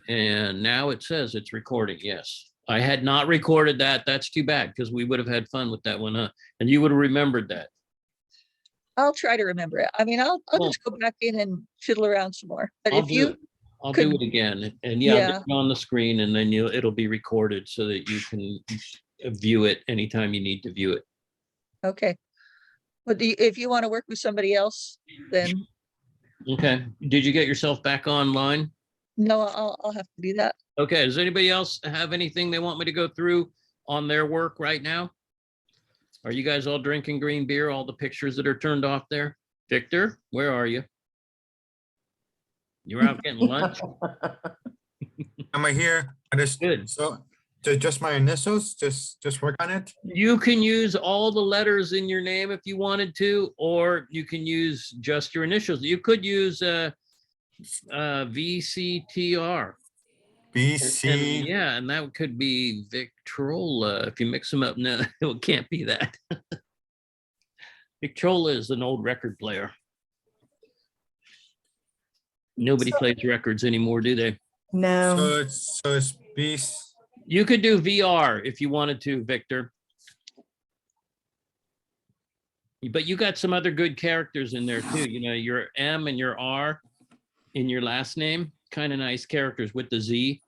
And now it says it's recording. Yes. I had not recorded that. That's too bad because we would have had fun with that one, huh? And you would have remembered that. I'll try to remember it. I mean, I'll Well, just go back in and fiddle around some more. But I'll if do you it. I'll could- do it again. And yeah, I'll Yeah. get it on the screen and then it'll be recorded so that you can view it anytime you need to view it. Okay. But if you want to work with somebody else, then Okay. Did you get yourself back online? no, I'll have to do that. Okay. Does anybody else have anything they want me to go through on their work right now? Are you guys all drinking green beer? All the pictures that are turned off there? Victor, where are you? You're out getting lunch? Am I here? I just Good. so just my initials. Just work on it. You can use all the letters in your name if you wanted to, or you can use just your initials. You could use VCTR. BC. Yeah, and that could be Victrola. If you mix them up, no, it can't be that. Victrola is an old record player. Nobody plays records anymore, do they? No. So it's BC. You could do VR if you wanted to, Victor. But you got some other good characters in there too. You know, your M and your R in your last name, kind of nice characters with the Z.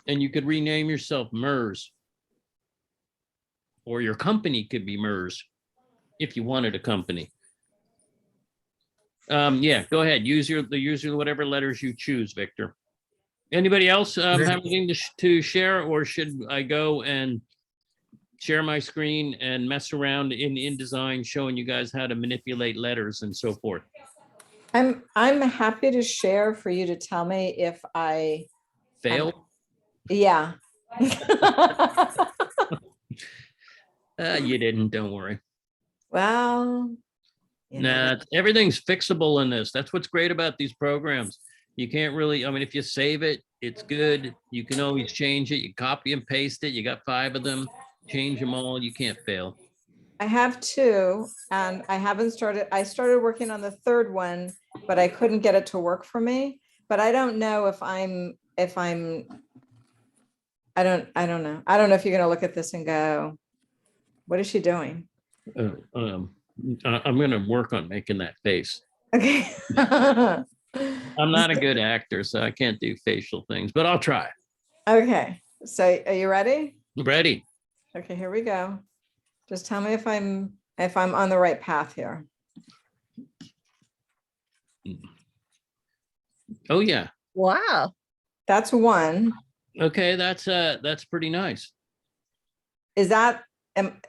And you could rename yourself MERS. Or your company could be MERS if you wanted a company. Yeah, go ahead. Use your whatever letters you choose, Victor. Anybody else have anything to share, or should I go and share my screen and mess around in InDesign, showing you guys how to manipulate letters and so forth? I'm happy to share for you to tell me if I Fail? Yeah. You didn't, don't worry. Well, Nah, everything's fixable in this. That's what's great about these programs. You can't really, I mean, if you save it, it's good. You can always change it. You copy and paste it. You got 5 of them. Change them all. You can't fail. I have 2 and I haven't started. I started working on the 3rd one, but I couldn't get it to work for me. But I don't know if I don't know. I don't know if you're going to look at this and go, what is she doing? I'm going to work on making that face. Okay. I'm not a good actor, so I can't do facial things, but I'll try. Okay. So are you ready? Ready. Okay, here we go. Just tell me if I'm on the right path here. Oh yeah. Wow. That's 1. Okay, that's pretty nice. Is that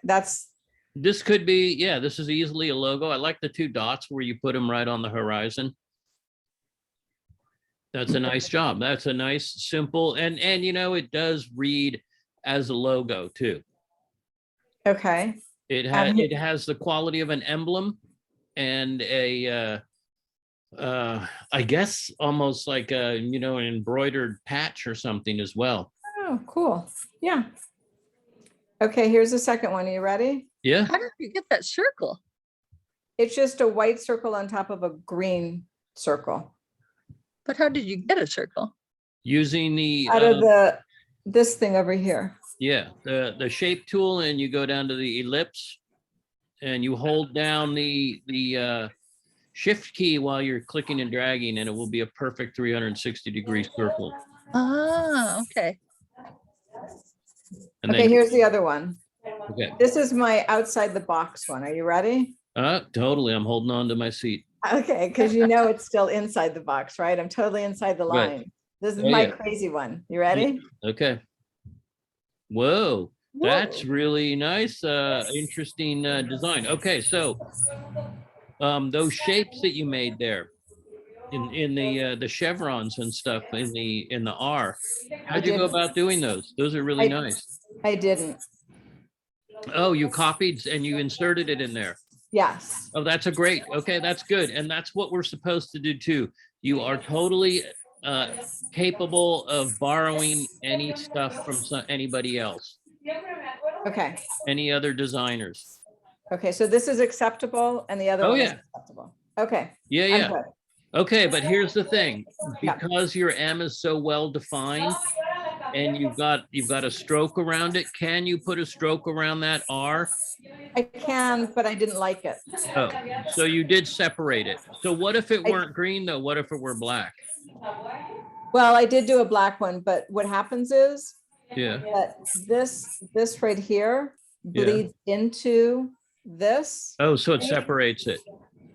that's This could be, yeah, this is easily a logo. I like the 2 dots where you put them right on the horizon. That's a nice job. That's a nice, simple, and you know, it does read as a logo too. okay? It has the quality of an emblem and a I guess almost like a, you know, an embroidered patch or something as well. Oh, cool. Yeah. Okay, here's the second one. Are you ready? Yeah. How did you get that circle? It's just a white circle on top of a green circle. But how did you get a circle? Using the Out of this thing over here. yeah, the shape tool, and you go down to the ellipse and you hold down the shift key while you're clicking and dragging, and it will be a perfect 360-degree circle. Ah, okay. And Okay, then, here's the other one. okay. This is my outside the box one. Are you ready? Totally. I'm holding on to my seat. Okay, because you know it's still inside the box, right? I'm totally inside the Right. line. This is Oh, my yeah. crazy one. You ready? Okay. Whoa, that's Whoa. really nice. Interesting design. Okay, so those shapes that you made there in the chevrons and stuff in the R, how'd you go about doing those? Those are really nice. I didn't. Oh, you copied and you inserted it in there. Yes. Oh, that's okay, that's good. And that's what we're supposed to do too. You are totally capable of borrowing any stuff from anybody else, Okay. any other designers. Okay, so this is acceptable and the other Oh, one is yeah. acceptable. Okay. Yeah, I'm yeah. good. Okay, but here's the thing, Yeah. because your M is so well defined and you've got a stroke around it, can you put a stroke around that R? I can, but I didn't like it. Oh, so you did separate it. So what if it I- weren't green though? What if it were black? Well, I did do a black one, but what happens is Yeah, that this right here Yeah. bleeds into this. oh, so it separates it.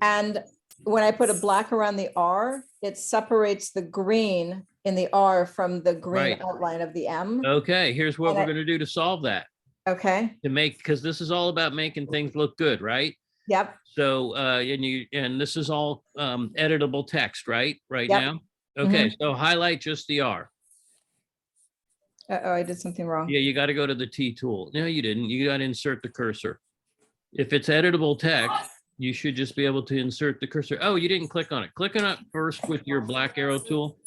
And when I put a black around the R, it separates the green in the R from the green Right. outline of the M. Okay, here's what And we're I- gonna do to solve that. Okay, To make, because this is all about making things look good, right? yep, So, and this is all editable text, right? Right Yep. now? Okay, so highlight just the R. uh-oh, I did something wrong. Yeah, you got to go to the T tool. No, you didn't. You got to insert the cursor. If it's editable text, you should just be able to insert the cursor. Oh, you didn't click on it. Click on it first with your black arrow tool.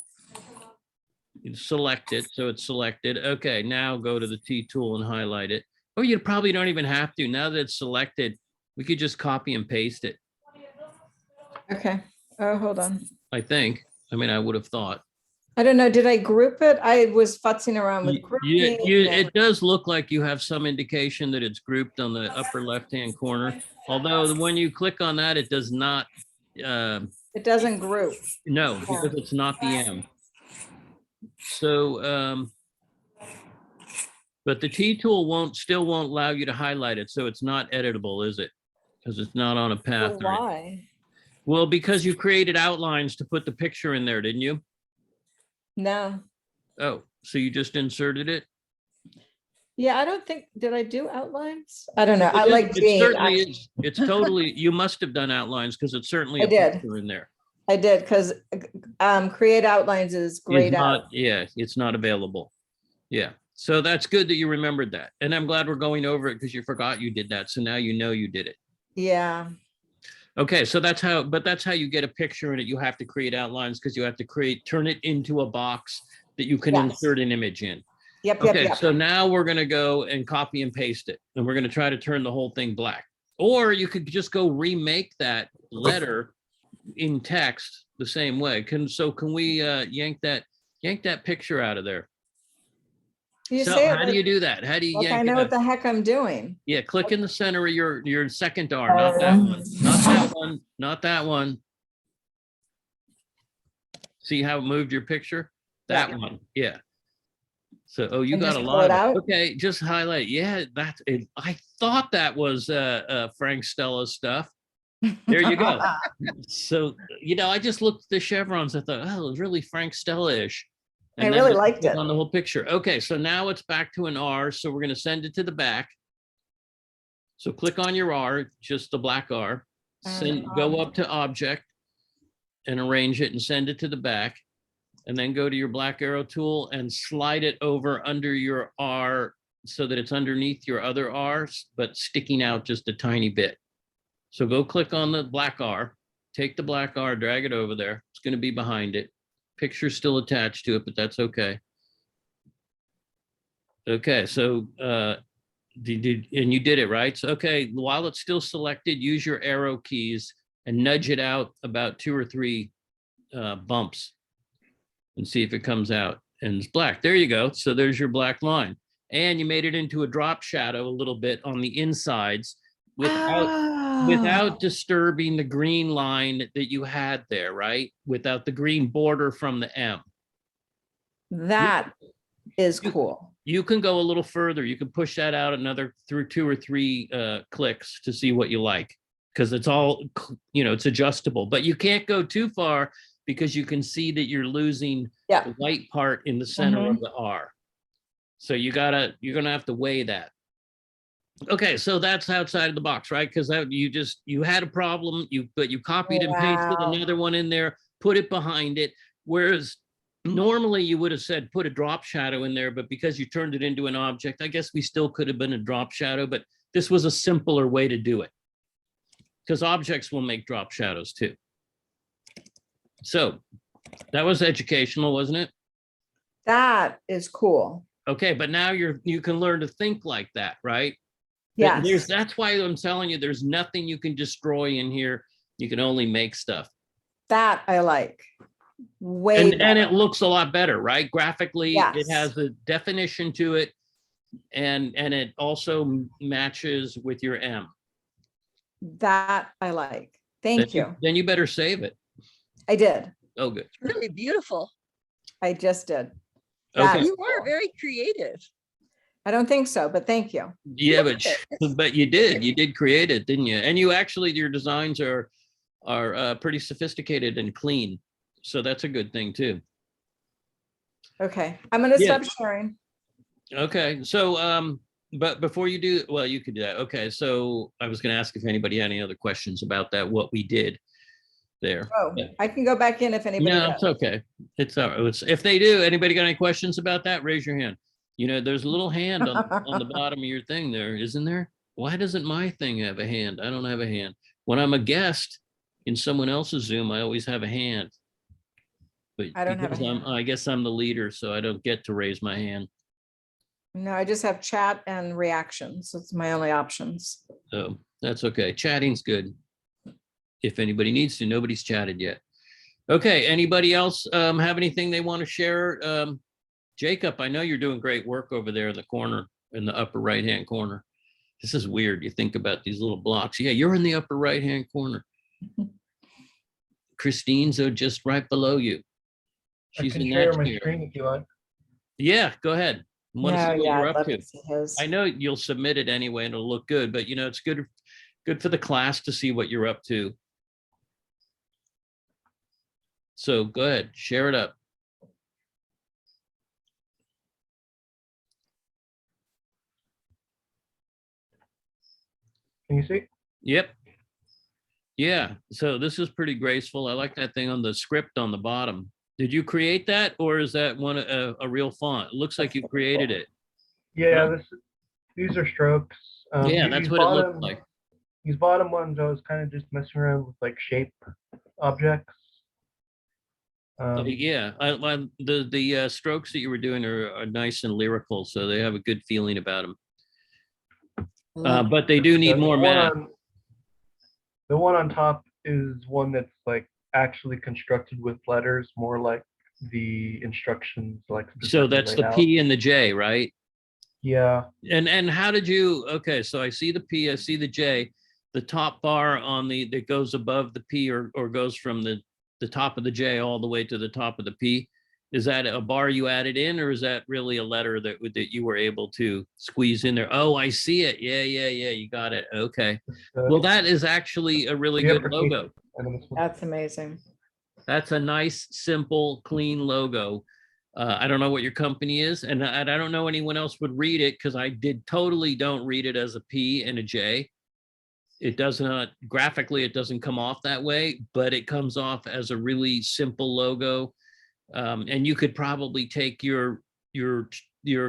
You select it, so it's selected. Okay, now go to the T tool and highlight it. Or you probably don't even have to. Now that it's selected, we could just copy and paste it, Okay, oh, hold on. I think. I mean, I would have thought. I don't know, did I group it? I was futzing around with You, grouping. and- it does look like you have some indication that it's grouped on the upper left-hand corner. Although when you click on that, it does not, It doesn't group. no, because it's not the M. So, but the T tool still won't allow you to highlight it. So it's not editable, is it? Because it's not on a path. Well, or anything. why? Well, because you created outlines to put the picture in there, didn't you? No. Oh, so you just inserted it? Yeah, I don't think, did I do outlines? I don't know. I It is- like it Gene. certainly is. It's totally, you must have done outlines because it's certainly I a did. picture in there. I did, because create outlines is Is grayed out. not, yeah, it's not available. Yeah, so that's good that you remembered that. And I'm glad we're going over it because you forgot you did that. So now you know you did it. Yeah, Okay, so that's how you get a picture in it. You have to create outlines because you have to turn it into a box that you can Yes. insert an image in. yep, Okay, yep. so now we're gonna go and copy and paste it, and we're gonna try to turn the whole thing black. Or you could just go remake that letter in text the same way. Can we yank that picture out of there? You So say it how do you like, do that? How do you like I yank know it what out? the heck I'm doing. Yeah, click in the center of your second R, not that one, not that one, not that one. See how it moved your picture? That Yeah. one, yeah. So, oh, you And got just a pull lot it of out? it. Okay, just highlight. Yeah, that's it. I thought that was Frank Stella stuff. There you go. So, I just looked at the chevrons. I thought, oh, it was really Frank Stella-ish. I And then really just liked click it. on the whole picture. Okay, so now it's back to an R. So we're going to send it to the back. So click on your R, just the black R. Go up to object and arrange it and send it to the back. And then go to your black arrow tool and slide it over under your R so that it's underneath your other R's, but sticking out just a tiny bit. So go click on the black R, take the black R, drag it over there. It's going to be behind it. Picture's still attached to it, but that's okay. Okay, so and you did it, right? So, okay, while it's still selected, use your arrow keys and nudge it out about 2 or 3 bumps and see if it comes out. And it's black. There you go. So there's your black line. And you made it into a drop shadow a little bit on the insides without disturbing the green line that you had there, right? Without the green border from the M. That is cool. You can go a little further. You can push that out another through 2 or 3 clicks to see what you like, because it's all, it's adjustable, but you can't go too far because you can see that you're losing Yeah. the white part in the center of the R. So you're gonna have to weigh that. Okay, so that's outside of the box, right? Because you had a problem, but you copied and pasted Wow. another one in there, put it behind it. Whereas normally you would have said put a drop shadow in there, but because you turned it into an object, I guess we still could have been a drop shadow, but this was a simpler way to do it. Because objects will make drop shadows too. So that was educational, wasn't it? That is cool. Okay, but now you can learn to think like that, right? Yes. That's why I'm telling you, there's nothing you can destroy in here. You can only make stuff. That I like. Way And better. it looks a lot better, right? Graphically, it Yes. has a definition to it. And it also matches with your M. That I like. Thank you. Then you better save it. I did. Oh, good. Really beautiful. I just did. Okay. That's You are cool. very creative. I don't think so, but thank you. Yeah, but you did create it, didn't you? And you actually, your designs are pretty sophisticated and clean. So that's a good thing too. Okay, I'm gonna Yeah. stop sharing. Okay, so but before you do, well, you could do that. Okay, so I was going to ask if anybody had any other questions about that, what we did there. Oh, I can go back in if anybody No, does. it's okay. It's all right. If they do, anybody got any questions about that? Raise your hand. You know, there's a little hand on the bottom of your thing there, isn't there? Why doesn't my thing have a hand? I don't have a hand. When I'm a guest in someone else's Zoom, I always have a hand. But I don't have a because hand. I guess I'm the leader, so I don't get to raise my hand. No, I just have chat and reactions. It's my only options. So that's okay. Chatting's good. If anybody needs to, nobody's chatted yet. Okay, anybody else have anything they want to share? Jacob, I know you're doing great work over there in the corner, in the upper right-hand corner. This is weird. You think about these little blocks. Yeah, you're in the upper right-hand corner. Christine's just right below you. I She's can in share that my chair. screen if you want. Yeah, go ahead. I want to see what yeah, you're I'd up love to. to see his. I know you'll submit it anyway and it'll look good, but you know, it's good for the class to see what you're up to. So go ahead, share it up. Can you see? Yep. Yeah, so this is pretty graceful. I like that thing on the script on the bottom. Did you create that or is that one a real font? It looks like you created it. Yeah, Huh? these are strokes. Yeah, that's what it looks bottom, like. These bottom ones, I was kind of just messing around with like shape objects. Yeah, the strokes that you were doing are nice and lyrical, so they have a good feeling about them. But they do need the more one math. the one on top is one that's like actually constructed with letters, more like the instructions, like So specifically that's laid the out. P and the J, right? Yeah, And how did you, okay, so I see the P, I see the J, the top bar on that goes above the P or goes from the top of the J all the way to the top of the P. Is that a bar you added in or is that really a letter that you were able to squeeze in there? Oh, I see it. Yeah, you got it. Okay. Well, that is actually a really the good uppercase logo. and then this one. That's amazing. That's a nice, simple, clean logo. I don't know what your company is, and I don't know anyone else would read it because I totally don't read it as a P and a J. It does not, graphically, it doesn't come off that way, but it comes off as a really simple logo. And you could probably take your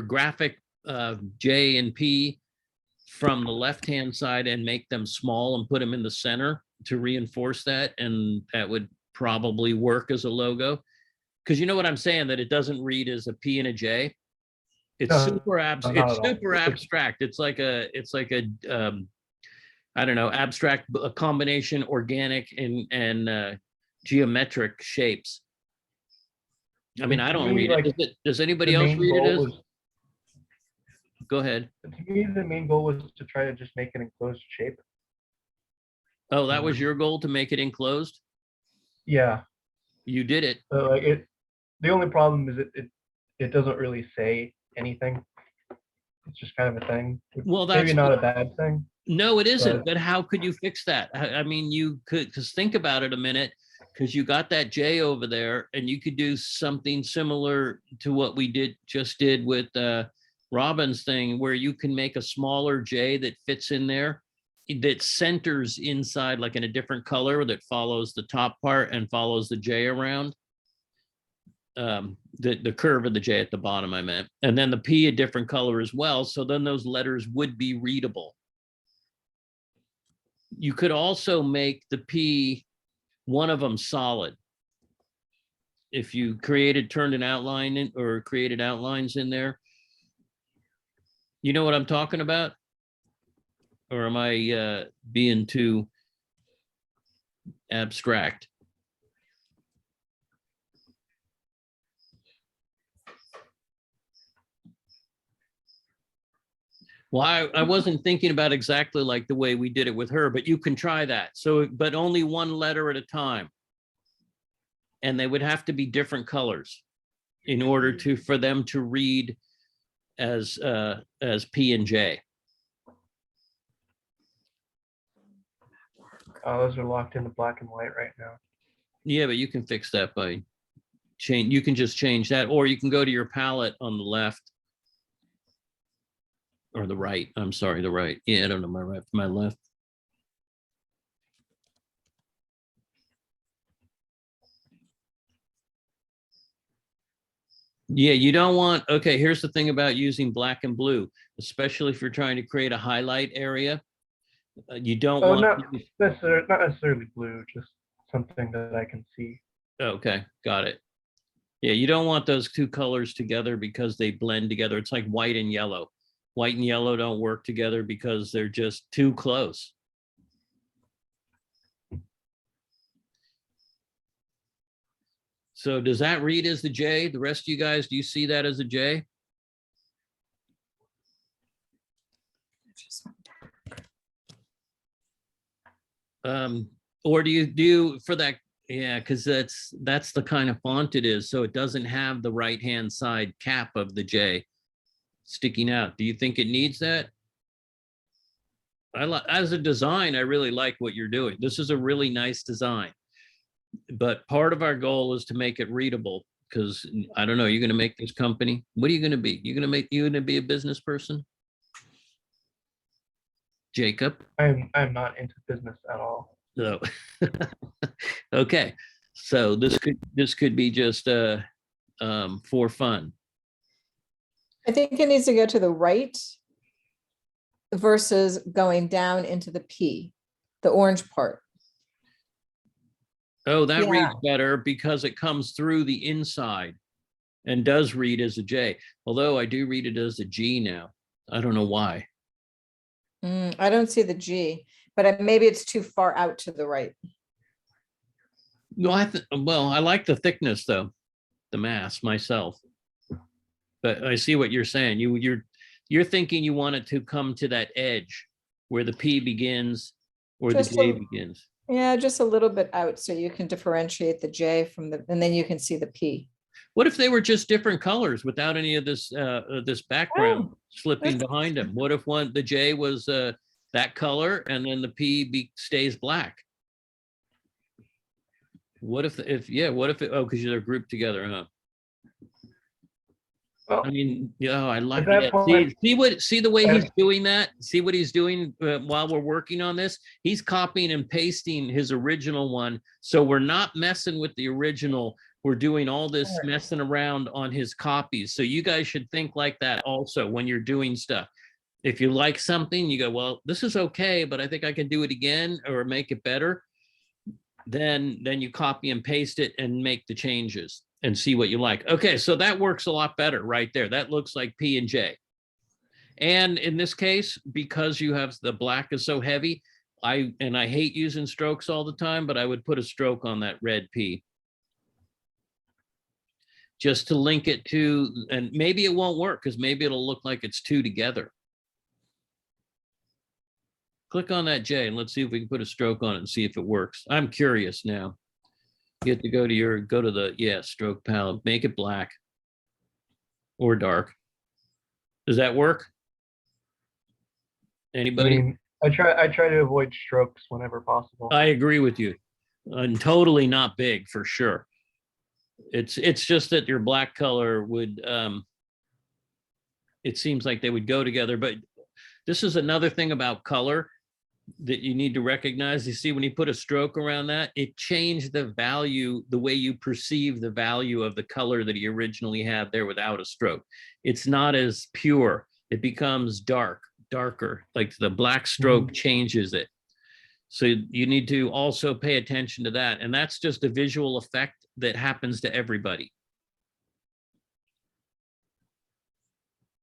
graphic J and P from the left-hand side and make them small and put them in the center to reinforce that, and that would probably work as a logo. Because you know what I'm saying, that it doesn't read as a P and a J. It's No, super not at it's all. super abstract. It's like a I don't know, abstract, a combination organic and geometric shapes. I mean, I To don't me, read like, it. Does anybody the else main read it goal as? was, Go ahead. to me, the main goal was to try to just make an enclosed shape. Oh, that was your goal, to make it enclosed? Yeah, You did it. so like the only problem is it doesn't really say anything. It's just kind of a thing. Well, Maybe that's not a bad thing. No, it isn't. But- But how could you fix that? I mean, you could, because think about it a minute, because you got that J over there, and you could do something similar to what we just did with Robin's thing, where you can make a smaller J that fits in there, that centers inside, like in a different color, that follows the top part and follows the J around. The curve of the J at the bottom, I meant, and then the P a different color as well. So then those letters would be readable. You could also make the P, one of them solid. If you turned an outline in, or created outlines in there. You know what I'm talking about? Or am I being too abstract? Well, I wasn't thinking about exactly like the way we did it with her, but you can try that. So, but only one letter at a time. And they would have to be different colors in order for them to read as P and J. Those are locked into black and white right now. Yeah, but you can fix that by change. You can just change that, or you can go to your palette on the left. Or the right, I'm sorry, the right. Yeah, I don't know, my right, my left. Yeah, you don't want, okay, here's the thing about using black and blue, especially if you're trying to create a highlight area. You don't Oh, want, not necessarily blue, just something that I can see. okay, got it. Yeah, you don't want those two colors together because they blend together. It's like white and yellow. White and yellow don't work together because they're just too close. So does that read as the J? The rest of you guys, do you see that as a J? Or do you do for that? Yeah, because that's the kind of font it is. So it doesn't have the right-hand side cap of the J sticking out. Do you think it needs that? As a design, I really like what you're doing. This is a really nice design. But part of our goal is to make it readable because I don't know, you're going to make this company. What are you going to be? You're going to be a business person? Jacob? I'm not into business at all. No. Okay. So this could be just for fun. I think it needs to go to the right versus going down into the P, the orange part. Oh, that Yeah. reads better because it comes through the inside and does read as a J. Although I do read it as a G now. I don't know why. I don't see the G, but maybe it's too far out to the right. No, well, I like the thickness though, the mass myself. But I see what you're saying. You're thinking you want it to come to that edge where the P begins or Just the J a- begins. Yeah, just a little bit out so you can differentiate the J from and then you can see the P. What if they were just different colors without any of this this background slipping that's- behind them? What if the J was that color and then the P stays black? What if oh, because they're grouped together, huh? Well, I mean, yeah, I like that that. point- See the way he's doing that? See what he's doing while we're working on this? He's copying and pasting his original one. So we're not messing with the original. We're doing all this messing around on his copies. So you guys should think like that also when you're doing stuff. If you like something, you go, well, this is okay, but I think I can do it again or make it better. Then you copy and paste it and make the changes and see what you like. Okay, so that works a lot better right there. That looks like P and J. And in this case, because you have the black is so heavy, I hate using strokes all the time, but I would put a stroke on that red P. Just to link it to, and maybe it won't work because maybe it'll look like it's two together. Click on that J and let's see if we can put a stroke on it and see if it works. I'm curious now. You have to go to the stroke palette, make it black or dark. Does that work? I Anybody? mean, I try to avoid strokes whenever possible. I agree with you. And totally not big for sure. It's just that your black color would it seems like they would go together, but this is another thing about color that you need to recognize. You see, when you put a stroke around that, it changed the value, the way you perceive the value of the color that he originally had there without a stroke. It's not as pure. It becomes darker, like the black stroke changes it. So you need to also pay attention to that. And that's just a visual effect that happens to everybody.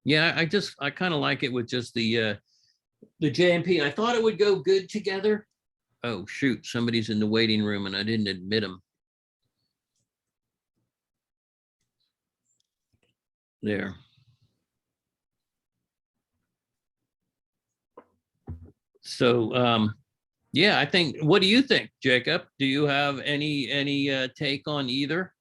Yeah, I kind of like it with just the J and P. I thought it would go good together. Oh, shoot. Somebody's in the waiting room and I didn't admit him. There. So, yeah, I think, what do you think, Jacob? Do you have any take on either?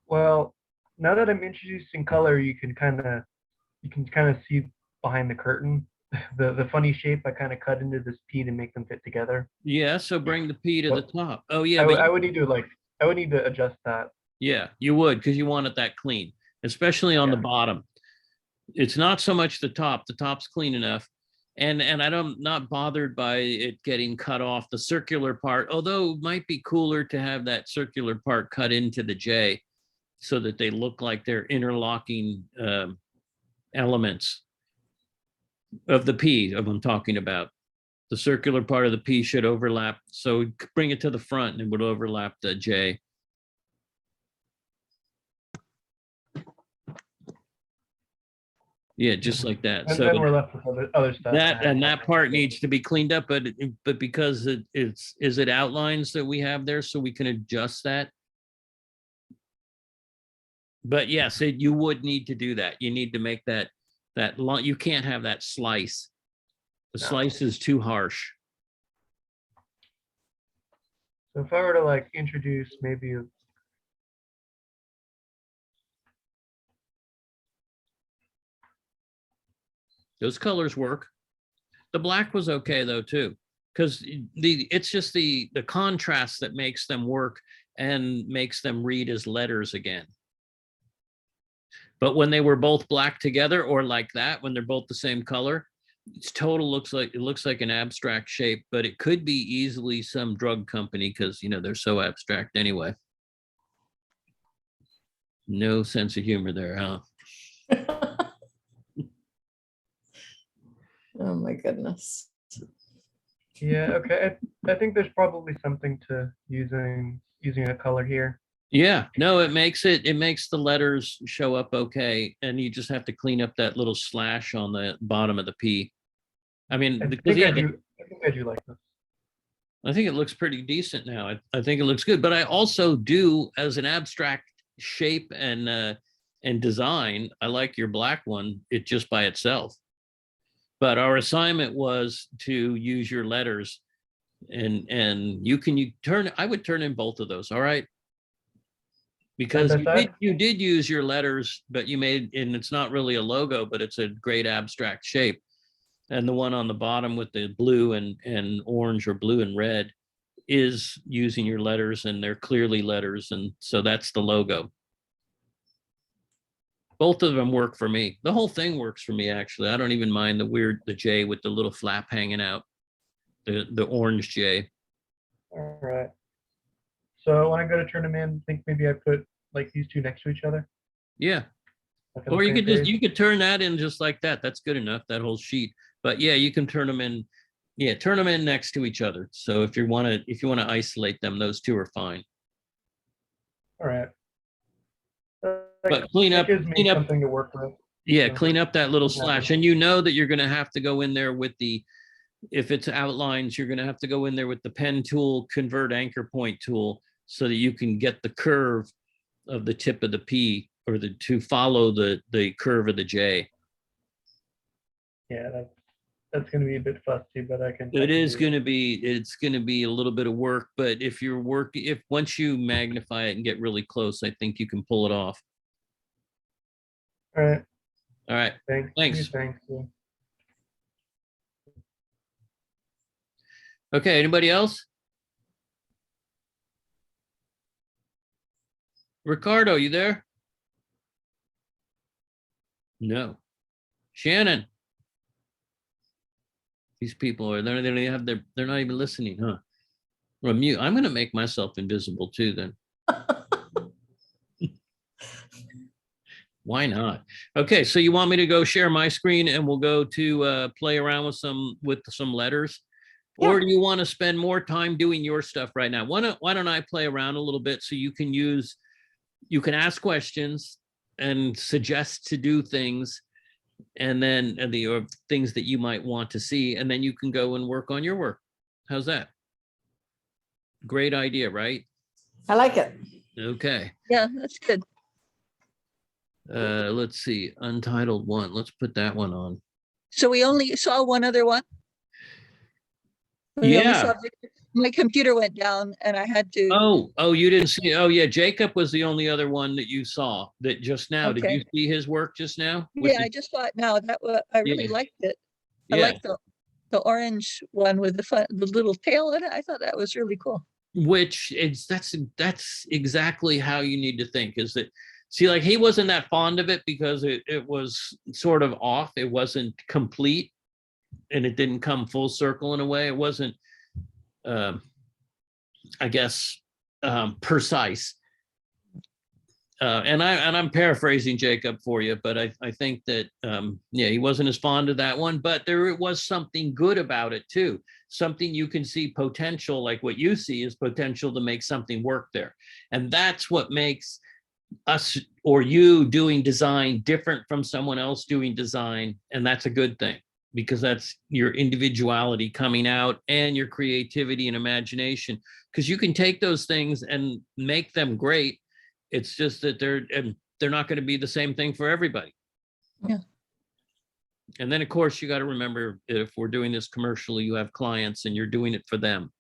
Well, now that I'm introducing color, you can kind of see behind the curtain. The funny shape I kind of cut into this P to make them fit together. Yeah, so bring the P to the But top. Oh, yeah, I but would need to I would need to adjust that. yeah, you would, because you want it that clean, especially on the Yeah. bottom. It's not so much the top. The top's clean enough. And I don't not bothered by it getting cut off the circular part, although it might be cooler to have that circular part cut into the J so that they look like they're interlocking elements of the P of I'm talking about. The circular part of the P should overlap. So bring it to the front and it would overlap the J. Yeah, just like that. And So then we're left with other stuff. that part needs to be cleaned up, but because is it outlines that we have there, so we can adjust that. But yes, you would need to do that. You need to make that long. You can't have that slice. The No. slice is too harsh. So if I were to like introduce maybe Those colors work. The black was okay though too, because it's just the contrast that makes them work and makes them read as letters again. But when they were both black together or like that, when they're both the same color, it's total looks like an abstract shape, but it could be easily some drug company because they're so abstract anyway. No sense of humor there, huh? Oh my goodness. yeah, okay. I think there's probably something to using a color here. Yeah, no, it makes the letters show up okay, and you just have to clean up that little slash on the bottom of the P. I mean, because I think I do like this. I think it looks pretty decent now. I think it looks good, but I also do, as an abstract shape and design, I like your black one, it just by itself. But our assignment was to use your letters, and I would turn in both of those, all right? Because you did use your letters, but and it's not really a logo, but it's a great abstract shape. And the one on the bottom with the blue and orange or blue and red is using your letters, and they're clearly letters. And so that's the logo. Both of them work for me. The whole thing works for me, actually. I don't even mind the J with the little flap hanging out, the orange J. All right. So when I go to turn them in, I think maybe I put like these two next to each other. Yeah. Like on Or the you same could page. you could turn that in just like that. That's good enough, that whole sheet. But yeah, you can turn them in. Yeah, turn them in next to each other. So if you want to isolate them, those two are fine. All right. But clean up something to work with. Yeah, So- clean up that little Yeah. slash. And that you're going to have to go in there with if it's outlines, you're going to have to go in there with the pen tool, convert anchor point tool, so that you can get the curve of the tip of the P or to follow the curve of the J. Yeah, that's going to be a bit fussy, but I can. It's going to be a little bit of work, but if once you magnify it and get really close, I think you can pull it off. All right. All right. Thanks. Thanks. Thanks. Okay. Anybody else? Ricardo, you there? No. Shannon. These people they don't even have they're not even listening, huh? Well, mute. I'm going to make myself invisible too then. Why not? Okay, so you want me to go share my screen and we'll go to play around with some letters? Yeah. Or do you want to spend more time doing your stuff right now? Why don't I play around a little bit so you can ask questions and suggest to do things, and then or things that you might want to see, and then you can go and work on your work. How's that? Great idea, right? I like it. Okay. Yeah, that's good. Let's see, Untitled 1. Let's put that one on. So we only saw one other one? We only Yeah. saw Victor. My computer went down and I had to, Oh, you didn't see, oh yeah, Jacob was the only other one that you saw that just now. Did you Okay. see his work just now? With yeah, the- I just saw it now. That was, I really Yeah. liked it. I Yeah, like the orange one with the little tail in it. I thought that was really cool. which is, that's exactly how you need to think, is that, see, like, he wasn't that fond of it because it was sort of off. It wasn't complete and it didn't come full circle in a way. It wasn't, I guess, precise. And I'm paraphrasing Jacob for you, but I think that yeah, he wasn't as fond of that one, but there was something good about it too. Something you can see potential, like what you see is potential to make something work there. And that's what makes us or you doing design different from someone else doing design. And that's a good thing, because that's your individuality coming out and your creativity and imagination, because you can take those things and make them great. It's just that they're not going to be the same thing for everybody. Yeah. And then, of course, you got to remember, if we're doing this commercially, you have clients and you're doing it for them.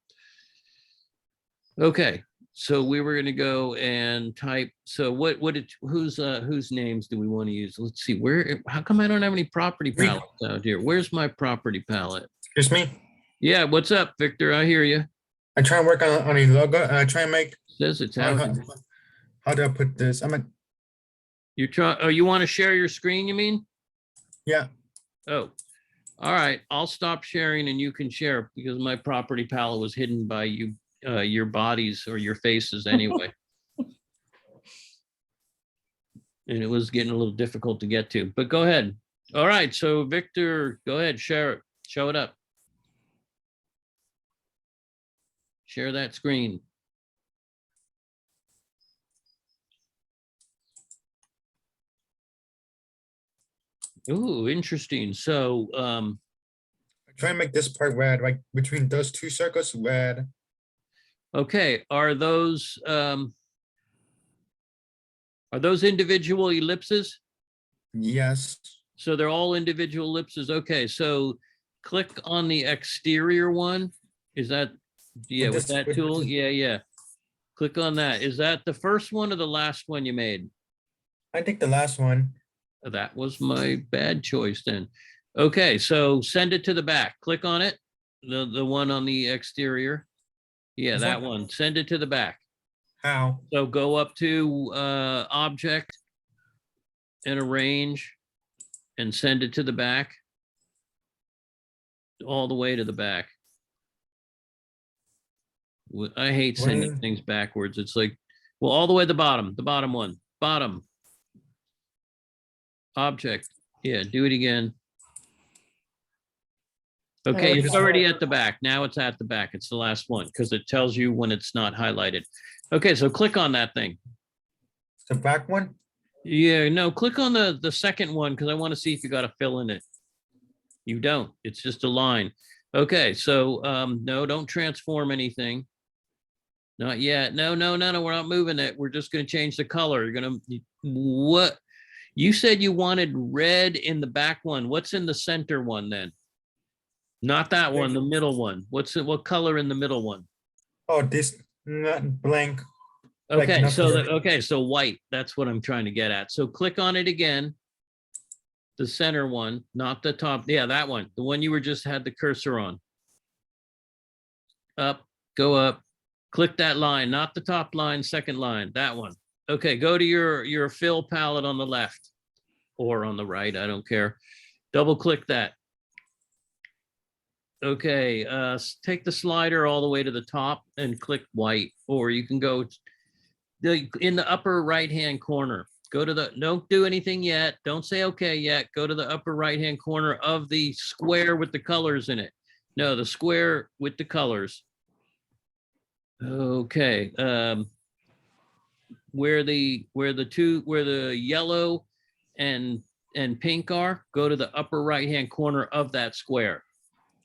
Okay, so we were going to go and type. So whose names do we want to use? Let's see, how come I don't have any property Me. palettes out here? Where's my property palette? Excuse me. Yeah, what's up, Victor? I hear you. I try and work on a logo. And I try and make. Says it's How, out. how, how do I put this? You're trying. Oh, you want to share your screen? You mean? Yeah. Oh, all right. I'll stop sharing and you can share, because my property palette was hidden by you, your bodies or your faces anyway. And it was getting a little difficult to get to, but go ahead. All right. So Victor, go ahead, share it, show it up. Share that screen. Ooh, interesting. So, I try and make this part red, like between those two circles, red. okay, are those individual ellipses? Yes. So they're all individual ellipses. Okay, so click on the exterior one. Is that, yeah, with that tool? Yeah, yeah. Click on that. Is that the first one or the last one you made? I think the last one. That was my bad choice then. Okay, so send it to the back. Click on it. The one on the exterior. Yeah, This that one? one. Send it to the back. How? So go up to object and arrange and send it to the back. All the way to the back. I hate sending When- things backwards. It's like, well, all the way to the bottom one, bottom. Object, yeah, do it again. Okay, like it's that. already at the back. Now it's at the back. It's the last one because it tells you when it's not highlighted. Okay, so click on that thing. The back one? Yeah, no, click on the second one because I want to see if you got a fill in it. You don't, it's just a line. Okay, so no, don't transform anything. Not yet. No, we're not moving it. We're just gonna change the color. You're gonna, what? You said you wanted red in the back one. What's in the center one then? Not that one, the middle one. What color in the middle one? Oh, this not blank. Like Okay, so nothing. okay, so white. That's what I'm trying to get at. So click on it again. The center one, not the top. Yeah, that one. The one you were just had the cursor on. Up, go up. Click that line, not the top line, second line, that one. Okay, go to your fill palette on the left or on the right, I don't care. Double click that. Okay, take the slider all the way to the top and click white, or you can go in the upper right-hand corner. Go to don't do anything yet. Don't say okay yet. Go to the upper right-hand corner of the square with the colors in it. No, the square with the colors. Okay, where the yellow and pink are, go to the upper right-hand corner of that square.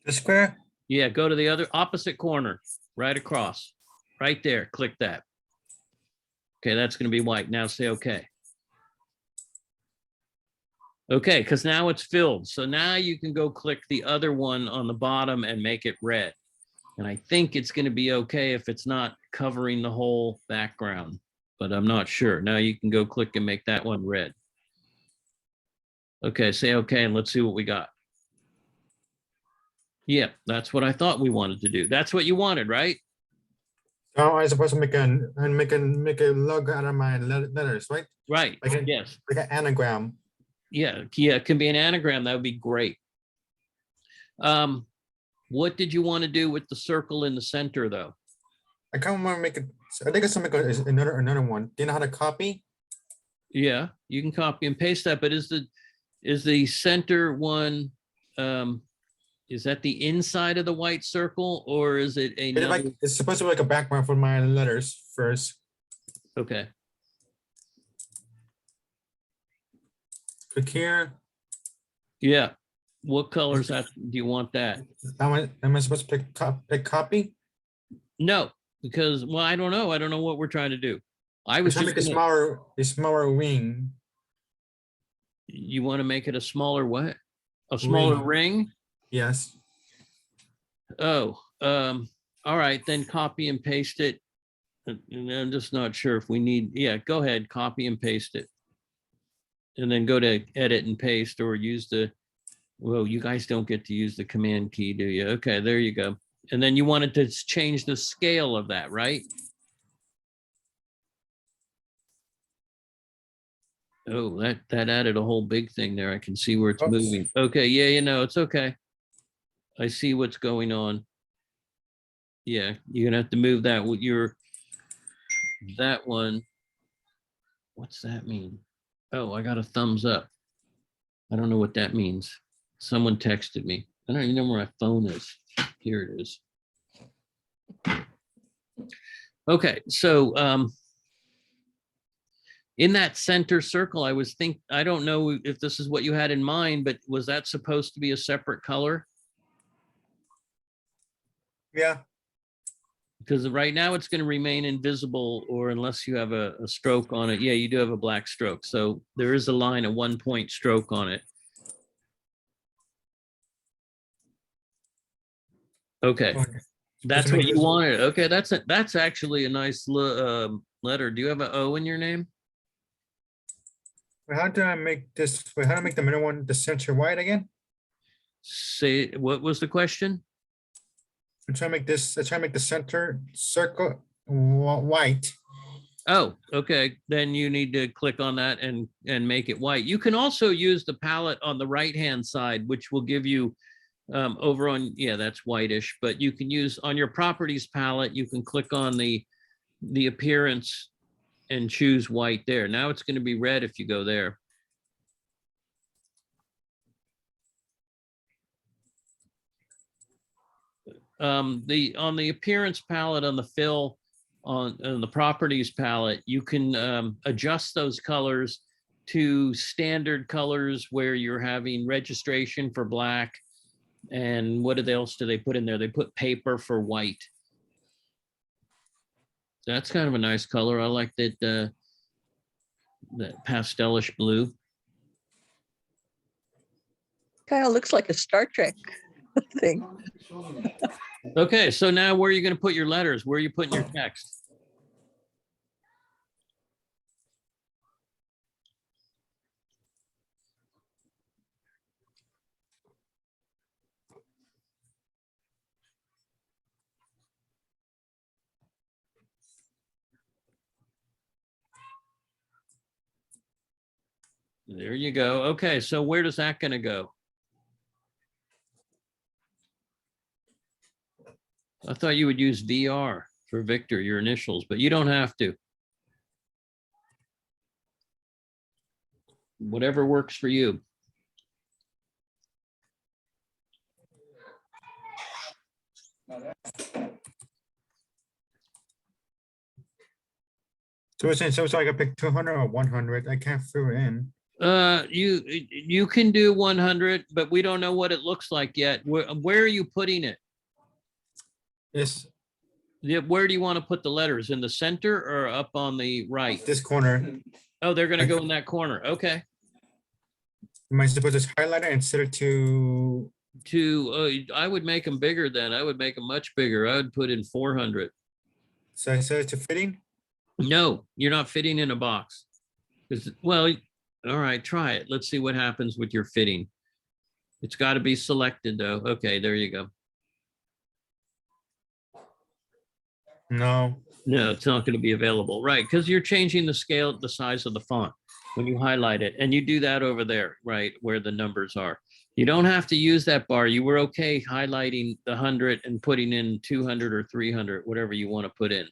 The square? Yeah, go to the other opposite corner, right across, right there, click that. Okay, that's gonna be white. Now say okay. Okay, because now it's filled. So now you can go click the other one on the bottom and make it red. And I think it's going to be okay if it's not covering the whole background, but I'm not sure. Now you can go click and make that one red. Okay, say okay, and let's see what we got. Yeah, that's what I thought we wanted to do. That's what you wanted, right? Oh, I supposed to make a logo out of my letters, right? Right, Okay. yes. Like an anagram. Yeah, it can be an anagram. That would be great. What did you want to do with the circle in the center, though? I kind of want to make it. I think it's make another one. Do you know how to copy? Yeah, you can copy and paste that, but is the center one, is that the inside of the white circle, or is it It's like another? it's supposed to be like a background for my letters first. Okay, Click here. yeah. What colors do you want that? Am I supposed to pick copy? No, because, well, I don't know. I don't know what we're trying to do. I I'm was trying to just make gonna, a smaller wing. you want to make it a smaller what? A smaller ring? Yes. Oh, all right, then copy and paste it. And I'm just not sure if we need, yeah, go ahead, copy and paste it. And then go to edit and paste or use the, well, you guys don't get to use the command key, do you? Okay, there you go. And then you wanted to change the scale of that, right? Oh, that added a whole big thing there. I can see where it's Oops. moving. Okay, yeah, it's okay. I see what's going on. Yeah, you're gonna have to move that with that one. What's that mean? Oh, I got a thumbs up. I don't know what that means. Someone texted me. I don't even know where my phone is. Here it is. Okay, so in that center circle, I don't know if this is what you had in mind, but was that supposed to be a separate color? Yeah. Because right now it's going to remain invisible, or unless you have a stroke on it. Yeah, you do have a black stroke. So there is a line, a 1-point stroke on it. Okay, that's what you wanted. Okay, that's actually a nice letter. Do you have an O in your name? How do I make this? Wait, how do I make the middle one the center white again? Say, what was the question? I'm trying to make this. I'm trying to make the center circle white. Oh, okay. Then you need to click on that and make it white. You can also use the palette on the right-hand side, which will give you over on, yeah, that's whitish, but you can use on your properties palette, you can click on the appearance and choose white there. Now it's going to be red if you go there. On the appearance palette on the fill on the properties palette, you can adjust those colors to standard colors where you're having registration for black. And what else do they put in there? They put paper for white. That's kind of a nice color. I like that that pastelish blue. Kind of looks like a Star Trek thing. Okay, so now where are you going to put your letters? Where are you putting your text? There you go. Okay, so where does that going to go? I thought you would use VR for Victor, your initials, but you don't have to. Whatever works for you. So it's like I pick 200 or 100. I can't fill it in. You can do 100, but we don't know what it looks like yet. Where are you putting it? Yes, Yeah, where do you want to put the letters? In the center or up on the right? this corner. Oh, they're going to go in that corner. Okay. Am I supposed to highlight it instead of to, I would make them bigger then. I would make them much bigger. I would put in 400. so I set it to fitting? No, you're not fitting in a box. 'Cause, well, all right, try it. Let's see what happens with your fitting. It's got to be selected though. Okay, there you go. No, No, it's not going to be available, right? Because you're changing the scale, the size of the font when you highlight it, and you do that over there, right, where the numbers are. You don't have to use that bar. You were okay highlighting the 100 and putting in 200 or 300, whatever you want to put in.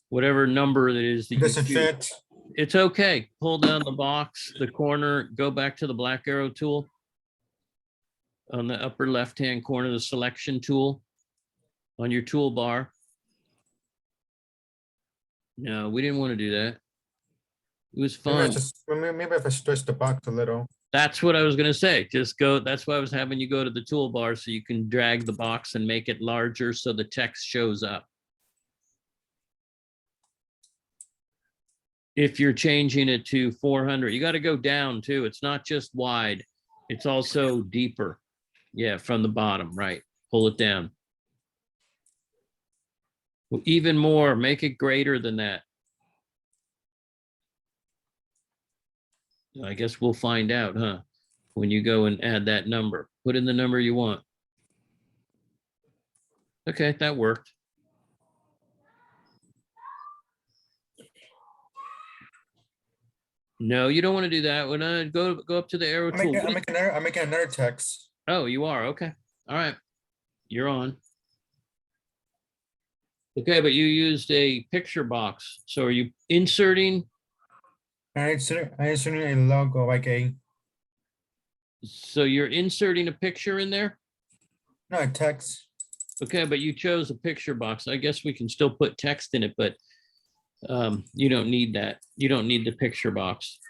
Whatever number it is that it you doesn't choose. fit. It's okay. Pull down the box, the corner, go back to the black arrow tool. On the upper left-hand corner, the selection tool on your toolbar. No, we didn't want to do that. It was Maybe I fun. just, maybe if I stretch the box a little. That's what I was gonna say. Just go, that's why I was having you go to the toolbar so you can drag the box and make it larger so the text shows up. If you're changing it to 400, you got to go down too. It's not just wide, it's also deeper. Yeah, from the bottom, right? Pull it down. Well, even more, make it greater than that. I guess we'll find out, huh? When you go and add that number, put in the number you want. Okay, that worked. No, you don't want to do that. When I go up to the arrow tool. I'm making another text. Oh, you are, okay. All right, you're on. Okay, but you used a picture box. So are you inserting? I inserted a logo like a, So you're inserting a picture in there? no, a text. Okay, but you chose a picture box. I guess we can still put text in it, but you don't need that. You don't need the picture box.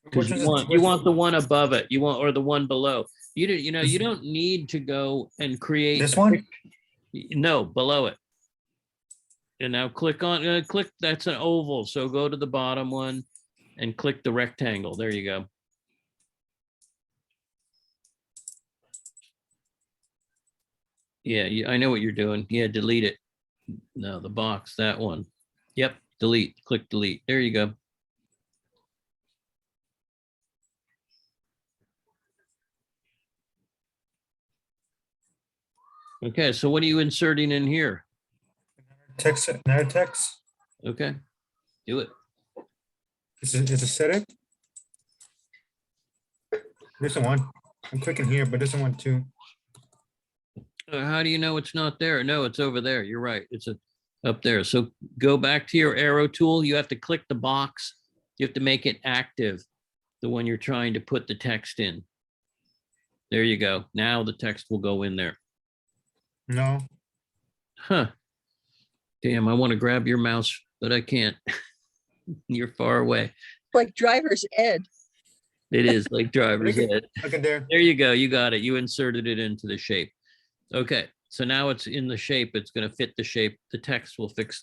Because Which you one is- want the one above it. You want, or the one below. You don't, you don't need to go and create. This a one? No, below it. And now click on, click, that's an oval. So go to the bottom one and click the rectangle. There you go. Yeah, I know what you're doing. Yeah, delete it. No, the box, that one. Yep, delete, click delete. There you go. Okay, so what are you inserting in here? Text, another text. Okay, do it. Is it set it? There's the one. I'm clicking here, but there's the one too. How do you know it's not there? No, it's over there. You're right. It's up there. So go back to your arrow tool. You have to click the box. You have to make it active, the one you're trying to put the text in. There you go. Now the text will go in there. No, Huh. Damn, I want to grab your mouse, but I can't. You're far away. Like driver's ed. It is like driver's Look at- ed. look at there. There you go. You got it. You inserted it into the shape. Okay, so now it's in the shape. It's going to fit the shape. The text will fit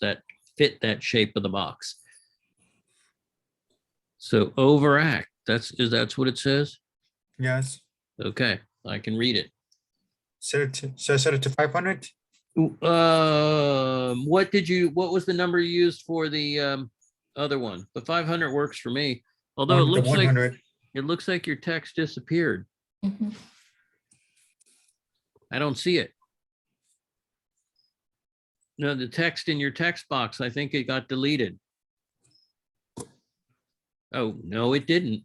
that shape of the box. So overact. That's what it says? Yes. Okay, I can read it. Set it to, so I set it to 500? What was the number you used for the other one? The 500 works for me. Although The 100. it looks like your text disappeared. Mhm. I don't see it. No, the text in your text box, I think it got deleted. Oh, no, it didn't.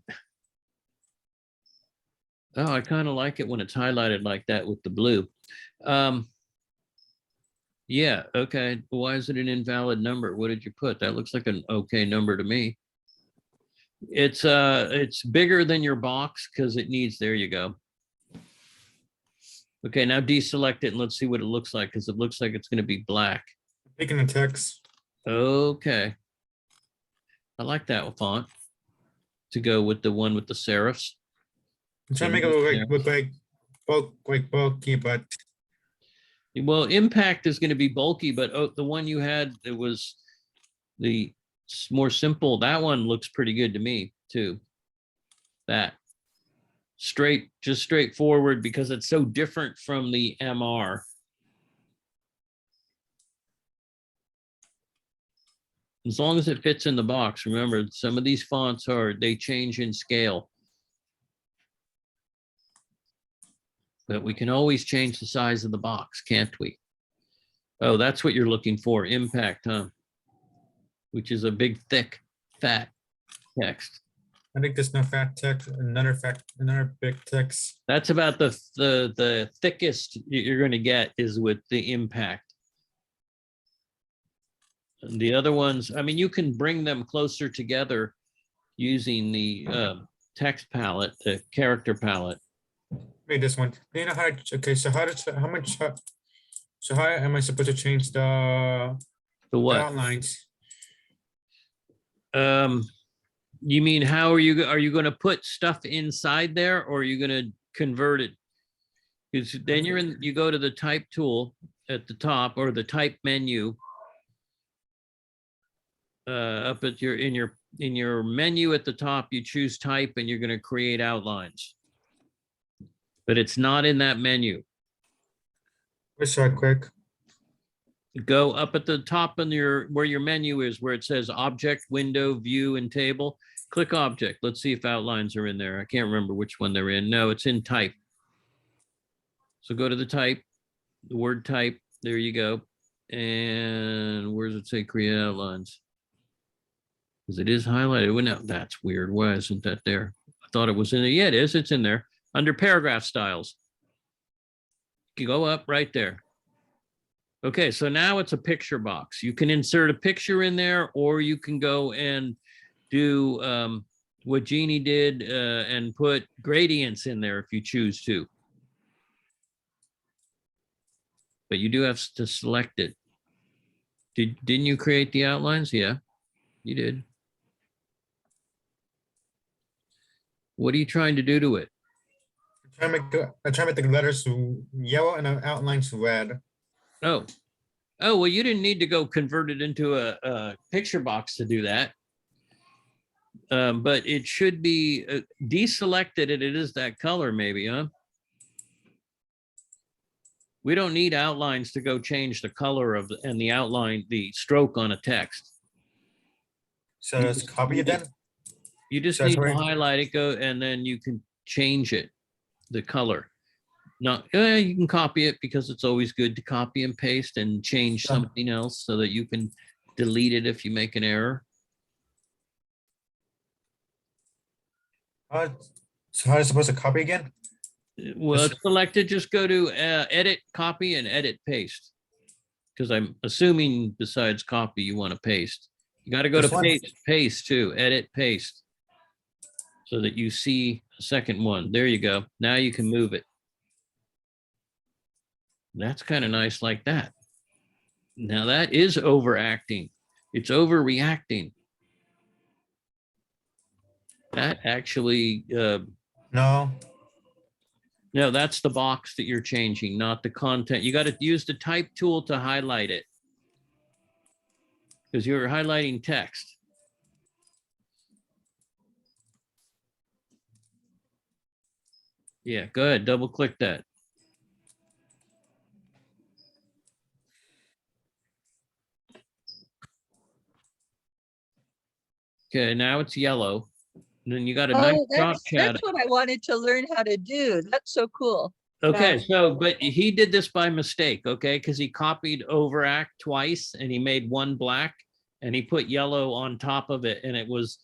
Oh, I kind of like it when it's highlighted like that with the blue. Yeah, okay. Why is it an invalid number? What did you put? That looks like an okay number to me. It's bigger than your box because it needs, there you go. Okay, now deselect it and let's see what it looks like, because it looks like it's going to be black. Picking the text. Okay. I like that font to go with the one with the serifs. I'm trying to So make it look like bulky, but Well, impact is going to be bulky, but the one you had, it was the more simple. That one looks pretty good to me too. that. Just straightforward because it's so different from the MR. As long as it fits in the box, remember, some of these fonts they change in scale. But we can always change the size of the box, can't we? Oh, that's what you're looking for, impact, huh? Which is a big, thick, fat text. I think there's no fat text, another big text. That's about the thickest you're going to get is with the impact. And the other ones, I mean, you can bring them closer together using the text palette, the character palette. Wait, this one. Do you know how to, okay, so so how am I supposed to change the The what? outlines? You mean how are you going to put stuff inside there, or are you going to convert it? Because then you go to the type tool at the top, or the type menu. Up at in your menu at the top, you choose type and you're going to create outlines. But it's not in that menu. Let's try quick. Go up at the top on where your menu is, where it says object, window, view, and table. Click object. Let's see if outlines are in there. I can't remember which one they're in. No, it's in type. So go to the type, the word type. There you go. And where does it say create outlines? Because it is highlighted. Well, no, that's weird. Why isn't that there? I thought it was in there. Yeah, it is. It's in there under paragraph styles. You go up right there. Okay, so now it's a picture box. You can insert a picture in there, or you can go and do what Jeannie did and put gradients in there if you choose to. But you do have to select it. Didn't you create the outlines? Yeah, you did. What are you trying to do to it? I'm trying to make the letters yellow and the outlines red. Oh, well, you didn't need to go convert it into a picture box to do that. But it should be deselected and it is that color maybe, huh? We don't need outlines to go change the color of and the outline, the stroke on a text. So let's copy it then. You just That's need to right. highlight it, go, and then you can change it, the color. Not, you can copy it because it's always good to copy and paste and change Yeah. something else so that you can delete it if you make an error. So how is it supposed to copy again? Well, This- it's selected, just go to edit, copy, and edit, paste. Because I'm assuming besides copy, you want to paste. You got to go This to one? paste too, edit, paste. So that you see the second one. There you go. Now you can move it. That's kind of nice like that. Now that is overacting. It's overreacting. That actually, No, no, that's the box that you're changing, not the content. You got to use the type tool to highlight it. Because you're highlighting text. Yeah, go ahead, double click that. Okay, now it's yellow. And then you got a nice Oh, drop shadow. that's what I wanted to learn how to do. That's so cool. Okay, Yeah. so, but he did this by mistake, okay? Because he copied overact twice and he made one black and he put yellow on top of it and it was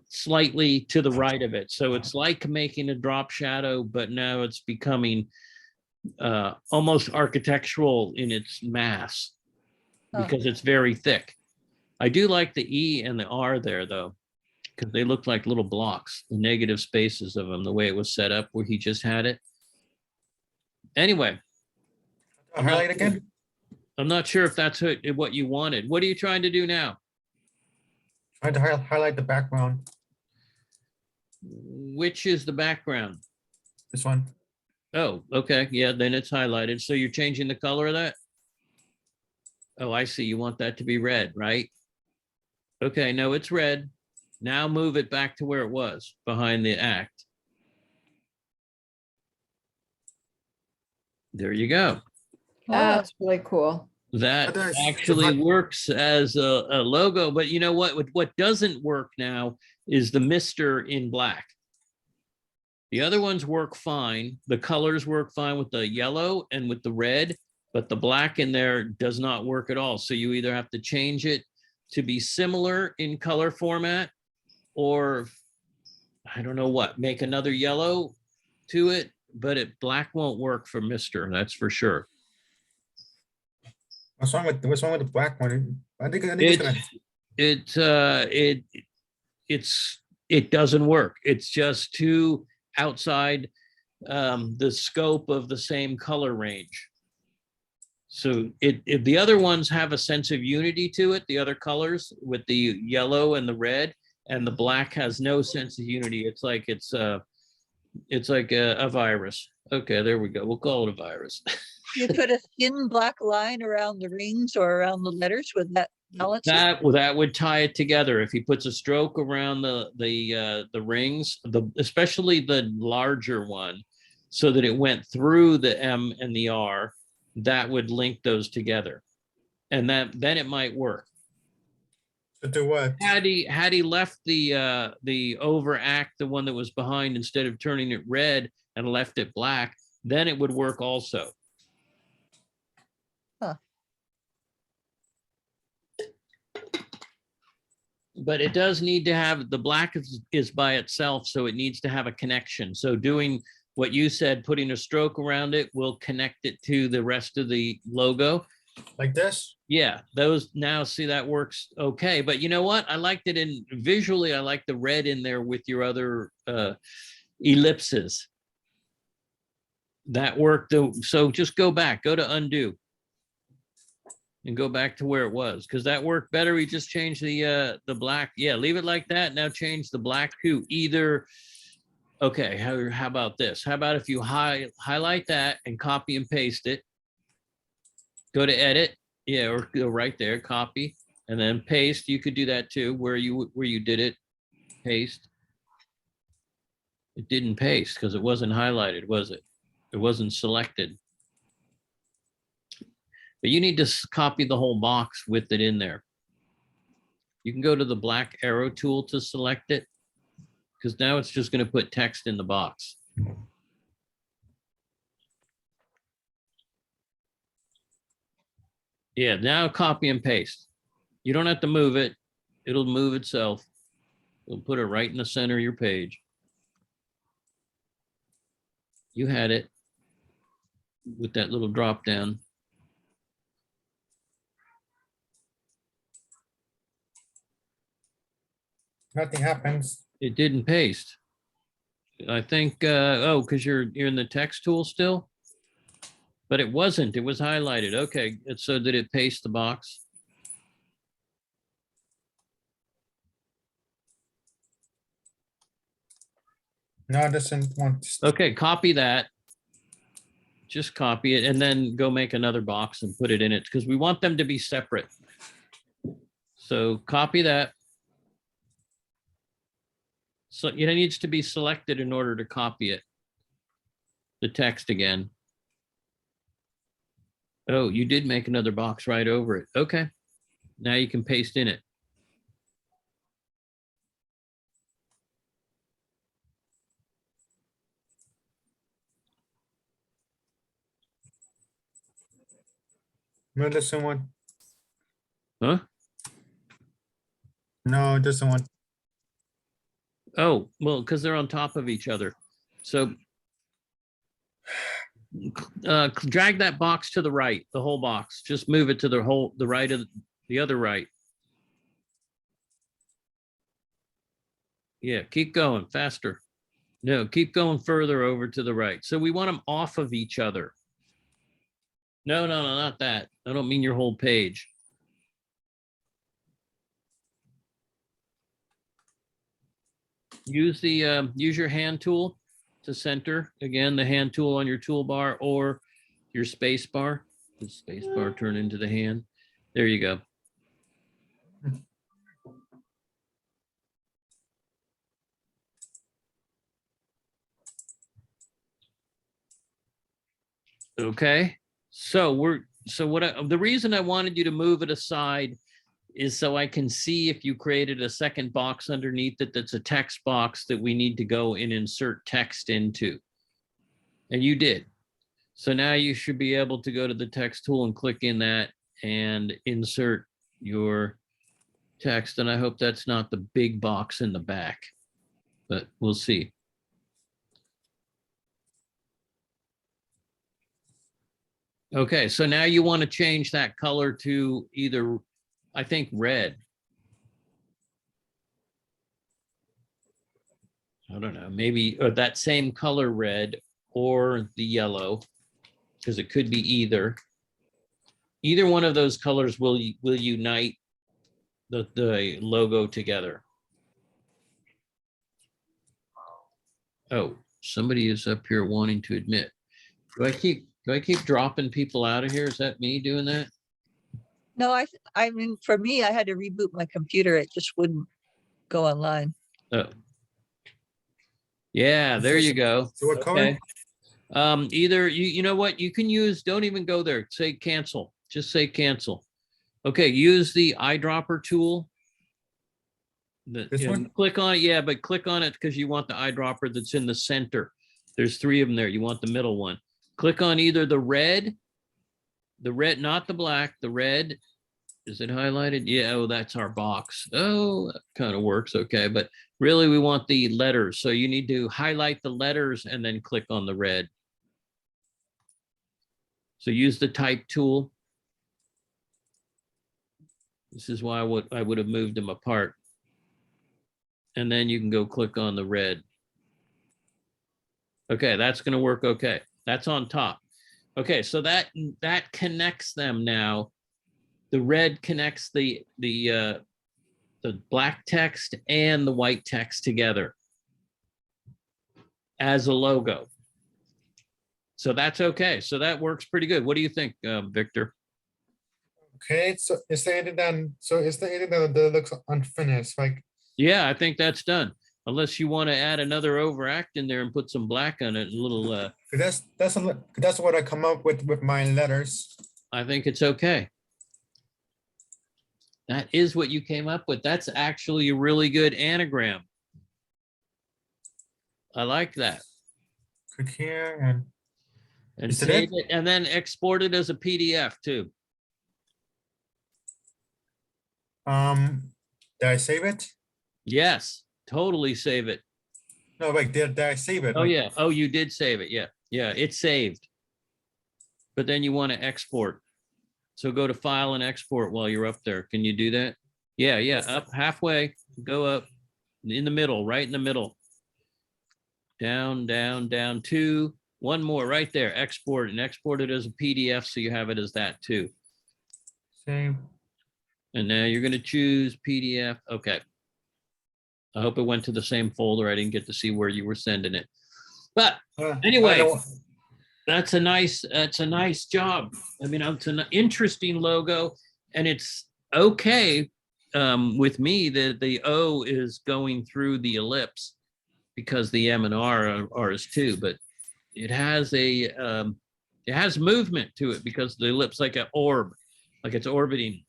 slightly to the right of it. So it's like making a drop shadow, but now it's becoming almost architectural in its mass Oh. because it's very thick. I do like the E and the R there though, because they look like little blocks, the negative spaces of them, the way it was set up where he just had it. Anyway, highlight again. I'm not sure if that's what you wanted. What are you trying to do now? Trying to highlight the background. Which is the background? This one. Oh, okay. Yeah, then it's highlighted. So you're changing the color of that? Oh, I see. You want that to be red, right? Okay, no, it's red. Now move it back to where it was, behind the act. There you go. That's really cool. That Others- actually works as a logo, but you know what? What doesn't work now is the Mister in black. The other ones work fine. The colors work fine with the yellow and with the red, but the black in there does not work at all. So you either have to change it to be similar in color format, or I don't know what, make another yellow to it, but black won't work for Mister, that's for sure. What's wrong with the black one? I think it's gonna. It doesn't work. It's just too outside the scope of the same color range. So if the other ones have a sense of unity to it, the other colors with the yellow and the red, and the black has no sense of unity. It's like a virus. Okay, there we go. We'll call it a virus. You put a thin black line around the rings or around the letters with that balance. it? That would tie it together. If he puts a stroke around the rings, especially the larger one, so that it went through the M and the R, that would link those together, and then it might work. To do what? Had he left the overact, the one that was behind, instead of turning it red and left it black, then it would work also. Huh. But it does need to have, the black is by itself, so it needs to have a connection. So doing what you said, putting a stroke around it will connect it to the rest of the logo. Like this? Yeah, those now, see, that works okay. But you know what? I liked it in visually. I like the red in there with your other ellipses. That worked. So just go back, go to undo. And go back to where it was, because that worked better. We just changed the black. Yeah, leave it like that. Now change the black to either. Okay, how about this? How about if you highlight that and copy and paste it? Go to edit, yeah, or go right there, copy, and then paste. You could do that too, where you did it, paste. It didn't paste because it wasn't highlighted, was it? It wasn't selected. But you need to copy the whole box with it in there. You can go to the black arrow tool to select it, because now it's just going to put text in the box. Yeah, now copy and paste. You don't have to move it. It'll move itself. It'll put it right in the center of your page. You had it with that little drop down. Nothing happens. It didn't paste. I think, oh, because you're in the text tool still? But it wasn't, it was highlighted. Okay, so did it paste the box? No, it doesn't want. Okay, copy that. Just copy it and then go make another box and put it in it, because we want them to be separate. So copy that. So it needs to be selected in order to copy it. The text again. Oh, you did make another box right over it. Okay. Now you can paste in it. No, it doesn't want. Huh? No, it doesn't want. Oh, well, because they're on top of each other. So drag that box to the right, the whole box. Just move it to the right of the other right. Yeah, keep going faster. No, keep going further over to the right. So we want them off of each other. No, not that. I don't mean your whole page. Use your hand tool to center. Again, the hand tool on your toolbar or your space bar. The space bar turn into the hand. There you go. Okay, so the reason I wanted you to move it aside is so I can see if you created a second box underneath it that's a text box that we need to go and insert text into. And you did. So now you should be able to go to the text tool and click in that and insert your text. And I hope that's not the big box in the back, but we'll see. Okay, so now you want to change that color to either, I think, red. I don't know, maybe that same color red or the yellow, because it could be either. Either one of those colors will unite the logo together. Oh, somebody is up here wanting to admit. Do I keep dropping people out of here? Is that me doing that? No, I mean, for me, I had to reboot my computer. It just wouldn't go online. Oh. Yeah, there you go. So what color? Okay. Either you know what, you can use, don't even go there. Say cancel. Just say cancel. Okay, use the eyedropper tool. This one? Click on it, yeah, but click on it because you want the eyedropper that's in the center. There's 3 of them there. You want the middle one. Click on either the red, not the black, the red. Is it highlighted? Yeah, oh, that's our box. Oh, that kind of works, okay. But really we want the letters. So you need to highlight the letters and then click on the red. So use the type tool. This is why I would have moved them apart. And then you can go click on the red. Okay, that's going to work okay. That's on top. Okay, so that connects them now. The red connects the black text and the white text together as a logo. So that's okay. So that works pretty good. What do you think, Victor? Okay, so is there anything done? So is there anything that looks unfinished? Like, Yeah, I think that's done. Unless you want to add another overact in there and put some black on it, a little. that's what I come up with my letters. I think it's okay. That is what you came up with. That's actually a really good anagram. I like that. Click here And Is it save it? it and then export it as a PDF too. did I save it? Yes, totally save it. No, like did I save it? Oh, Like, yeah. Oh, you did save it. Yeah. Yeah, it's saved. But then you want to export. So go to file and export while you're up there. Can you do that? Yeah, yeah, up halfway, go up in the middle, right in the middle. Down, down, down, 2, 1 more right there. Export and export it as a PDF so you have it as that too. Save. And now you're going to choose PDF. Okay. I hope it went to the same folder. I didn't get to see where you were sending it. But anyway, I don't- that's a nice job. I mean, it's an interesting logo, and it's okay with me that the O is going through the ellipse because the M and R are ours too, but it has movement to it because the ellipse like an orb, like it's orbiting.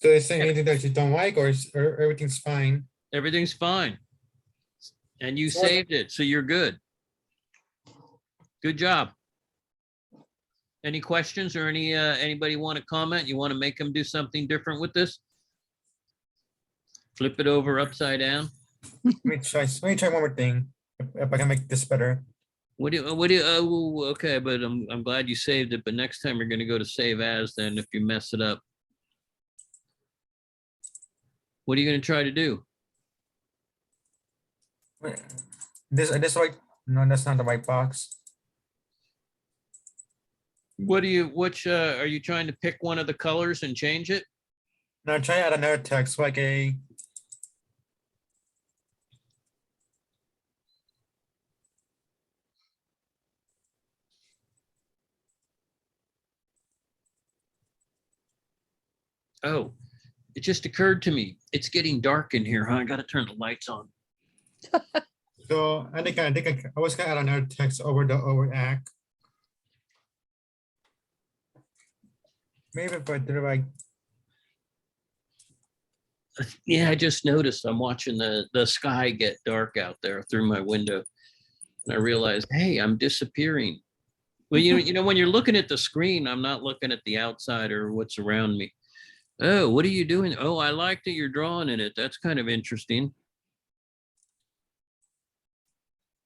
So is there anything that you don't like, or everything's fine? Everything's fine. And you So what- saved it, so you're good. Good job. Any questions or anybody want to comment? You want to make them do something different with this? Flip it over upside down. Let me try one more thing. If I can make this better. Oh, okay, but I'm glad you saved it, but next time you're gonna go to save as then if you mess it up. What are you gonna try to do? Wait, this right? No, that's not the right box. Which are you trying to pick one of the colors and change it? Now try add another text like a. Oh, it just occurred to me. It's getting dark in here, huh? I gotta turn the lights on. So I was gonna add another text over the overact. Maybe if I do like, Yeah, I just noticed I'm watching the sky get dark out there through my window. And I realized, hey, I'm disappearing. Well, you know, when you're looking at the screen, I'm not looking at the outside or what's around me. Oh, what are you doing? Oh, I like that you're drawing in it. That's kind of interesting.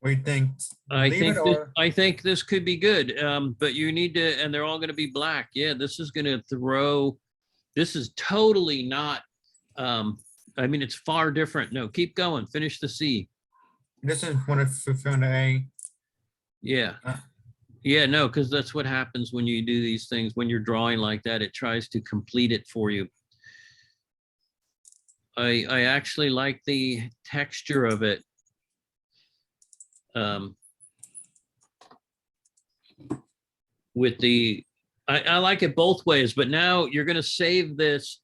what do you think? Leave it or, I think this could be good. But you need to, and they're all going to be black. Yeah, this is going to throw. This is totally not. I mean, it's far different. No, keep going. Finish the C. this is one of the A. Yeah. Uh. Yeah, no, because that's what happens when you do these things. When you're drawing like that, it tries to complete it for you. I actually like the texture of it. With the, I like it both ways, but now you're going to save this.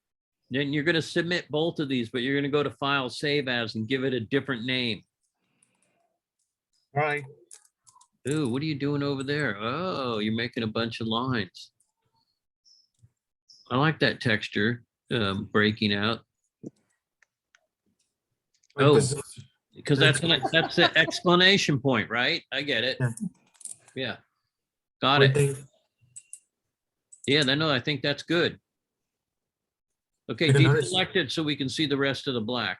Then you're going to submit both of these, but you're going to go to File, Save As, and give it a different name. Right. Ooh, what are you doing over there? Oh, you're making a bunch of lines. I like that texture, breaking out. Like Oh, this- because that's the explanation point, right? I get it. Yeah. Yeah, got what do you it. think? Yeah, no, I think that's good. Okay, Good to notice. deselect it so we can see the rest of the black.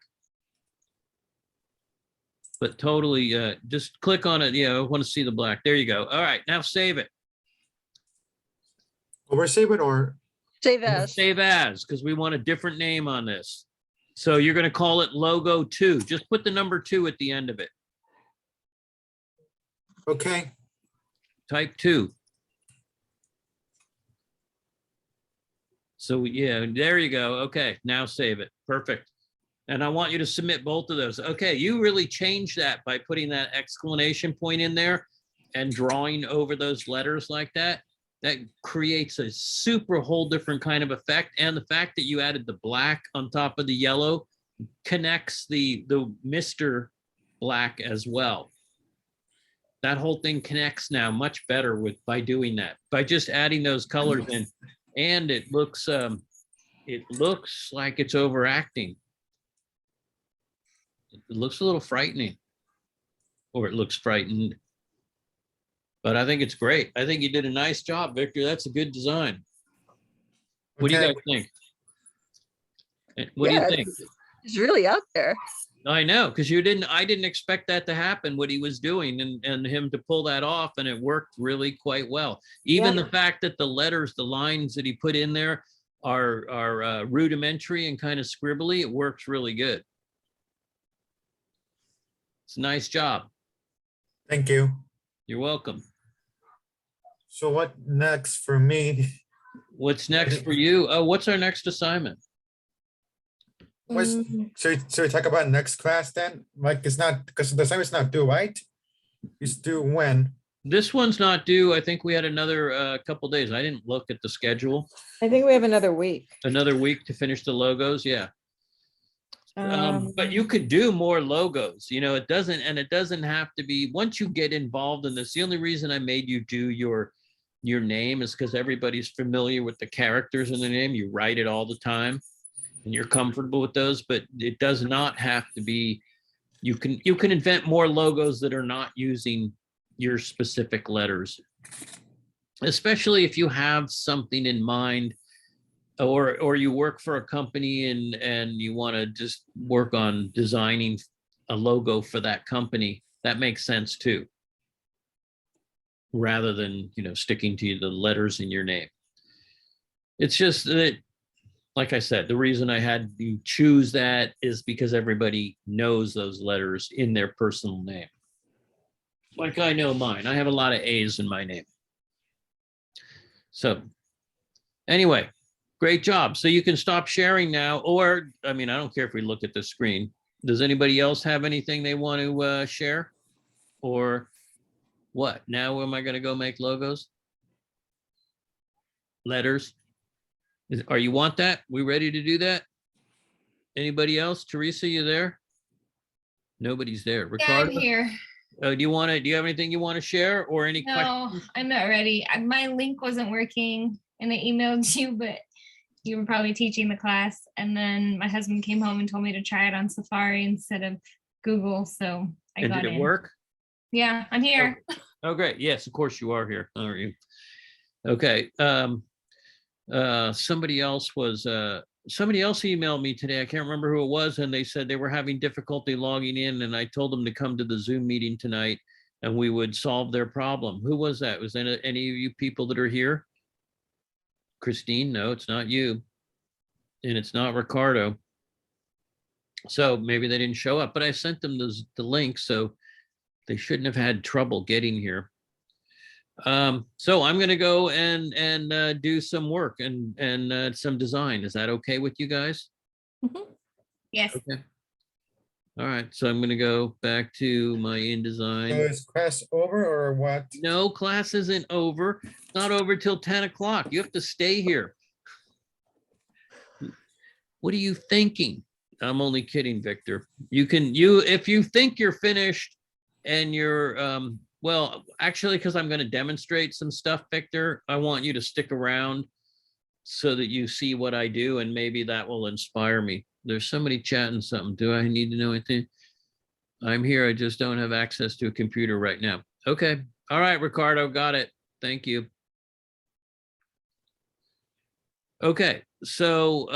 But totally, just click on it. Yeah, I want to see the black. There you go. All right, now save it. Oversave it or, Save as. Save as, because we want a different name on this. So you're going to call it logo 2. Just put the number 2 at the end of it. okay, Type 2. So yeah, there you go. Okay, now save it. Perfect. And I want you to submit both of those. Okay, you really changed that by putting that exclamation point in there and drawing over those letters like that. That creates a super whole different kind of effect. And the fact that you added the black on top of the yellow connects the Mr. Black as well. That whole thing connects now much better by doing that, by just adding those colors in. And it looks like it's overacting. It looks a little frightening, or it looks frightened. But I think it's great. I think you did a nice job, Victor. That's a good design. What do you Okay. guys think? What do you Yeah, think? It's really out there. I know, because I didn't expect that to happen, what he was doing, and him to pull that off, and it worked really quite well. Even Yeah. the fact that the letters, the lines that he put in there are rudimentary and kind of scribbly, it works really good. It's a nice job. thank you. You're welcome. So what next for me? What's next for you? Oh, what's our next assignment? What's- Mm, Should we talk about next class then? Like it's not, because the assignment's not due, right? It's due when? This one's not due. I think we had another couple days. I didn't look at the schedule. I think we have another week. Another week to finish the logos. Yeah. But you Um, could do more logos, it doesn't have to be, once you get involved in this, the only reason I made you do your name is because everybody's familiar with the characters in the name. You write it all the time and you're comfortable with those, but it does not have to be, you can invent more logos that are not using your specific letters, especially if you have something in mind, or you work for a company and you want to just work on designing a logo for that company. That makes sense too, rather than sticking to the letters in your name. It's just that, like I said, the reason I had you choose that is because everybody knows those letters in their personal name. Like I know mine. I have a lot of A's in my name. So anyway, great job. So you can stop sharing now, or, I don't care if we look at the screen. Does anybody else have anything they want to share? Or what? Now am I going to go make logos? Letters? Are you want that? We ready to do that? Anybody else? Teresa, you there? Nobody's there. Yeah, I'm Ricardo, here. do you have anything you want to share or any No, questions? I'm not ready. My link wasn't working and I emailed you, but you were probably teaching the class. And then my husband came home and told me to try it on Safari instead of Google. So I And got did it in. work? Yeah, I'm here. Oh, great. Yes, of course you are here, aren't you? Okay. Somebody else emailed me today. I can't remember who it was, and they said they were having difficulty logging in, and I told them to come to the Zoom meeting tonight and we would solve their problem. Who was that? Was that any of you people that are here? Christine? No, it's not you. And it's not Ricardo. So maybe they didn't show up, but I sent them the link, so they shouldn't have had trouble getting here. So I'm going to go and do some work and some design. Is that okay with you guys? Yes. Okay. All right. So I'm going to go back to my So InDesign. is class over or what? No, class isn't over. It's not over till 10 o'clock. You have to stay here. What are you thinking? I'm only kidding, Victor. If you think you're finished and you're, well, actually, because I'm going to demonstrate some stuff, Victor, I want you to stick around so that you see what I do, and maybe that will inspire me. There's somebody chatting something. Do I need to know anything? I'm here. I just don't have access to a computer right now. Okay. All right, Ricardo, got it. Thank you. Okay. So,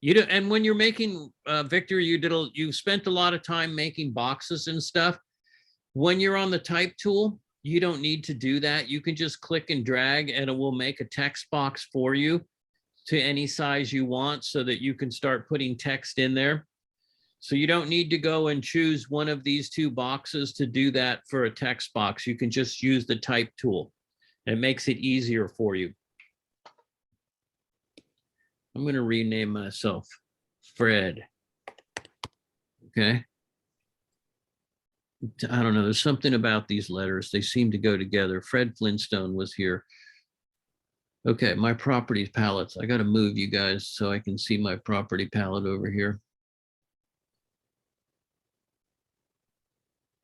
and when you're making, Victor, you spent a lot of time making boxes and stuff. When you're on the type tool, you don't need to do that. You can just click and drag and it will make a text box for you to any size you want so that you can start putting text in there. So you don't need to go and choose one of these two boxes to do that for a text box. You can just use the type tool. It makes it easier for you. I'm going to rename myself Fred. Okay. I don't know. There's something about these letters. They seem to go together. Fred Flintstone was here. Okay, my properties palettes. I got to move you guys so I can see my property palette over here.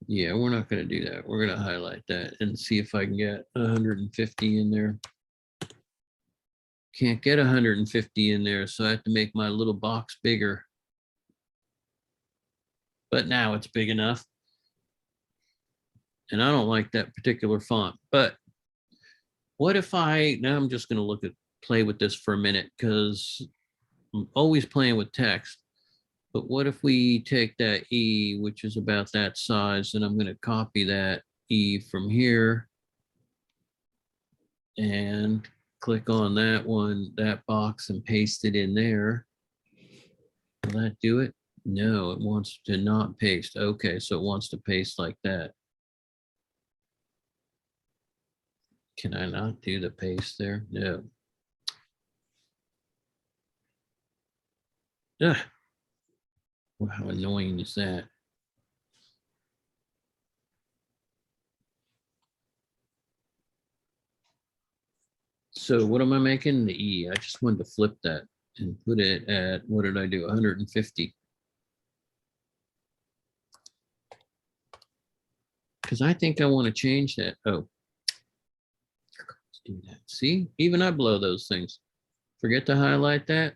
Yeah, we're not going to do that. We're going to highlight that and see if I can get 150 in there. Can't get 150 in there, so I have to make my little box bigger. But now it's big enough. And I don't like that particular font. But what if now I'm just going to play with this for a minute because I'm always playing with text. But what if we take that E, which is about that size, and I'm going to copy that E from here and click on that one, that box, and paste it in there. Will that do it? No, it wants to not paste. Okay, so it wants to paste like that. Can I not do the paste there? No. Ugh. Well, how annoying is that? So what am I making? The E. I just wanted to flip that and put it at, what did I do? 150. Because I think I want to change that. Oh. Let's do that. See, even I blow those things. Forget to highlight that.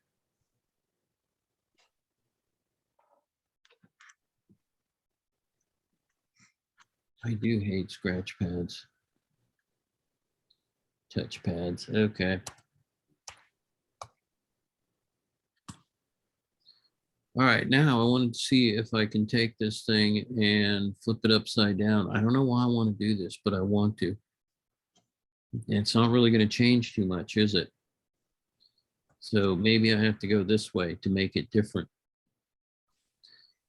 I do hate scratch pads. Touch pads. Okay. All right, now I wanted to see if I can take this thing and flip it upside down. I don't know why I want to do this, but I want to. It's not really going to change too much, is it? So maybe I have to go this way to make it different.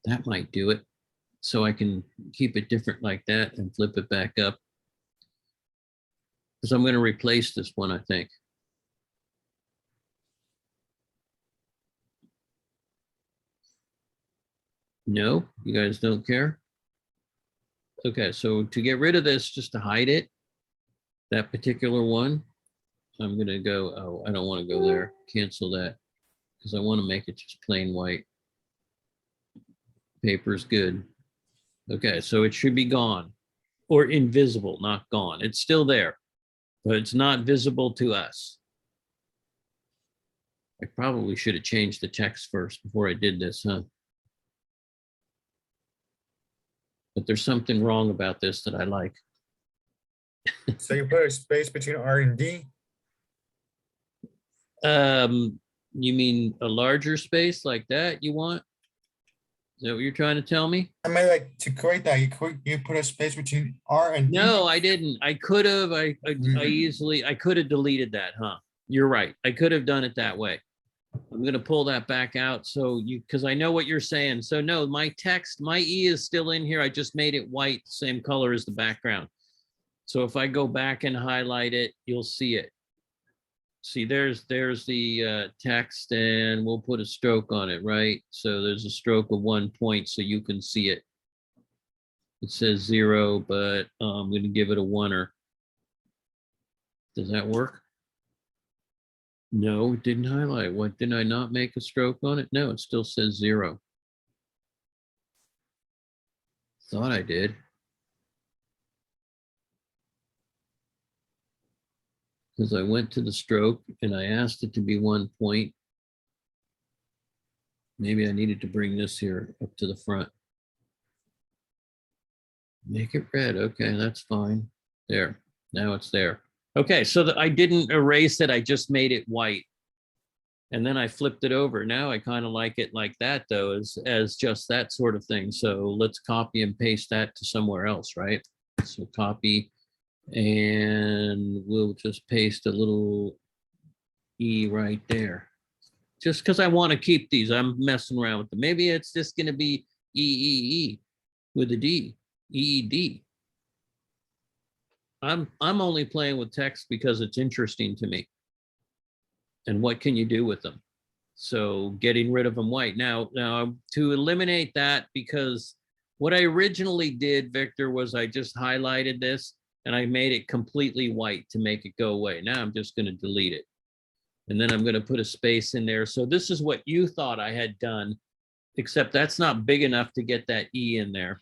That might do it. So I can keep it different like that and flip it back up. Because I'm going to replace this one, I think. No, you guys don't care? Okay, so to get rid of this, just to hide it, that particular one, I'm going to go, oh, I don't want to go there. Cancel that because I want to make it just plain white. Paper's good. Okay, so it should be gone or invisible, not gone. It's still there, but it's not visible to us. I probably should have changed the text first before I did this, huh? But there's something wrong about this that I like. So you put a space between R and D? You mean a larger space like that you want? Is that what you're trying to tell me? I mean, like, to create that, you put a space between R and D? No, I didn't. I could have, I could have deleted that, huh? You're right. I could have done it that way. I'm gonna pull that back out so because I know what you're saying. So no, my text, my E is still in here. I just made it white, same color as the background. So if I go back and highlight it, you'll see it. See, there's the text, and we'll put a stroke on it, right? So there's a stroke of 1 point so you can see it. It says 0, but I'm going to give it a 1-er. Does that work? No, it didn't highlight. What, did I not make a stroke on it? No, it still says 0. Thought I did. Because I went to the stroke and I asked it to be 1 point. Maybe I needed to bring this here up to the front. Make it red. Okay, that's fine. There. Now it's there. Okay, so I didn't erase it. I just made it white. And then I flipped it over. Now I kind of like it like that, though, as just that sort of thing. So let's copy and paste that to somewhere else, right? So copy. And we'll just paste a little E right there. Just because I want to keep these, I'm messing around with them. Maybe it's just going to be E with a D, EED. I'm only playing with text because it's interesting to me. And what can you do with them? So getting rid of them white. Now to eliminate that, because what I originally did, Victor, was I just highlighted this and I made it completely white to make it go away. Now I'm just going to delete it. And then I'm going to put a space in there. So this is what you thought I had done, except that's not big enough to get that E in there.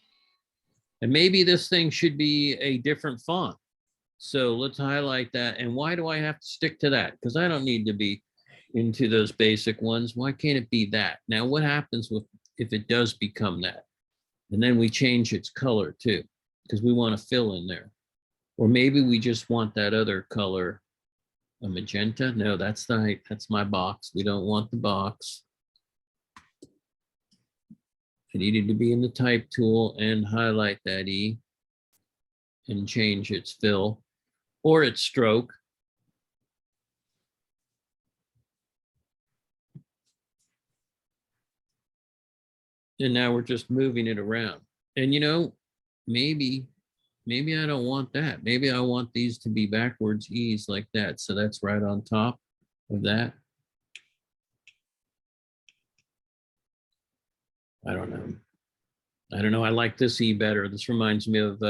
And maybe this thing should be a different font. So let's highlight that. And why do I have to stick to that? Because I don't need to be into those basic ones. Why can't it be that? Now, what happens if it does become that? And then we change its color too, because we want to fill in there. Or maybe we just want that other color, a magenta. No, that's my box. We don't want the box. It needed to be in the type tool and highlight that E and change its fill or its stroke. And now we're just moving it around. And maybe I don't want that. Maybe I want these to be backwards E's like that. So that's right on top of that. I don't know. I like this E better. This reminds me of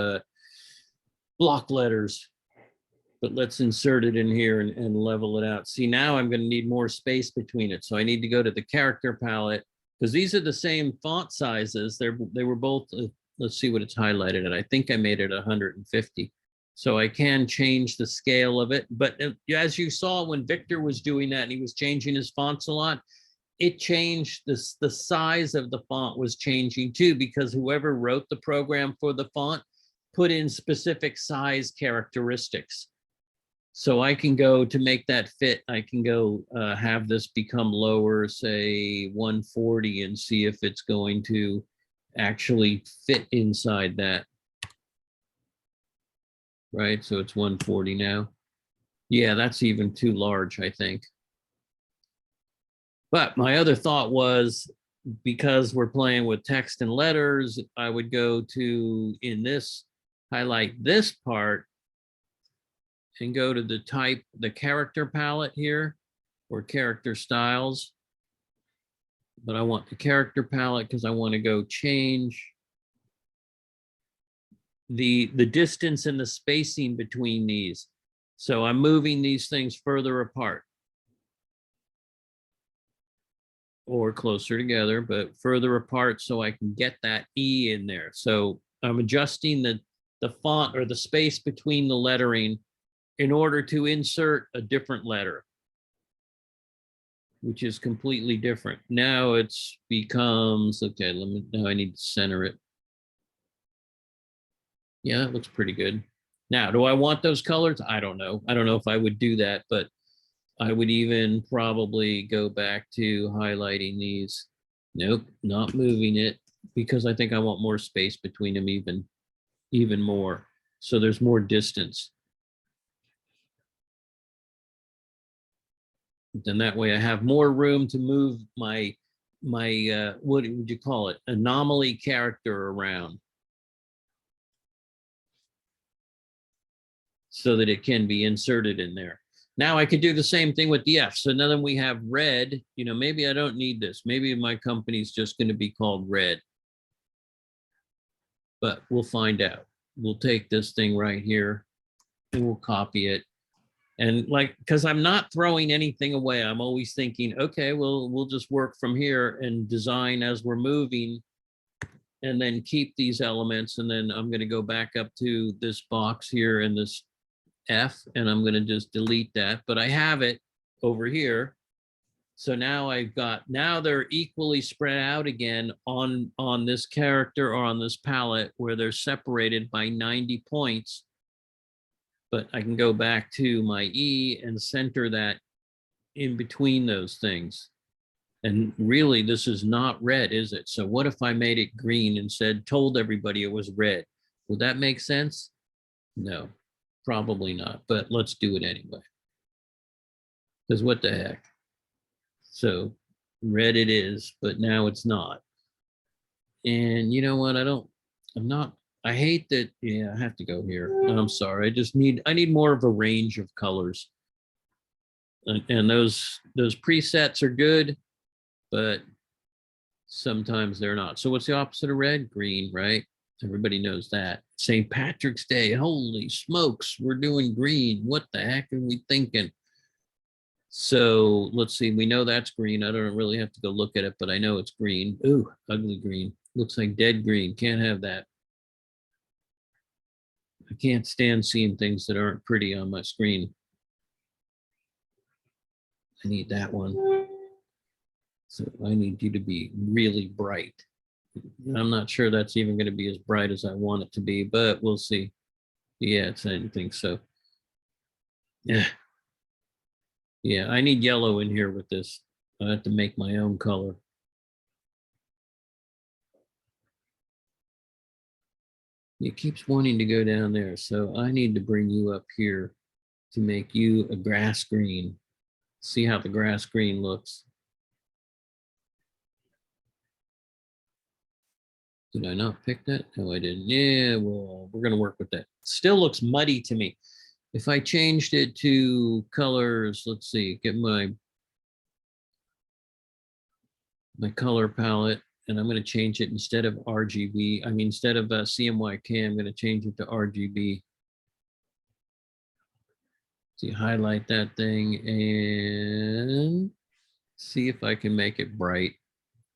block letters. But let's insert it in here and level it out. See, now I'm going to need more space between it. So I need to go to the character palette, because these are the same font sizes. They were both, let's see what it's highlighted at. I think I made it 150. So I can change the scale of it. But as you saw when Victor was doing that and he was changing his fonts a lot, it changed the size of the font was changing too, because whoever wrote the program for the font put in specific size characteristics. So I can go to make that fit. I can go have this become lower, say 140, and see if it's going to actually fit inside that. Right, so it's 140 now. Yeah, that's even too large, I think. But my other thought was, because we're playing with text and letters, I would go to, in this, highlight this part and go to the character palette here, or character styles. But I want the character palette because I want to go change the distance and the spacing between these. So I'm moving these things further apart. or closer together, but further apart so I can get that E in there. So I'm adjusting the font or the space between the lettering in order to insert a different letter, which is completely different. Now it's becomes, okay, now I need to center it. Yeah, it looks pretty good. Now, do I want those colors? I don't know. I don't know if I would do that, but I would even probably go back to highlighting these. Nope, not moving it because I think I want more space between them even more. So there's more distance. Then that way I have more room to move my what would you call it? Anomaly character around. So that it can be inserted in there. Now I could do the same thing with the F. So now then we have red, you know, maybe I don't need this. Maybe my company's just going to be called red. But we'll find out. We'll take this thing right here and we'll copy it. And like, because I'm not throwing anything away. I'm always thinking, okay, well, we'll just work from here and design as we're moving and then keep these elements. And then I'm going to go back up to this box here and this F, and I'm going to just delete that, but I have it over here. So now now they're equally spread out again on this character or on this palette where they're separated by 90 points. But I can go back to my E and center that in between those things. And really, this is not red, is it? So what if I made it green and told everybody it was red? Would that make sense? No. Probably not, but let's do it anyway. Because what the heck? So red it is, but now it's not. And you know what? I hate that. Yeah, I have to go here. I'm sorry. I need more of a range of colors. And those presets are good, but sometimes they're not. So what's the opposite of red? Green, right? Everybody knows that. St. Patrick's Day. Holy smokes, we're doing green. What the heck are we thinking? So let's see. We know that's green. I don't really have to go look at it, but I know it's green. Ooh, ugly green. Looks like dead green. Can't have that. I can't stand seeing things that aren't pretty on my screen. I need that one. So I need you to be really bright. I'm not sure that's even going to be as bright as I want it to be, but we'll see. Yeah, I didn't think so. Yeah. Yeah, I need yellow in here with this. I have to make my own color. It keeps wanting to go down there, so I need to bring you up here to make you a grass green. See how the grass green looks. Did I not pick that? No, I didn't. Yeah, well, we're going to work with that. Still looks muddy to me. If I changed it to colors, let's see, get my color palette, and I'm going to change it instead of RGB. I mean, instead of CMYK, I'm going to change it to RGB. So you highlight that thing and see if I can make it bright.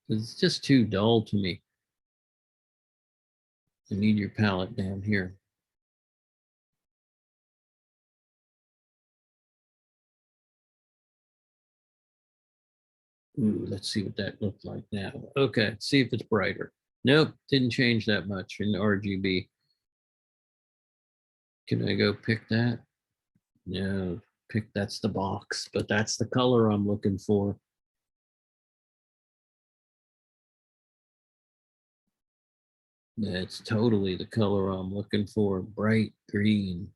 It's just too dull to me. You need your palette down here. Ooh, let's see what that looked like now. Okay, see if it's brighter. Nope, didn't change that much in RGB. Can I go pick that? No, that's the box, but that's the color I'm looking for. That's totally the color I'm looking for. Bright green.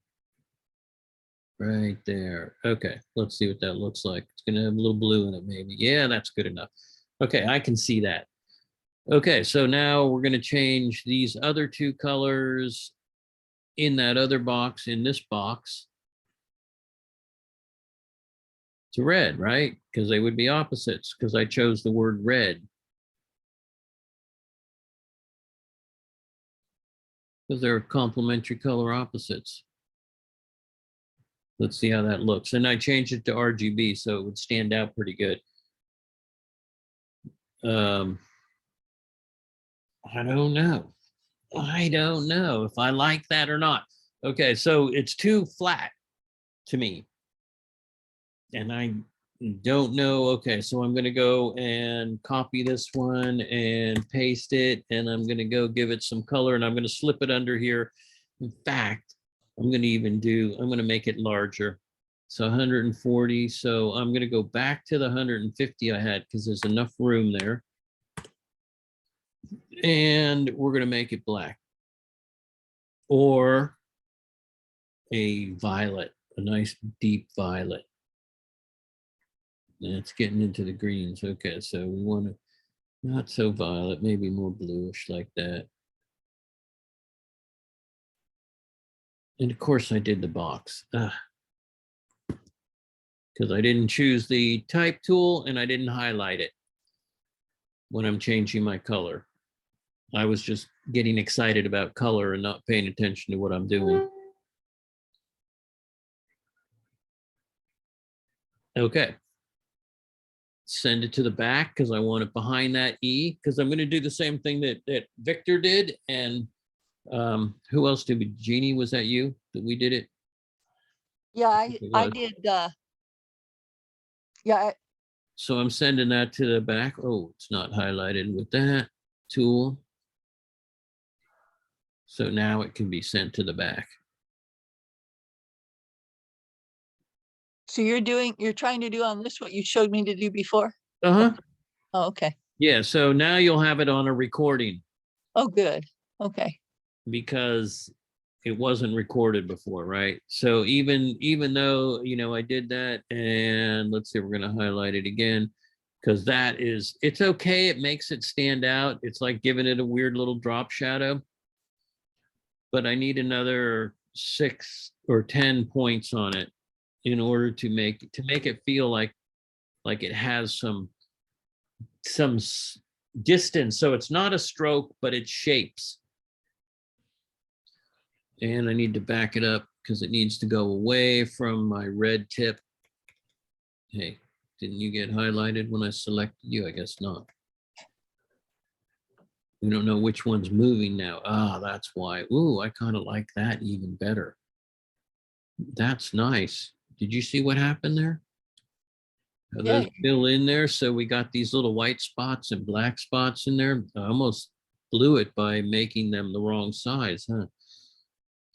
Right there. Okay, let's see what that looks like. It's gonna have a little blue in it, maybe. Yeah, that's good enough. Okay, I can see that. Okay, so now we're gonna change these other two colors in that other box, in this box, to red, right? Because they would be opposites, because I chose the word red. Because they're complementary color opposites. Let's see how that looks. And I changed it to RGB so it would stand out pretty good. I don't know. I don't know if I like that or not. Okay, so it's too flat to me. And I don't know. Okay, so I'm going to go and copy this one and paste it. And I'm going to go give it some color and I'm going to slip it under here. In fact, I'm going to make it larger. So 140. So I'm going to go back to the 150 I had because there's enough room there. And we're going to make it black or a violet, a nice deep violet. And it's getting into the greens. Okay, so we want to not so violet, maybe more bluish like that. And of course I did the box because I didn't choose the type tool and I didn't highlight it when I'm changing my color. I was just getting excited about color and not paying attention to what I'm doing. Okay. Send it to the back because I want it behind that E because I'm going to do the same thing that Victor did. And who else did we? Jeannie, was that you that we did it? Yeah, It I was. did, yeah, So I'm sending that to the back. Oh, it's not highlighted with that tool. So now it can be sent to the back. so you're trying to do on this what you showed me to do before? Uh-huh. Oh, okay. Yeah, so now you'll have it on a recording Oh, good. Okay. because it wasn't recorded before, right? So even though, I did that and let's see, we're going to highlight it again because it's okay. It makes it stand out. It's like giving it a weird little drop shadow. But I need another 6 or 10 points on it in order to make it feel like it has some distance. So it's not a stroke, but it shapes. And I need to back it up because it needs to go away from my red tip. Hey, didn't you get highlighted when I selected you? I guess not. We don't know which one's moving now. Ah, that's why. Ooh, I kind of like that even better. That's nice. Did you see what happened there? Are Yeah. those still in there? So we got these little white spots and black spots in there. I almost blew it by making them the wrong size, huh?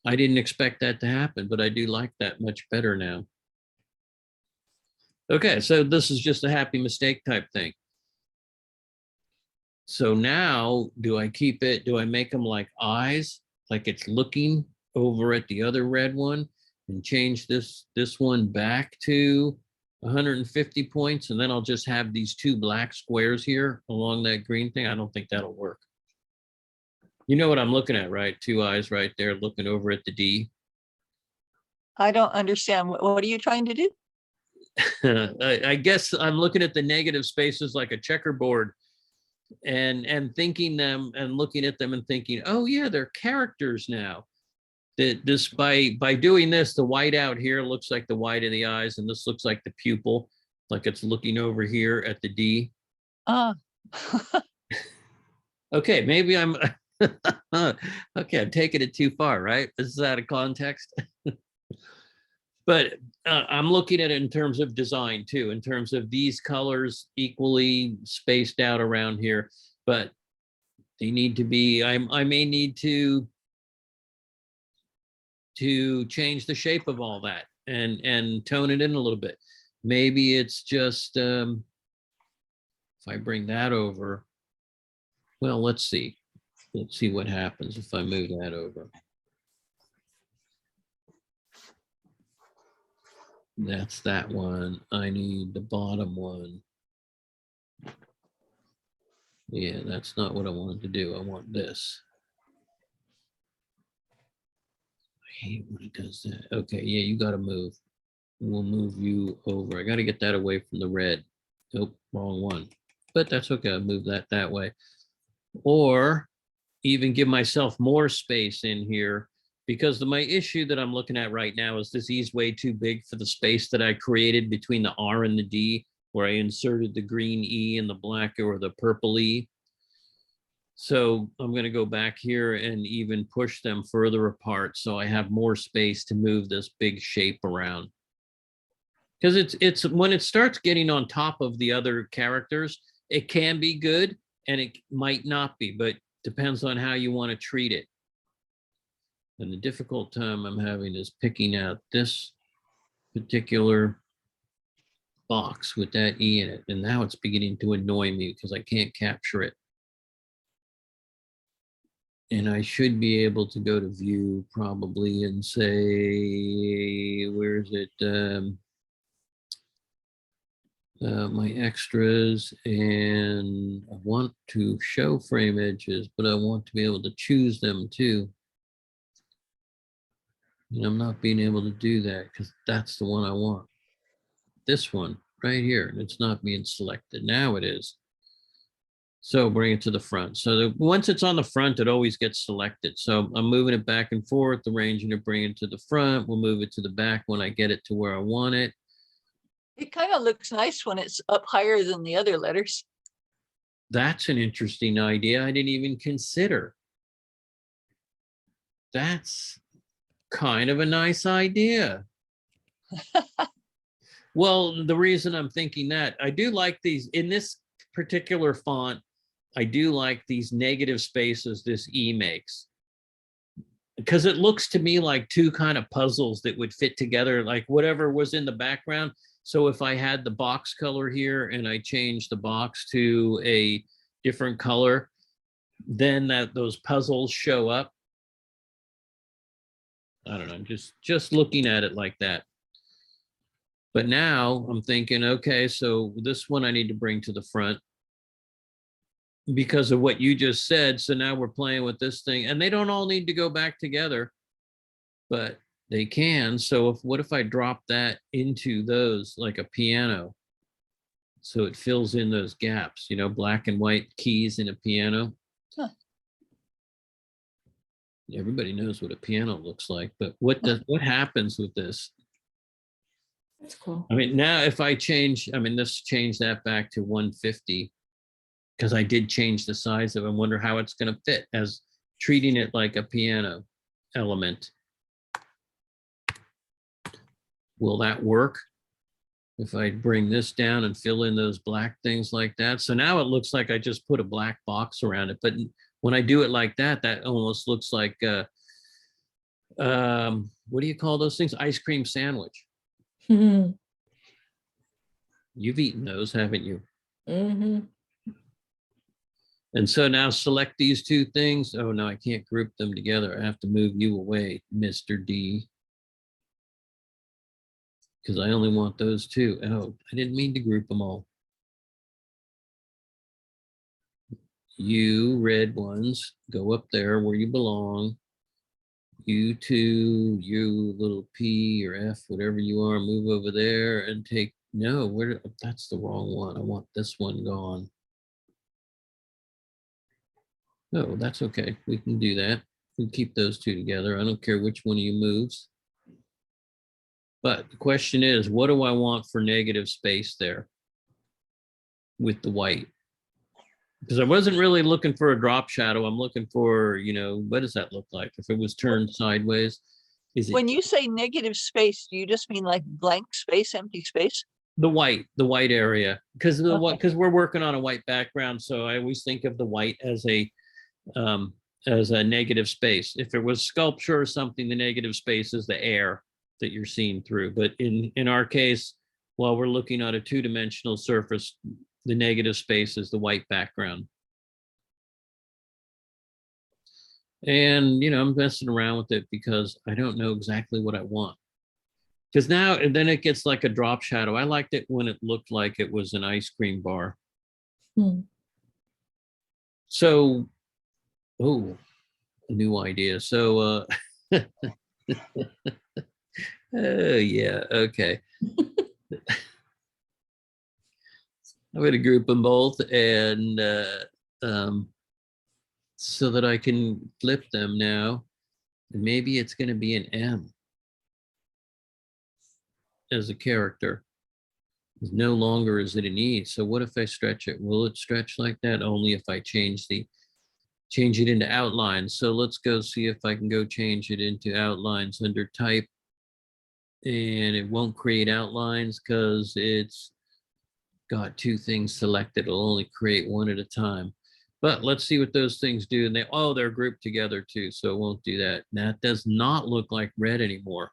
I didn't expect that to happen, but I do like that much better now. Okay, so this is just a happy mistake type thing. So now, do I keep it? Do I make them like eyes, like it's looking over at the other red one, and change this one back to 150 points, and then I'll just have these 2 black squares here along that green thing? I don't think that'll work. You know what I'm looking at, right? 2 eyes right there looking over at the D. I don't understand. What are you trying to do? I guess I'm looking at the negative spaces like a checkerboard and thinking them and looking at them and thinking, oh yeah, they're characters now. That this by doing this, the white out here looks like the white of the eyes, and this looks like the pupil, like it's looking over here at the D. Okay, maybe I'm okay, I'm taking it too far, right? This is out of context. But I'm looking at it in terms of design too, in terms of these colors equally spaced out around here, but they need to be, I may need to change the shape of all that and tone it in a little bit. Maybe it's just, if I bring that over, well, let's see what happens if I move that over. That's that one. I need the bottom one. Yeah, that's not what I wanted to do. I want this. I hate when it does that. Okay, yeah, you got to move. We'll move you over. I got to get that away from the red. Nope, wrong one. But that's okay. I'll move that way. Or even give myself more space in here, because my issue that I'm looking at right now is this E is way too big for the space that I created between the R and the D where I inserted the green E and the black or the purple E. So I'm going to go back here and even push them further apart so I have more space to move this big shape around. Because it's when it starts getting on top of the other characters, it can be good and it might not be, but depends on how you want to treat it. And the difficult time I'm having is picking out this particular box with that E in it. And now it's beginning to annoy me because I can't capture it. And I should be able to go to view probably and say, where is it? My extras, and I want to show frame edges, but I want to be able to choose them too. And I'm not being able to do that because that's the one I want. This one right here, and it's not being selected. Now it is. So bring it to the front. So once it's on the front, it always gets selected. So I'm moving it back and forth, arranging to bring it to the front. We'll move it to the back when I get it to where I want it. It kind of looks nice when it's up higher than the other letters. That's an interesting idea I didn't even consider. That's kind of a nice idea. Well, the reason I'm thinking that, I do like these in this particular font. I do like these negative spaces this E makes, because it looks to me like two kind of puzzles that would fit together, like whatever was in the background. So if I had the box color here and I changed the box to a different color, then those puzzles show up. I don't know, just looking at it like that. But now I'm thinking, okay, so this one I need to bring to the front because of what you just said. So now we're playing with this thing, and they don't all need to go back together, but they can. So what if I drop that into those like a piano? So it fills in those gaps, black and white keys in a piano. Huh. Everybody knows what a piano looks like, but what happens with this? That's cool. I mean, now if I change, this changed that back to 150 because I did change the size of it. I wonder how it's going to fit as treating it like a piano element. Will that work? If I bring this down and fill in those black things like that. So now it looks like I just put a black box around it. But when I do it like that, that almost looks like, what do you call those things? Ice cream sandwich. Mm-hmm. You've eaten those, haven't you? Mm-hmm. And so now select these two things. Oh, no, I can't group them together. I have to move you away, Mr. D. Because I only want those two. Oh, I didn't mean to group them all. You red ones, go up there where you belong. You two, you little P or F, whatever you are, move over there and take, no, that's the wrong one. I want this one gone. No, that's okay. We can do that. We can keep those two together. I don't care which one of you moves. But the question is, what do I want for negative space there with the white? Because I wasn't really looking for a drop shadow. I'm looking for, what does that look like? If it was turned sideways, is it When you say negative space, do you just mean like blank space, empty space? the white area? Because Okay. we're working on a white background, so I always think of the white as a negative space. If it was sculpture or something, the negative space is the air that you're seeing through. But in our case, while we're looking at a two-dimensional surface, the negative space is the white background. And, I'm messing around with it because I don't know exactly what I want. Because now, and then it gets like a drop shadow. I liked it when it looked like it was an ice cream bar. So, oh, a new idea. So, oh yeah, okay. I'm going to group them both and so that I can flip them now. And maybe it's going to be an M as a character. No longer is it an E. So what if I stretch it? Will it stretch like that? Only if I change it into outlines. So let's go see if I can go change it into outlines under type. And it won't create outlines because it's got two things selected. It'll only create one at a time. But let's see what those things do. And they're grouped together too. So it won't do that. That does not look like red anymore.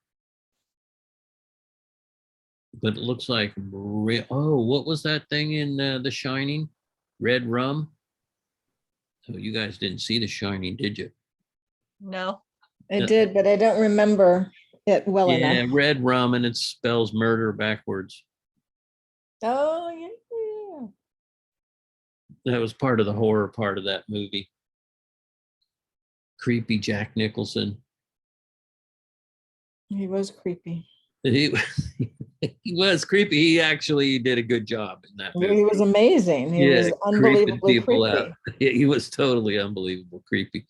But it looks like red. Oh, what was that thing in The Shining? Red rum. So you guys didn't see The Shining, did you? No. I did, but I don't remember it well Yeah, enough. red rum, and it spells murder backwards. Oh, yeah. That was part of the horror part of that movie. Creepy Jack Nicholson. He was creepy. He, he was creepy. He actually did a good job in that movie. He was amazing. He was creeping unbelievably people creepy. out. He was totally unbelievable creepy.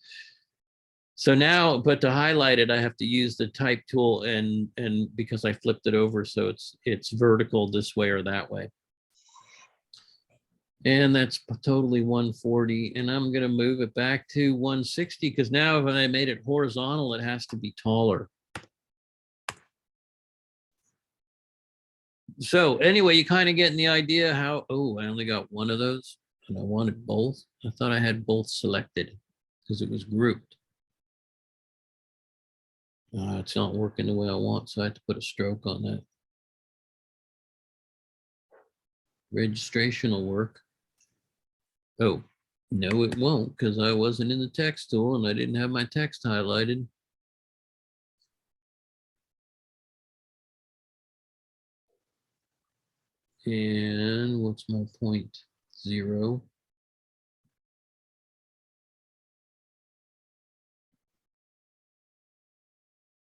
So now, but to highlight it, I have to use the type tool and because I flipped it over, so it's vertical this way or that way. And that's totally 140. And I'm going to move it back to 160 because now when I made it horizontal, it has to be taller. So anyway, you kind of getting the idea how, oh, I only got one of those and I wanted both. I thought I had both selected because it was grouped. It's not working the way I want, so I have to put a stroke on that. Registration will work. Oh, no, it won't because I wasn't in the text tool and I didn't have my text highlighted. And what's my point? 0.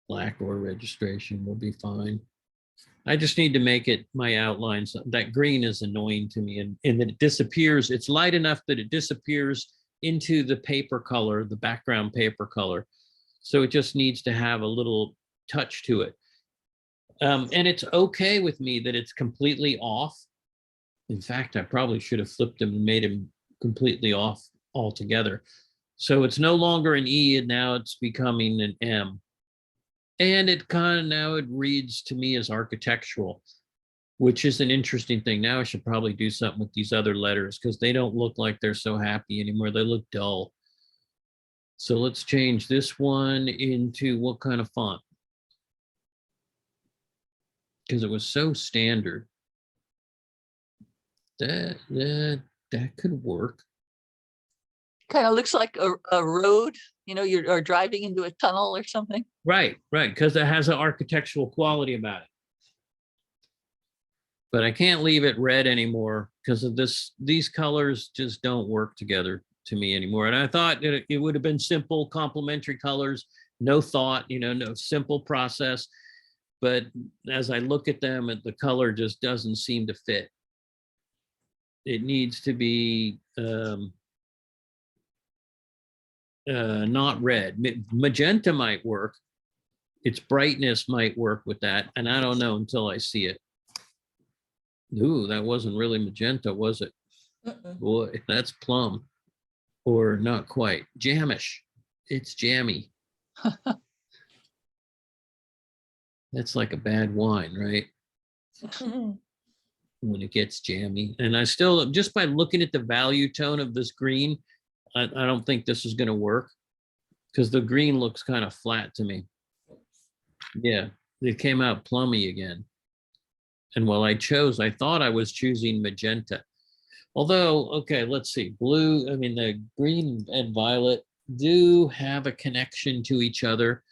Black or registration will be fine. I just need to make it my outlines. That green is annoying to me and that it disappears. It's light enough that it disappears into the paper color, the background paper color. So it just needs to have a little touch to it. And it's okay with me that it's completely off. In fact, I probably should have flipped him and made him completely off altogether. So it's no longer an E and now it's becoming an M. And it kind of now it reads to me as architectural, which is an interesting thing. Now I should probably do something with these other letters because they don't look like they're so happy anymore. They look dull. So let's change this one into what kind of font? Because it was so standard. That could work. Kind of looks like a road, you know, you're driving into a tunnel or something. Right, because it has an architectural quality about it. But I can't leave it red anymore because of this. These colors just don't work together to me anymore. And I thought that it would have been simple, complementary colors, no thought, no simple process. But as I look at them, the color just doesn't seem to fit. It needs to be not red. Magenta might work. Its brightness might work with that. And I don't know until I see it. Ooh, that wasn't really magenta, was it? Boy, that's plum. Or not quite. Jamish. It's jammy. That's like a bad wine, right? When it gets jammy. And I still, just by looking at the value tone of this green, I don't think this is going to work because the green looks kind of flat to me. Yeah, it came out plummy again. And while I thought I was choosing magenta. Although, okay, let's see. Blue, I mean, the green and violet do have a connection to each other.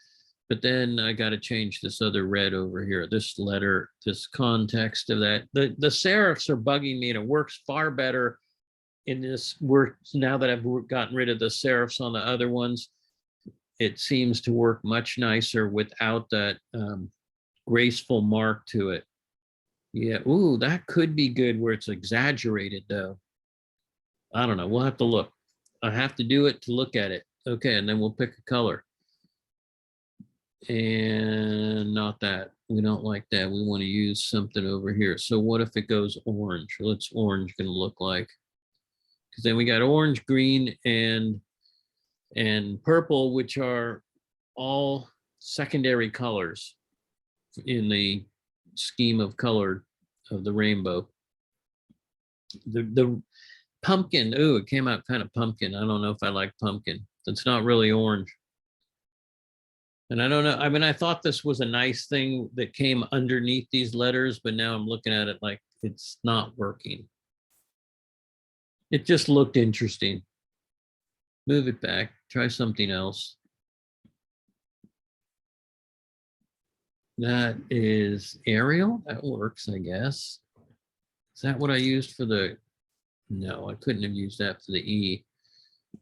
But then I got to change this other red over here, this letter, this context of that. The serifs are bugging me and it works far better in this work now that I've gotten rid of the serifs on the other ones. It seems to work much nicer without that graceful mark to it. Yeah, ooh, that could be good where it's exaggerated though. I don't know, we'll have to look. I have to do it to look at it. Okay, and then we'll pick a color. And not that. We don't like that. We want to use something over here. So what if it goes orange? What's orange going to look like? Because then we got orange, green, and purple, which are all secondary colors in the scheme of color of the rainbow. The pumpkin, oh, it came out kind of pumpkin. I don't know if I like pumpkin. It's not really orange. And I don't know. I mean, I thought this was a nice thing that came underneath these letters, but now I'm looking at it like it's not working. It just looked interesting. Move it back. Try something else. That is Arial. That works, I guess. Is that what I used for the? No, I couldn't have used that for the E.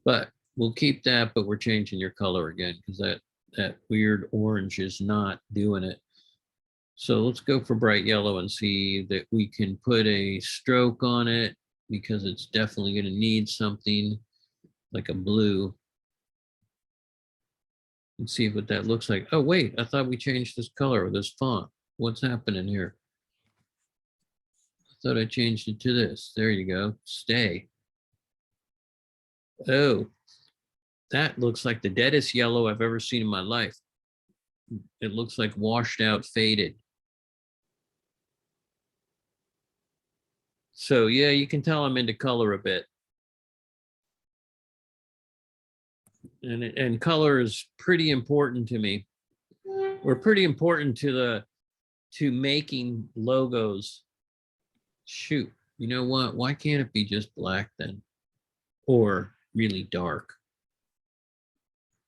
But we'll keep that, but we're changing your color again because that weird orange is not doing it. So let's go for bright yellow and see that we can put a stroke on it because it's definitely going to need something like a blue. And see what that looks like. Oh, wait, I thought we changed this color or this font. What's happening here? I thought I changed it to this. There you go. Stay. Oh, that looks like the deadest yellow I've ever seen in my life. It looks like washed out, faded. So yeah, you can tell I'm into color a bit. And color is pretty important to me. Or pretty important to making logos. Shoot, you know what? Why can't it be just black then? Or really dark?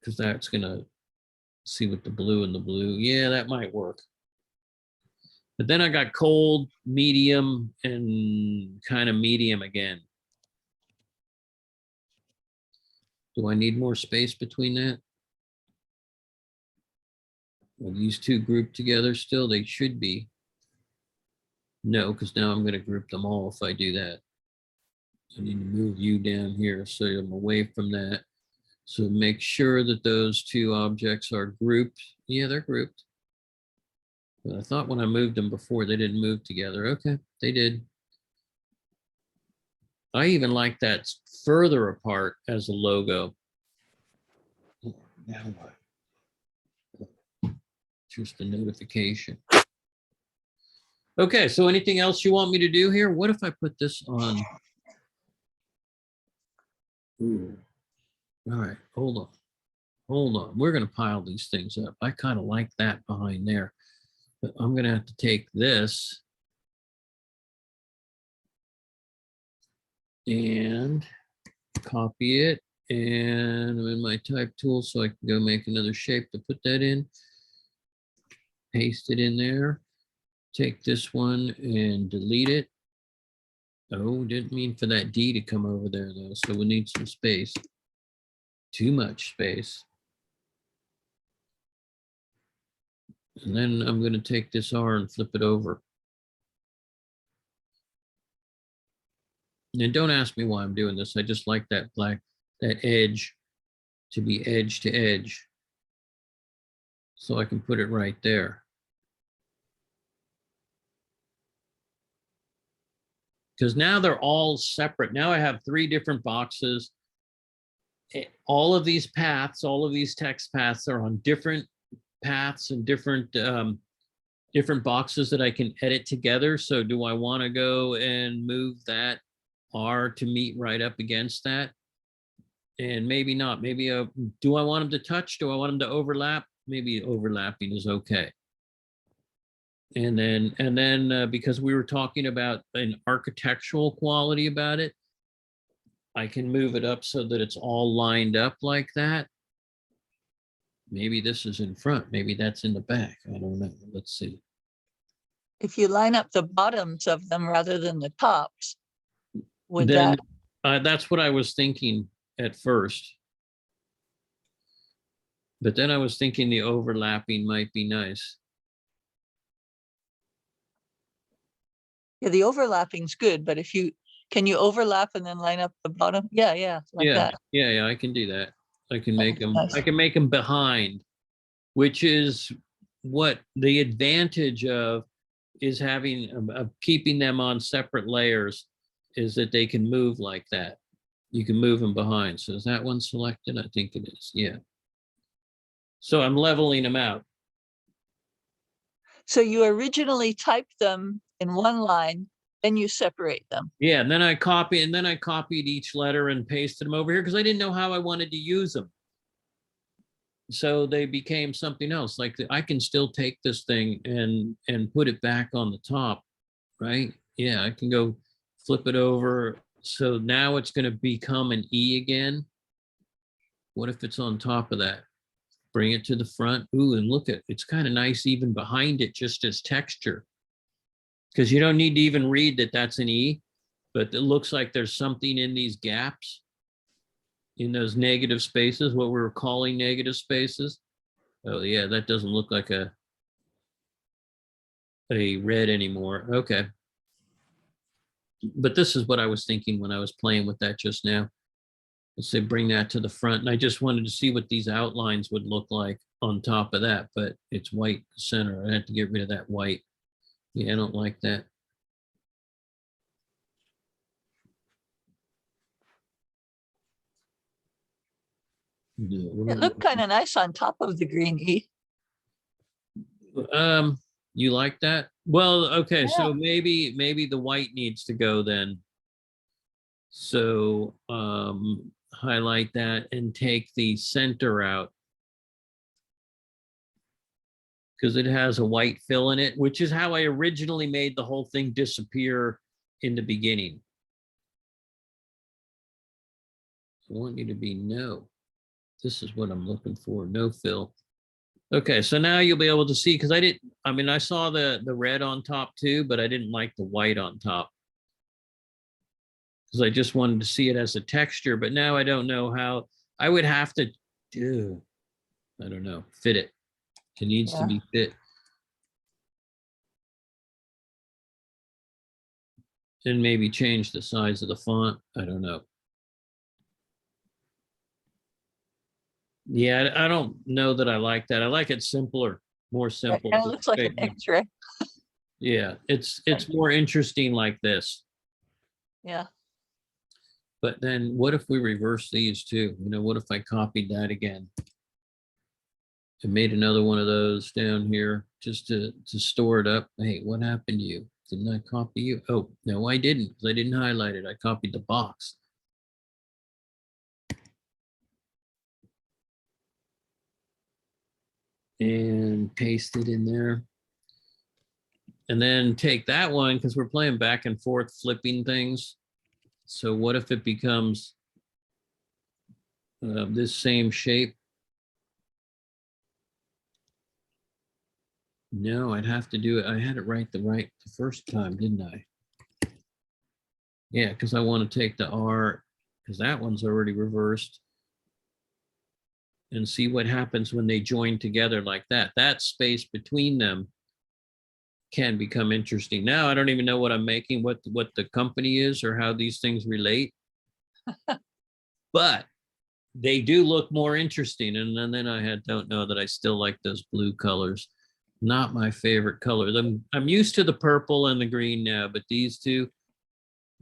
Because that's gonna see with the blue and the blue. Yeah, that might work. But then I got cold, medium, and kind of medium again. Do I need more space between that? Are these two grouped together still? They should be. No, because now I'm going to group them all if I do that. I need to move you down here so I'm away from that. So make sure that those two objects are grouped. Yeah, they're grouped. But I thought when I moved them before, they didn't move together. Okay, they did. I even like that further apart as a logo. Now what? Just a notification. Okay, so anything else you want me to do here? What if I put this on? Ooh. All right, hold on. Hold on. We're going to pile these things up. I kind of like that behind there. But I'm going to have to take this and copy it. And I'm in my type tool, so I can go make another shape to put that in. Paste it in there. Take this one and delete it. Oh, didn't mean for that D to come over there though, so we need some space. Too much space. And then I'm going to take this R and flip it over. And don't ask me why I'm doing this. I just like that black, that edge to be edge to edge. So I can put it right there. Because now they're all separate. Now I have 3 different boxes. All of these paths, all of these text paths are on different paths and different boxes that I can edit together. So do I want to go and move that R to meet right up against that? And maybe not. Maybe do I want them to touch? Do I want them to overlap? Maybe overlapping is okay. And then because we were talking about an architectural quality about it, I can move it up so that it's all lined up like that. Maybe this is in front. Maybe that's in the back. I don't know. Let's see. If you line up the bottoms of them rather than the tops, would Then that, that's what I was thinking at first. But then I was thinking the overlapping might be nice. yeah, the overlapping's good, but if you, can you overlap and then line up the bottom? Yeah, like Yeah, that. yeah, I can do that. I can That make looks them. nice. I can make them behind. which is what the advantage of is having, of keeping them on separate layers, is that they can move like that. You can move them behind. So is that one selected? I think it is, yeah. So I'm leveling them out. So you originally typed them in one line, then you separate them. Yeah, and then I copied each letter and pasted them over here because I didn't know how I wanted to use them. So they became something else. Like I can still take this thing and put it back on the top, right? Yeah, I can go flip it over. So now it's going to become an E again. What if it's on top of that? Bring it to the front. Ooh, and look at, it's kind of nice even behind it, just as texture. Because you don't need to even read that that's an E, but it looks like there's something in these gaps, in those negative spaces, what we're calling negative spaces. Oh yeah, that doesn't look like a red anymore. Okay. But this is what I was thinking when I was playing with that just now. Let's say bring that to the front. And I just wanted to see what these outlines would look like on top of that, but it's white center. I had to get rid of that white. Yeah, I don't like that. It looked kind of nice on top of the green E. You like that? Well, okay, Yeah. so maybe the white needs to go then. So highlight that and take the center out, because it has a white fill in it, which is how I originally made the whole thing disappear in the beginning. I want you to be no. This is what I'm looking for, no fill. Okay, so now you'll be able to see, because I saw the red on top too, but I didn't like the white on top. Because I just wanted to see it as a texture, but now I don't know how. I would have to do, I don't know, fit it. It needs to Yeah. be fit. And maybe change the size of the font. I don't know. Yeah, I don't know that I like that. I like it simpler, more It simple. kind of looks like an X-ray. Yeah, it's more interesting like this. Yeah. But then what if we reverse these too? You know, what if I copied that again? I made another one of those down here just to store it up. Hey, what happened to you? Didn't I copy you? Oh, no, I didn't, because I didn't highlight it. I copied the box. And paste it in there. And then take that one, because we're playing back and forth, flipping things. So what if it becomes this same shape? No, I'd have to do it. I had it right the first time, didn't I? Yeah, because I want to take the R, because that one's already reversed. And see what happens when they join together like that. That space between them can become interesting. Now I don't even know what I'm making, what the company is or how these things relate. But they do look more interesting. And then don't know that I still like those blue colors. Not my favorite color. I'm used to the purple and the green now, but these two,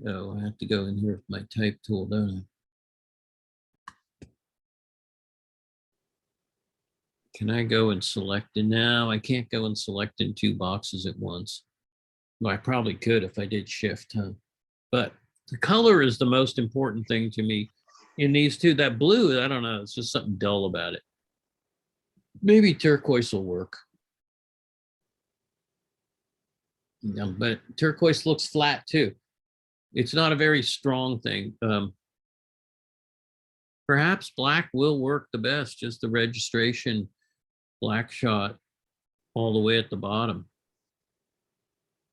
oh, I have to go in here with my type tool, don't I? Can I go and select it now? I can't go and select in two boxes at once. Well, I probably could if I did shift, huh? But the color is the most important thing to me in these two. That blue, I don't know, it's just something dull about it. Maybe turquoise will work. Yeah, but turquoise looks flat too. It's not a very strong thing. Perhaps black will work the best, just the registration black shot all the way at the bottom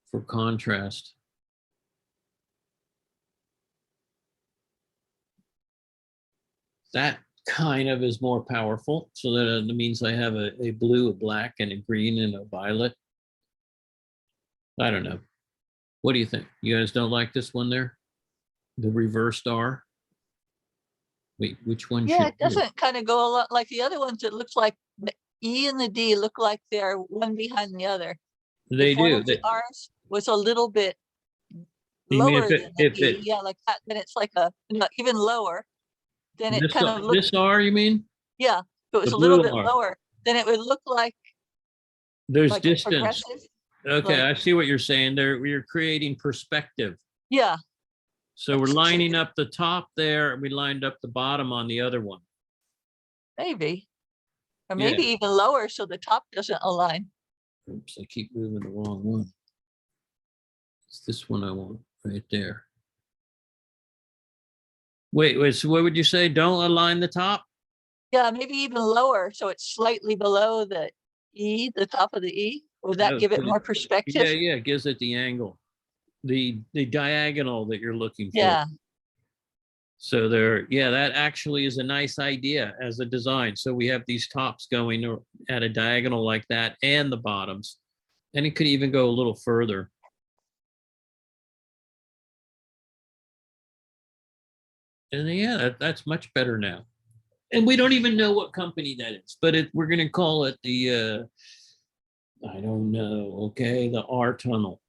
for contrast. That kind of is more powerful. So that means I have a blue, a black, and a green, and a violet. I don't know. What do you think? You guys don't like this one there? The reversed R? Wait, which one Yeah, should it doesn't kind of go a lot like the other ones. It looks like E and the D look like they're one behind the other. They If one do. of the R's was a little bit You mean lower if it, than the if E, it, yeah, like that, then it's like a, no, even lower, then it kind of looks, this R, you mean? yeah, if it was The a little blue bit R. lower, then it would look like There's a distance. progressive. Okay, like- I see what you're saying there. We're creating perspective. Yeah, So we're lining up the top there, and we lined up the bottom on the other one. maybe. Or Yeah. maybe even lower so the top doesn't align. Oops, I keep moving the wrong one. It's this one I want, right there. Wait, so what would you say? Don't align the top? Yeah, maybe even lower, so it's slightly below the E, the top of the E. Would that give it Okay. more Yeah, perspective? yeah, it gives it the angle, the diagonal that you're looking for. Yeah, So there, yeah, that actually is a nice idea as a design. So we have these tops going at a diagonal like that and the bottoms. And it could even go a little further. And yeah, that's much better now. And we don't even know what company that is, but we're going to call it the, I don't know, okay, the R tunnel,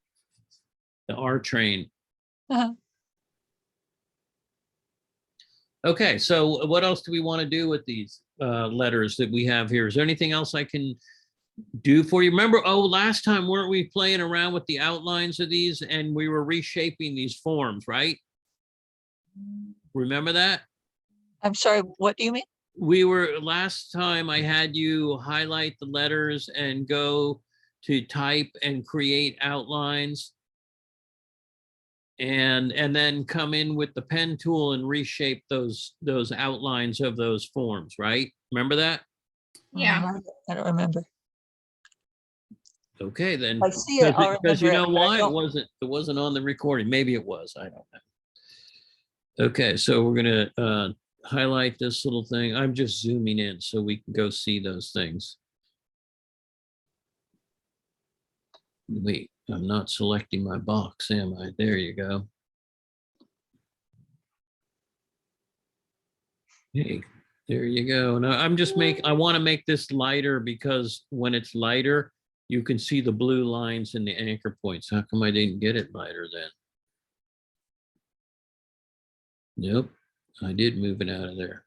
the R train. Uh-huh. Okay, so what else do we want to do with these letters that we have here? Is there anything else I can do for you? Remember, last time weren't we playing around with the outlines of these and we were reshaping these forms, right? Remember that? I'm sorry, what do you mean? Last time I had you highlight the letters and go to type and create outlines. And then come in with the pen tool and reshape those outlines of those forms, right? Remember that? Yeah. I don't remember. Okay, then. I see it, I'll Because you remember know it, but I why? don't- It wasn't on the recording. Maybe it was, I don't know. Okay, so we're gonna highlight this little thing. I'm just zooming in so we can go see those things. Wait, I'm not selecting my box, am I? There you go. Hey, there you go. Now I want to make this lighter because when it's lighter, you can see the blue lines and the anchor points. How come I didn't get it lighter then? Nope, I did move it out of there.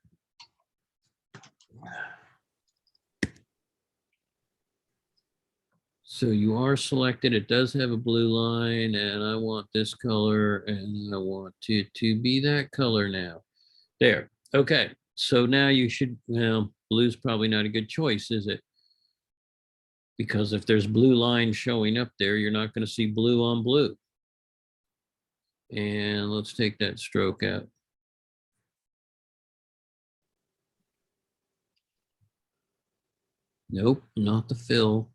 So you are selected. It does have a blue line and I want this color and I want it to be that color now. There. Okay. So now you should, well, blue's probably not a good choice, is it? Because if there's blue lines showing up there, you're not going to see blue on blue. And let's take that stroke out. Nope, not the fill.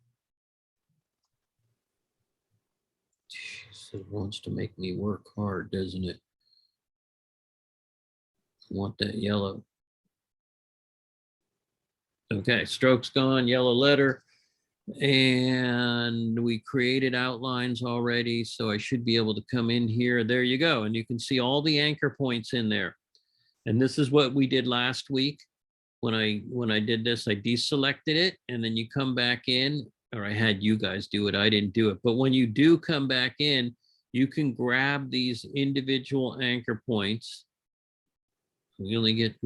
Jeez, it wants to make me work hard, doesn't it? I want that yellow. Okay, stroke's gone, yellow letter. And we created outlines already, so I should be able to come in here. There you go. And you can see all the anchor points in there. And this is what we did last week. When I did this, I deselected it and then you come back in, or I had you guys do it. I didn't do it. But when you do come back in, you can grab these individual anchor points. We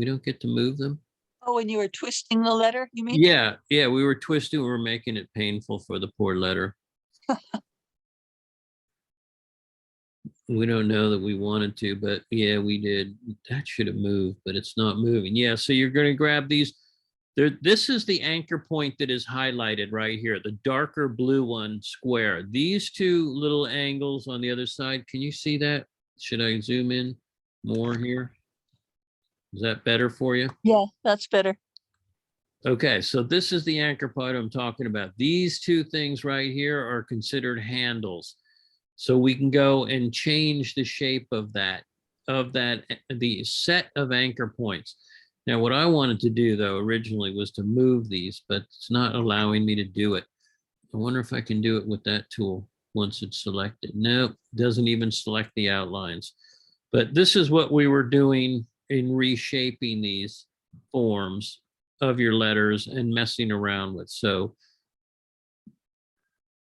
don't get to move them. Oh, when you were twisting the letter, you mean? Yeah, we were twisting, we were making it painful for the poor letter. We don't know that we wanted to, but yeah, we did. That should have moved, but it's not moving. Yeah, so you're going to grab these. This is the anchor point that is highlighted right here, the darker blue one square. These two little angles on the other side, can you see that? Should I zoom in more here? Is that better for you? Yeah, that's better. Okay, so this is the anchor point I'm talking about. These two things right here are considered handles. So we can go and change the shape of the set of anchor points. Now, what I wanted to do though, originally was to move these, but it's not allowing me to do it. I wonder if I can do it with that tool once it's selected. Nope, doesn't even select the outlines. But this is what we were doing in reshaping these forms. of your letters and messing around with. So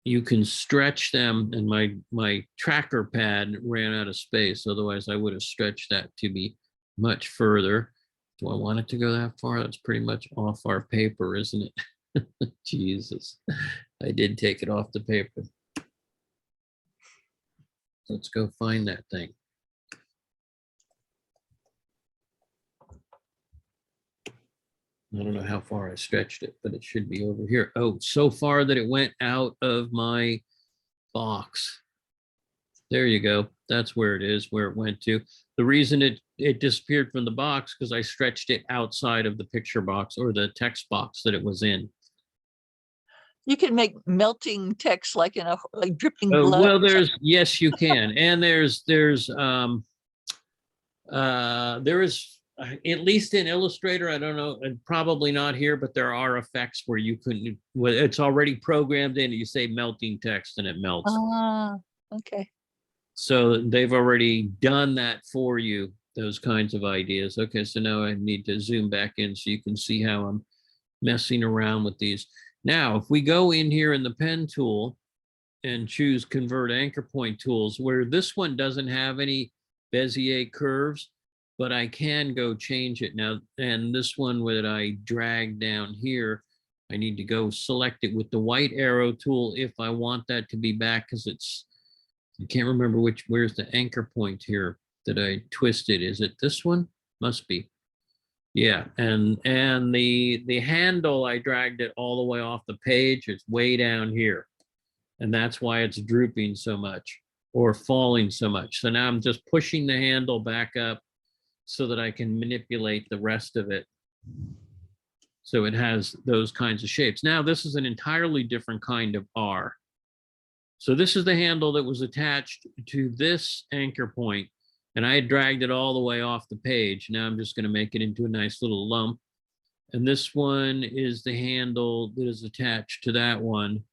you can stretch them, and my tracker pad ran out of space. Otherwise I would have stretched that to be much further. Do I want it to go that far? That's pretty much off our paper, isn't it? Jesus, I did take it off the paper. Let's go find that thing. I don't know how far I stretched it, but it should be over here. Oh, so far that it went out of my box. There you go. That's where it is, where it went to. The reason it disappeared from the box because I stretched it outside of the picture box or the text box that it was in. You can make melting text like in a like dripping Oh, blood. well, or something. there's, yes, you can. And there is, at least in Illustrator, I don't know, and probably not here, but there are effects where you can, well, it's already programmed in, you say melting text and it melts. Ah, okay. So they've already done that for you, those kinds of ideas. Okay, so now I need to zoom back in so you can see how I'm messing around with these. Now, if we go in here in the pen tool and choose convert anchor point tools, where this one doesn't have any Bezier curves, but I can go change it now. And this one that I drag down here, I need to go select it with the white arrow tool if I want that to be back, because it's, I can't remember where's the anchor point here that I twisted. Is it this one? Must be. Yeah, and the handle, I dragged it all the way off the page. It's way down here. And that's why it's drooping so much or falling so much. So now I'm just pushing the handle back up so that I can manipulate the rest of it. So it has those kinds of shapes. Now this is an entirely different kind of R. So this is the handle that was attached to this anchor point, and I had dragged it all the way off the page. Now I'm just going to make it into a nice little lump. And this one is the handle that is attached to that one.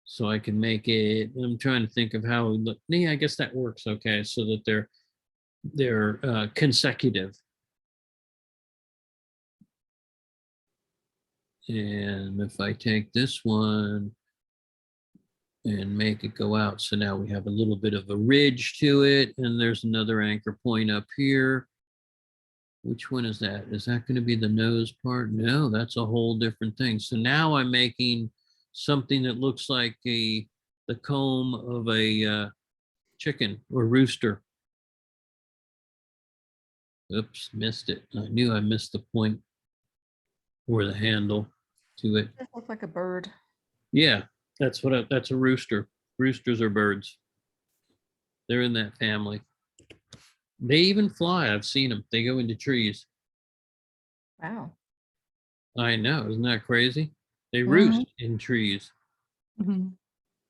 So I can make it, I'm trying to think of how, yeah, I guess that works okay, so that they're consecutive. And if I take this one and make it go out, so now we have a little bit of a ridge to it, and there's another anchor point up here. Which one is that? Is that going to be the nose part? No, that's a whole different thing. So now I'm making something that looks like the comb of a chicken or rooster. Oops, missed it. I knew I missed the point or the handle to it. It looks like a bird. Yeah, that's a rooster. Roosters are birds. They're in that family. They even fly. I've seen them. They go into trees. Wow. I know. Isn't that crazy? They roost in trees. Mhm.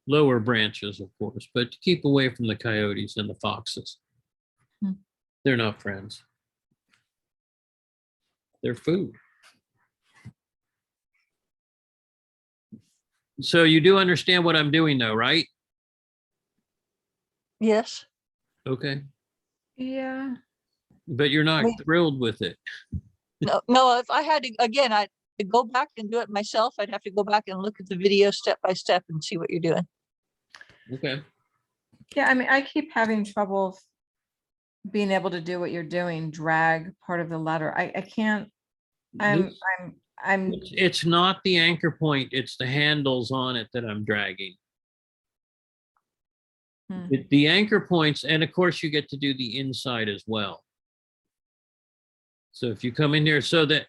Lower branches, of course, but to keep away from the coyotes and the foxes. Hmm. They're not friends. They're food. So you do understand what I'm doing though, right? Yes. Okay. Yeah. But you're not Wait. thrilled with it. No, if I had to, again, I'd to go back and do it myself. I'd have to go back and look at the video step by step and see what you're doing. Okay. Yeah, I mean, I keep having trouble being able to do what you're doing, drag part of the letter. I can't, I'm It's not the anchor point, it's the handles on it that I'm dragging. The anchor points, and of course you get to do the inside as well. So if you come in here, so that,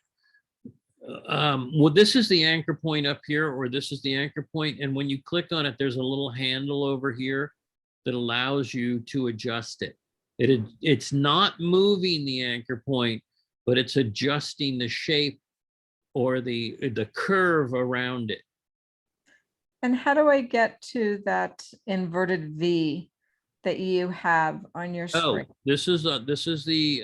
well, this is the anchor point up here, or this is the anchor point, and when you click on it, there's a little handle over here that allows you to adjust it. It's not moving the anchor point, but it's adjusting the shape or the curve around it. And how do I get to that inverted V that you have on your Oh, screen? this is the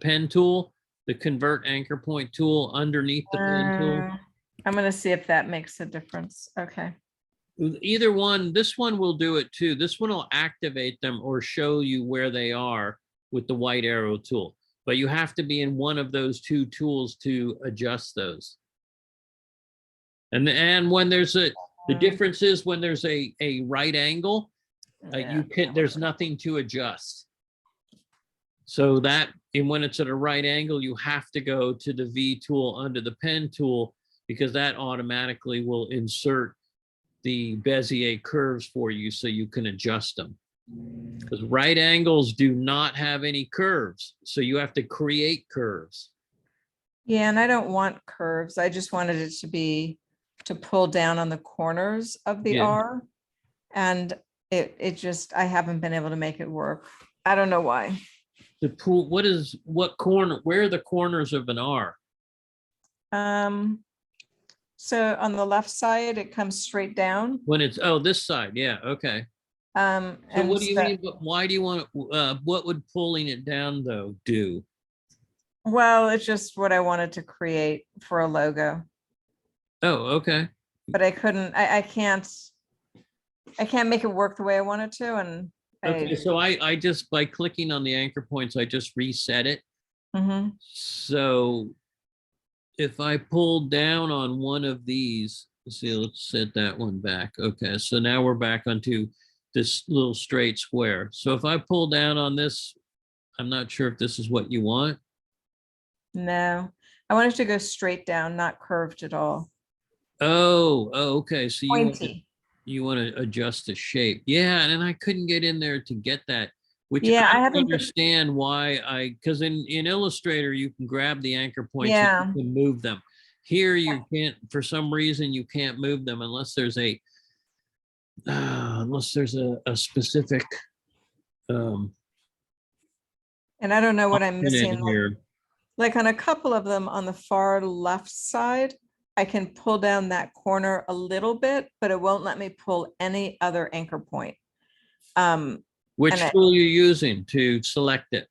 pen tool, the convert anchor point tool underneath the pen tool. I'm gonna see if that makes a difference. Okay. Either one, this one will do it too. This one will activate them or show you where they are with the white arrow tool. but you have to be in one of those two tools to adjust those. And when there's the difference is when there's a right angle, you can, there's nothing to adjust. So that, and when it's at a right angle, you have to go to the V tool under the pen tool, because that automatically will insert the Bezier curves for you so you can adjust them. Because right angles do not have any curves, so you have to create curves. Yeah, and I don't want curves. I just wanted it to be to pull down on the corners of the Yeah. R. And it just, I haven't been able to make it work. I don't know why. The pool, what corner, where are the corners of an R? So on the left side, it comes straight down. When it's, oh, this side, yeah, okay. So And what do you so- mean, why do you want, what would pulling it down though do? Well, it's just what I wanted to create for a logo, Oh, okay. but I couldn't, I can't make it work the way I wanted to. And Okay, so I just, by clicking on the anchor points, I just reset it. Mhm. So if I pull down on one of these, let's see, let's set that one back. Okay, so now we're back onto this little straight square. So if I pull down on this, I'm not sure if this is what you want. No, I wanted to go straight down, not curved at all. Oh, okay. So Pointy. you want to adjust the shape. Yeah, and I couldn't get in there to get that, which Yeah, I I don't haven't been- understand why because in Illustrator, you can grab the anchor points Yeah. and you can move them. Here you can't, for some reason, you can't move them unless there's a specific And I don't know what I'm option in missing. here. Like on a couple of them on the far left side, I can pull down that corner a little bit, but it won't let me pull any other anchor point. Which and tool you using to select it?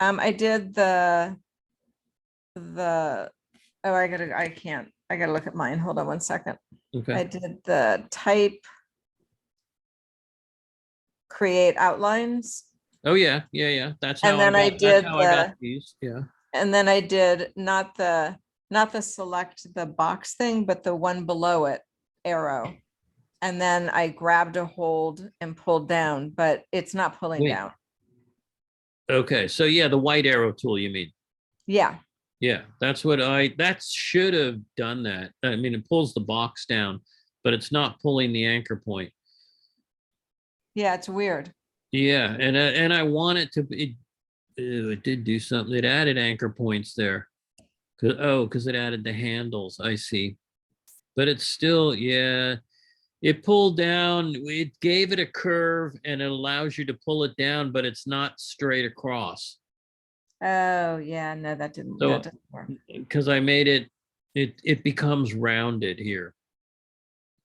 I did the, oh, I gotta look at mine. Hold on one second. I Okay. did the type create outlines. Oh, yeah. That's how And then I that's did how I got these. Yeah. And then I did not the select the box thing, but the one below it, arrow. And then I grabbed a hold and pulled down, but it's not pulling Wait. down. Okay. So yeah, the white arrow tool, you mean? Yeah, Yeah, that's what that should have done that. I mean, it pulls the box down, but it's not pulling the anchor point. yeah, it's weird. Yeah, and I want it to be, it did do something. It added anchor points there. Because it added the handles. I see. But it's still, yeah, it pulled down, it gave it a curve and it allows you to pull it down, but it's not straight across. Oh, yeah, no, that didn't work. Because I made it becomes rounded here.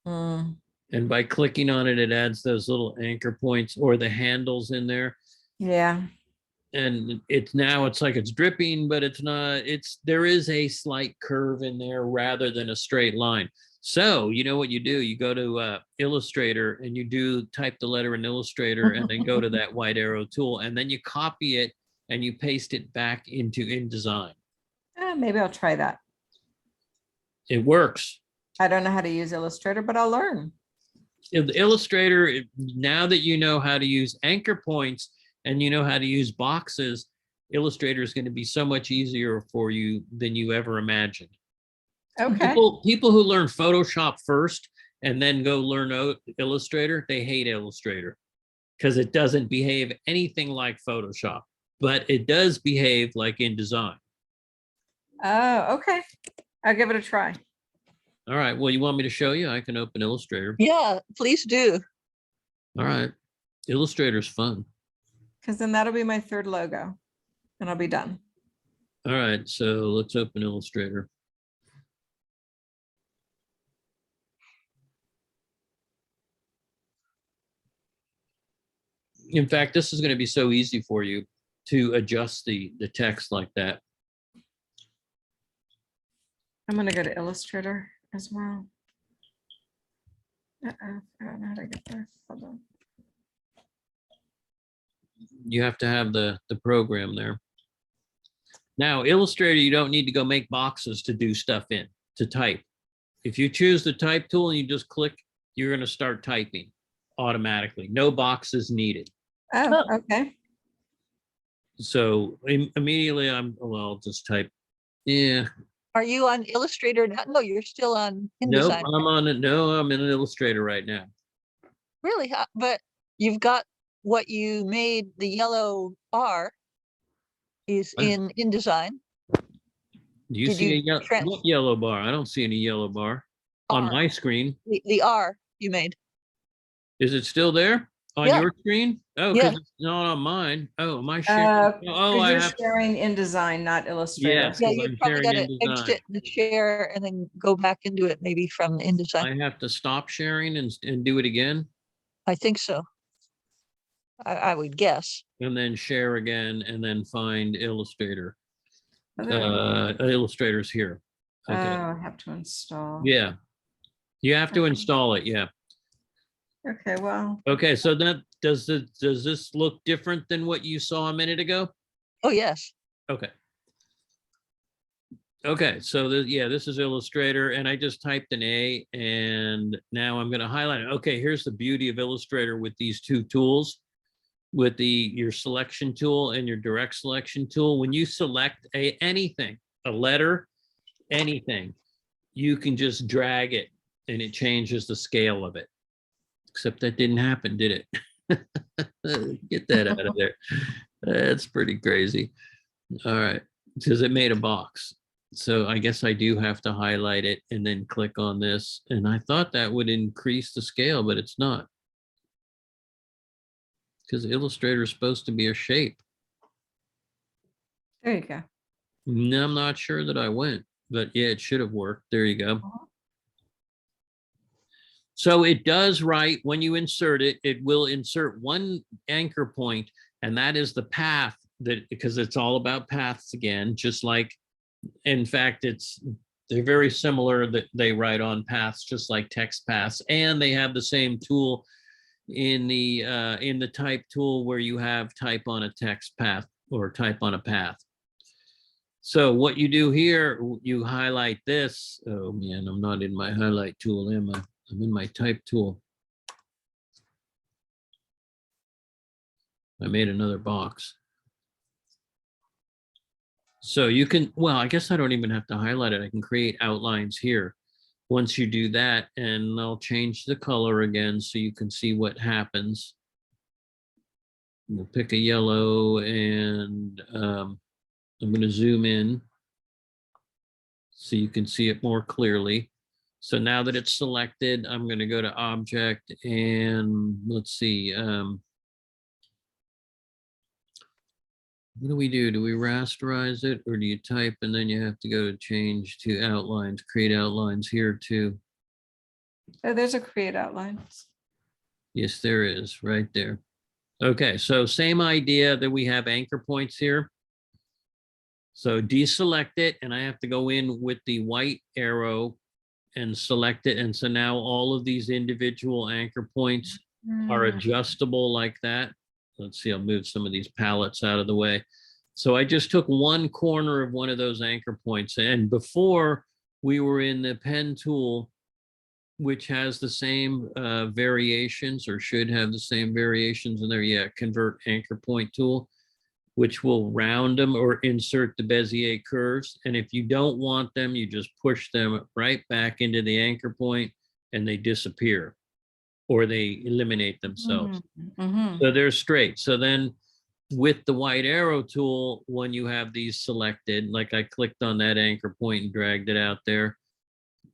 Mm, And by clicking on it, it adds those little anchor points or the handles in there. yeah, And it's like it's dripping, but it's not, there is a slight curve in there rather than a straight line. So you know what you do? You go to Illustrator and you type the letter in Illustrator and then go to that white arrow tool and then you copy it and you paste it back into InDesign. maybe I'll try that. It works. I don't know how to use Illustrator, but I'll learn. Illustrator, now that you know how to use anchor points and you know how to use boxes, Illustrator is going to be so much easier for you than you ever imagined. Okay. People who learn Photoshop first and then go learn Illustrator, they hate Illustrator because it doesn't behave anything like Photoshop, but it does behave like InDesign. Oh, okay. I'll give it a try. All right. Well, you want me to show you? I can open Illustrator. Yeah, please do. All right. Illustrator's fun. Because then that'll be my third logo and I'll be done. All right. So let's open Illustrator. In fact, this is going to be so easy for you to adjust the text like that. I'm gonna go to Illustrator as well. I don't know how to get there. Hold on. You have to have the program there. Now, Illustrator, you don't need to go make boxes to do stuff in, to type. If you choose the type tool and you just click, you're going to start typing automatically. No boxes needed. Oh, okay. So immediately well, I'll just type. Yeah. Are you on Illustrator now? No, you're still on Nope, InDesign. I'm on it. No, I'm in an Illustrator right now. Really? But you've got what you made, the yellow bar is I- in InDesign. Do you Did see you what yellow bar? I don't see any yellow bar on R. my screen. The R you made. Is it still there on Yeah. your screen? Oh, Yeah. because it's not on mine. Oh, am I sharing? Oh, Because I you're have. sharing InDesign, not Illustrator. Yes, Yeah, because you I'm probably sharing got to InDesign. exit the share and then go back into it maybe from InDesign. I have to stop sharing and do it again, I think so. I would guess. and then share again, and then find Illustrator. Oh, there we go. Illustrator's here. Oh, Okay. I have to install. Yeah, you have to Okay. install it. Yeah. Okay, well, Okay, so that does this look different than what you saw a minute ago? Oh, yes. Okay. Okay, so this is Illustrator, and I just typed an A, and now I'm going to highlight it. Okay, here's the beauty of Illustrator with these two tools, with your selection tool and your direct selection tool. When you select anything, a letter, anything, you can just drag it, and it changes the scale of it. Except that didn't happen, did it? Get that out of there. That's pretty crazy. All right, because it made a box. So I guess I do have to highlight it and then click on this. And I thought that would increase the scale, but it's not. Because Illustrator is supposed to be a shape. there you go. No, I'm not sure that I went, but yeah, it should have worked. There you go. So it does write when you insert it, it will insert one anchor point, and that is the path because it's all about paths again, just like, in fact, they're very similar that they write on paths, just like text paths, and they have the same tool in the type tool where you have type on a text path or type on a path. So what you do here, you highlight this. Oh man, I'm not in my highlight tool, am I? I'm in my type tool. I made another box. So you can, well, I guess I don't even have to highlight it. I can create outlines here. Once you do that, and I'll change the color again so you can see what happens. We'll pick a yellow, and I'm going to zoom in so you can see it more clearly. So now that it's selected, I'm going to go to object, and let's see. What do we do? Do we rasterize it, or do you type and then you have to go to change to outlines, create outlines here too? Oh, there's a create outline. Yes, there is right there. Okay, so same idea that we have anchor points here. So deselect it, and I have to go in with the white arrow and select it. And so now all of these individual anchor points are adjustable like that. Let's see, I'll move some of these palettes out of the way. So I just took one corner of one of those anchor points. And before, we were in the pen tool, which has the same variations, or should have the same variations in there. Yeah, convert anchor point tool, which will round them or insert the Bezier curves. And if you don't want them, you just push them right back into the anchor point and they disappear, or they eliminate themselves. So they're straight. So then with the white arrow tool, when you have these selected, like I clicked on that anchor point and dragged it out there,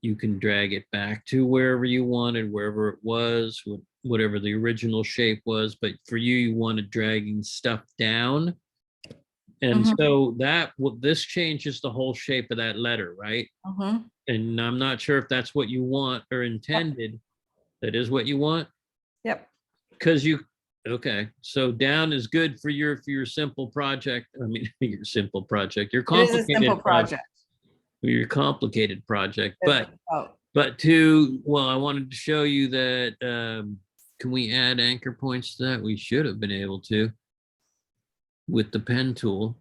you can drag it back to wherever you wanted, wherever it was, whatever the original shape was. But for you, you wanted dragging stuff down. And so this changes the whole shape of that letter, right? And I'm not sure if that's what you want or intended. That is what you want? Yep. Because okay, so down is good for your simple project. I mean, your simple project, your It is a complicated simple project. your complicated project. Oh, But I wanted to show you that, can we add anchor points to that? We should have been able to with the pen tool.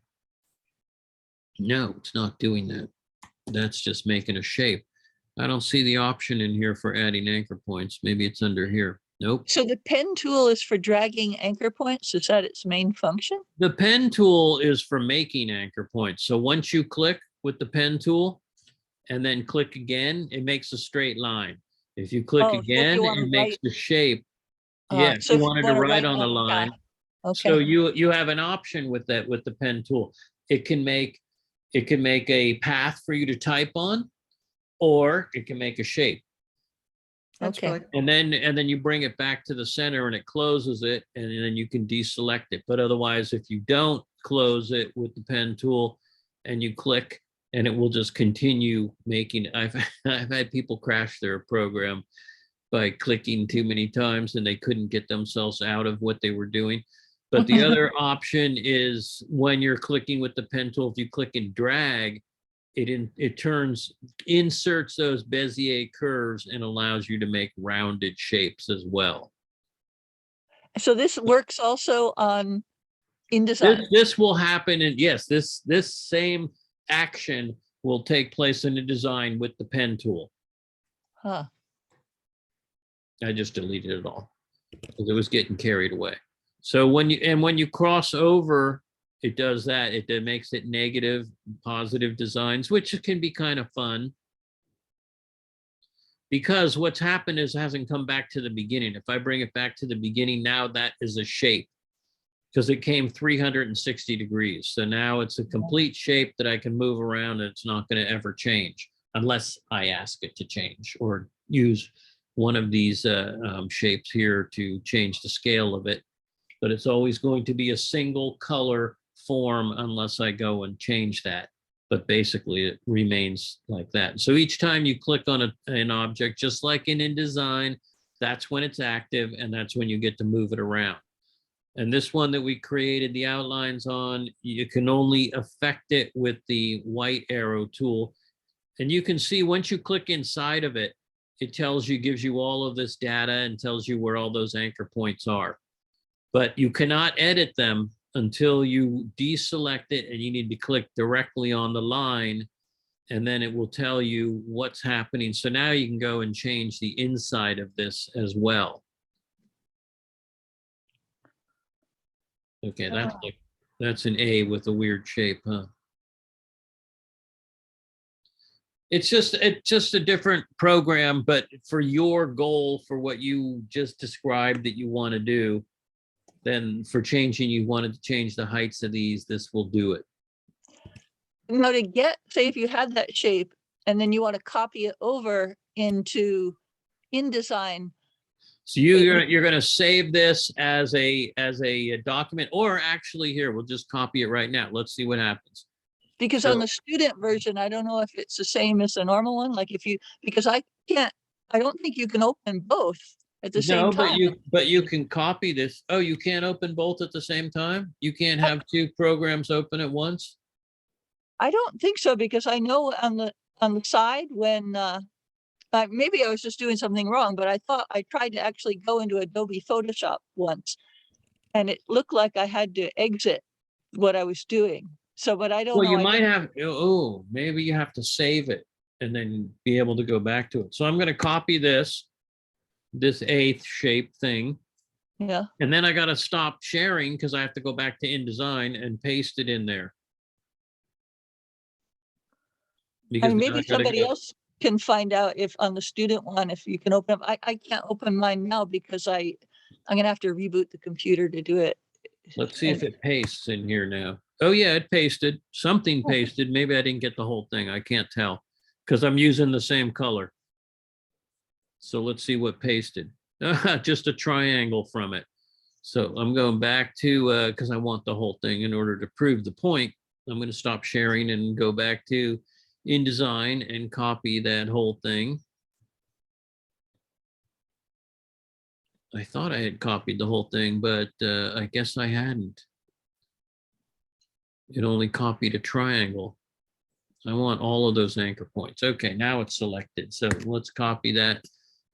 No, it's not doing that. That's just making a shape. I don't see the option in here for adding anchor points. Maybe it's under here. Nope. So the pen tool is for dragging anchor points. Is that its main function? The pen tool is for making anchor points. So once you click with the pen tool and then click again, it makes a straight line. If you click Oh, so if you again, wanna it makes write- the shape. Yeah, if so you if you wanted to wanna write write on the on the line. back. So Okay, you have an option with that, with the pen tool. It can make a path for you to type on, or it can make a shape. That's Okay. really cool. And then you bring it back to the center and it closes it, and then you can deselect it. But otherwise, if you don't close it with the pen tool and you click, and it will just continue making. I've had people crash their program by clicking too many times, and they couldn't get themselves out of what they were doing. But the other option is when you're clicking with the pen tool, if you click and drag, it inserts those Bezier curves and allows you to make rounded shapes as well. so this works also on This, InDesign. this will happen, and yes, this same action will take place in the design with the pen tool. Huh. I just deleted it all because it was getting carried away. So when you cross over, it does that. It makes it negative, positive designs, which can be kind of fun. Because what's happened is it hasn't come back to the beginning. If I bring it back to the beginning, now that is a shape because it came 360 degrees. So now it's a complete shape that I can move around, and it's not going to ever change unless I ask it to change or use one of these shapes here to change the scale of it. But it's always going to be a single color form unless I go and change that. But basically it remains like that. So each time you click on an object, just like in InDesign, that's when it's active, and that's when you get to move it around. And this one that we created the outlines on, you can only affect it with the white arrow tool. And you can see once you click inside of it, it tells you, gives you all of this data and tells you where all those anchor points are. But you cannot edit them until you deselect it, and you need to click directly on the line, and then it will tell you what's happening. So now you can go and change the inside of this as well. Okay, that's an A with a weird shape, huh? It's just a different program, but for your goal, for what you just described that you want to do, then for changing, you wanted to change the heights of these, this will do it. Now to get, say if you had that shape and then you want to copy it over into InDesign, So you're going to save this as a document, or actually here, we'll just copy it right now. Let's see what happens. because So- on the student version, I don't know if it's the same as the normal one, like if you, because I don't think you can open both at the same No, time. but you can copy this. Oh, you can't open both at the same time? You can't have two programs open at once? I don't think so, because I know on the side when maybe I was just doing something wrong, but I thought I tried to actually go into Adobe Photoshop once, and it looked like I had to exit what I was doing. So, but I don't Well, know. you I might didn't- have, maybe you have to save it and then be able to go back to it. So I'm going to copy this eighth shape thing. Yeah. And then I got to stop sharing because I have to go back to InDesign and paste it in there. Because And then I maybe gotta somebody go- else can find out if on the student one, if you can open up. I can't open mine now because I'm gonna have to reboot the computer to do it. Let's see if And- it pastes in here now. Oh yeah, it pasted. Something Oh. pasted. Maybe I didn't get the whole thing. I can't tell because I'm using the same color. So let's see what pasted. Just a triangle from it. So I'm going back to, because I want the whole thing in order to prove the point. I'm going to stop sharing and go back to InDesign and copy that whole thing. I thought I had copied the whole thing, but I guess I hadn't. It only copied a triangle. I want all of those anchor points. Okay, now it's selected. So let's copy that.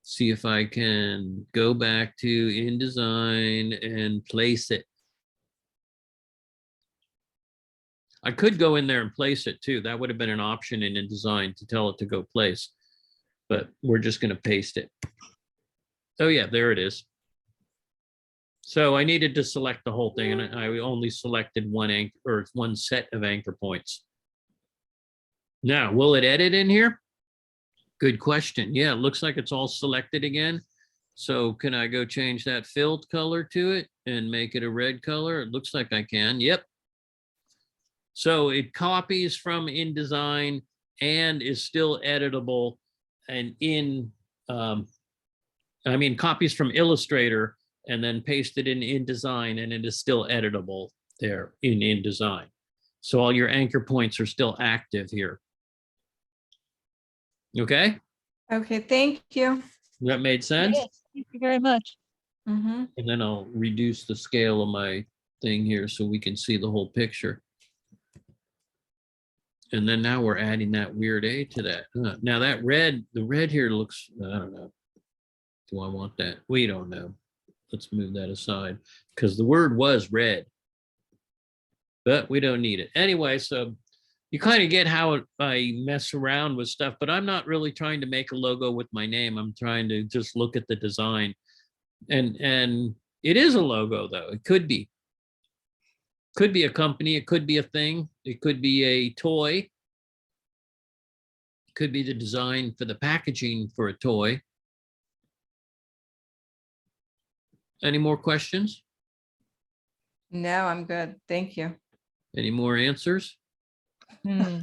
See if I can go back to InDesign and place it. I could go in there and place it too. That would have been an option in InDesign to tell it to go place. But we're just going to paste it. Oh yeah, there it is. So I needed to select the whole thing, and I only selected one anchor or one set of anchor points. Now, will it edit in here? Good question. Yeah, it looks like it's all selected again. So can I go change that filled color to it and make it a red color? It looks like I can. Yep. So it copies from InDesign and is still editable and copies from Illustrator and then pasted in InDesign, and it is still editable there in InDesign. So all your anchor points are still active here. Okay, Okay, thank you. that made sense. Yes, thank you very much. Mhm. And then I'll reduce the scale of my thing here so we can see the whole picture. And then now we're adding that weird A to that. Now that red, the red here looks, I don't know. Do I want that? We don't know. Let's move that aside because the word was red, but we don't need it. Anyway, so you kind of get how I mess around with stuff, but I'm not really trying to make a logo with my name. I'm trying to just look at the design. And it is a logo though. It could be. Could be a company, it could be a thing, it could be a toy. It could be the design for the packaging for a toy. Any more questions? No, I'm good. Thank you. Any more answers? Hmm.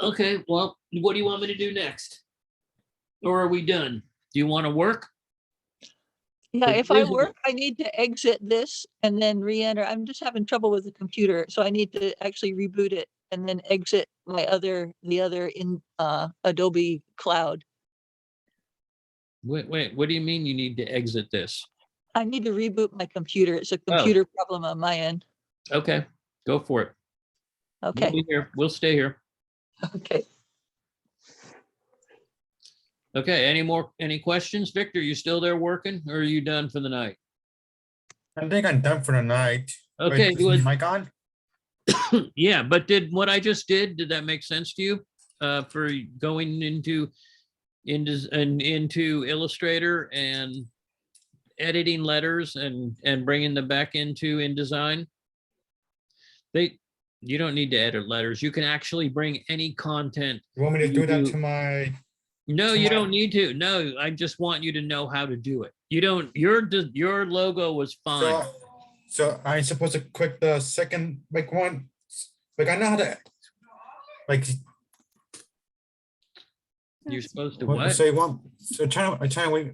Okay, well, what do you want me to do next? Or are we done? Do you want to work? Yeah, But if I here's the- work, I need to exit this and then re-enter. I'm just having trouble with the computer, so I need to actually reboot it and then exit the other in Adobe Cloud. Wait, what do you mean you need to exit this? I need to reboot my computer. It's a computer problem on my end. Okay, go for it. We'll Okay, be here. We'll stay here. okay. Okay, any questions? Victor, you still there working or are you done for the night? I think I'm done for the night. Wait, Okay, is the good. mic on? Yeah, but did what I just did that make sense to you? For going into Illustrator and editing letters and bringing them back into InDesign? You don't need to edit letters. You can actually bring any content. You want me to You do that do- to my, No, to you my- don't need to. No, I just want you to know how to do it. You don't, your logo was fine. so I'm supposed to click the second, like one, like I know how to, like, You're supposed to what? so you want, so trying to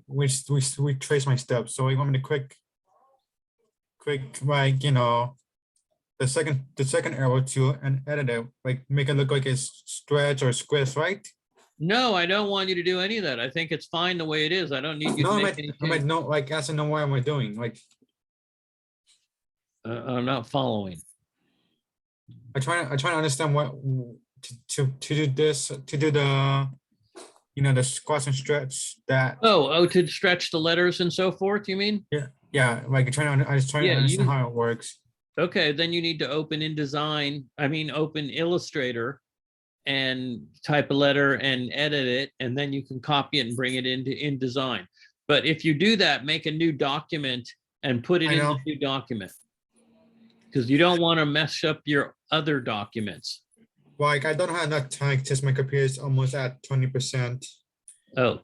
we trace my steps. So you want me to click like, the second arrow to and edit it, like make it look like it's stretch or squish, right? No, I don't want you to do any of that. I think it's fine the way it is. I don't need you No, to I make might, any I might change. know, like, as I know what am I doing, like, I'm not following. I try to understand what to do this, to do the, the squash and stretch that, Oh, to stretch the letters and so forth, you mean? yeah, like I was trying to Yeah, understand you- how it works. Okay, then you need to open open Illustrator and type a letter and edit it, and then you can copy it and bring it into InDesign. But if you do that, make a new document and put it I in the know. new document. Because you don't want to mess up your other documents. Like, I don't have enough time because my computer is almost at 20%. Oh.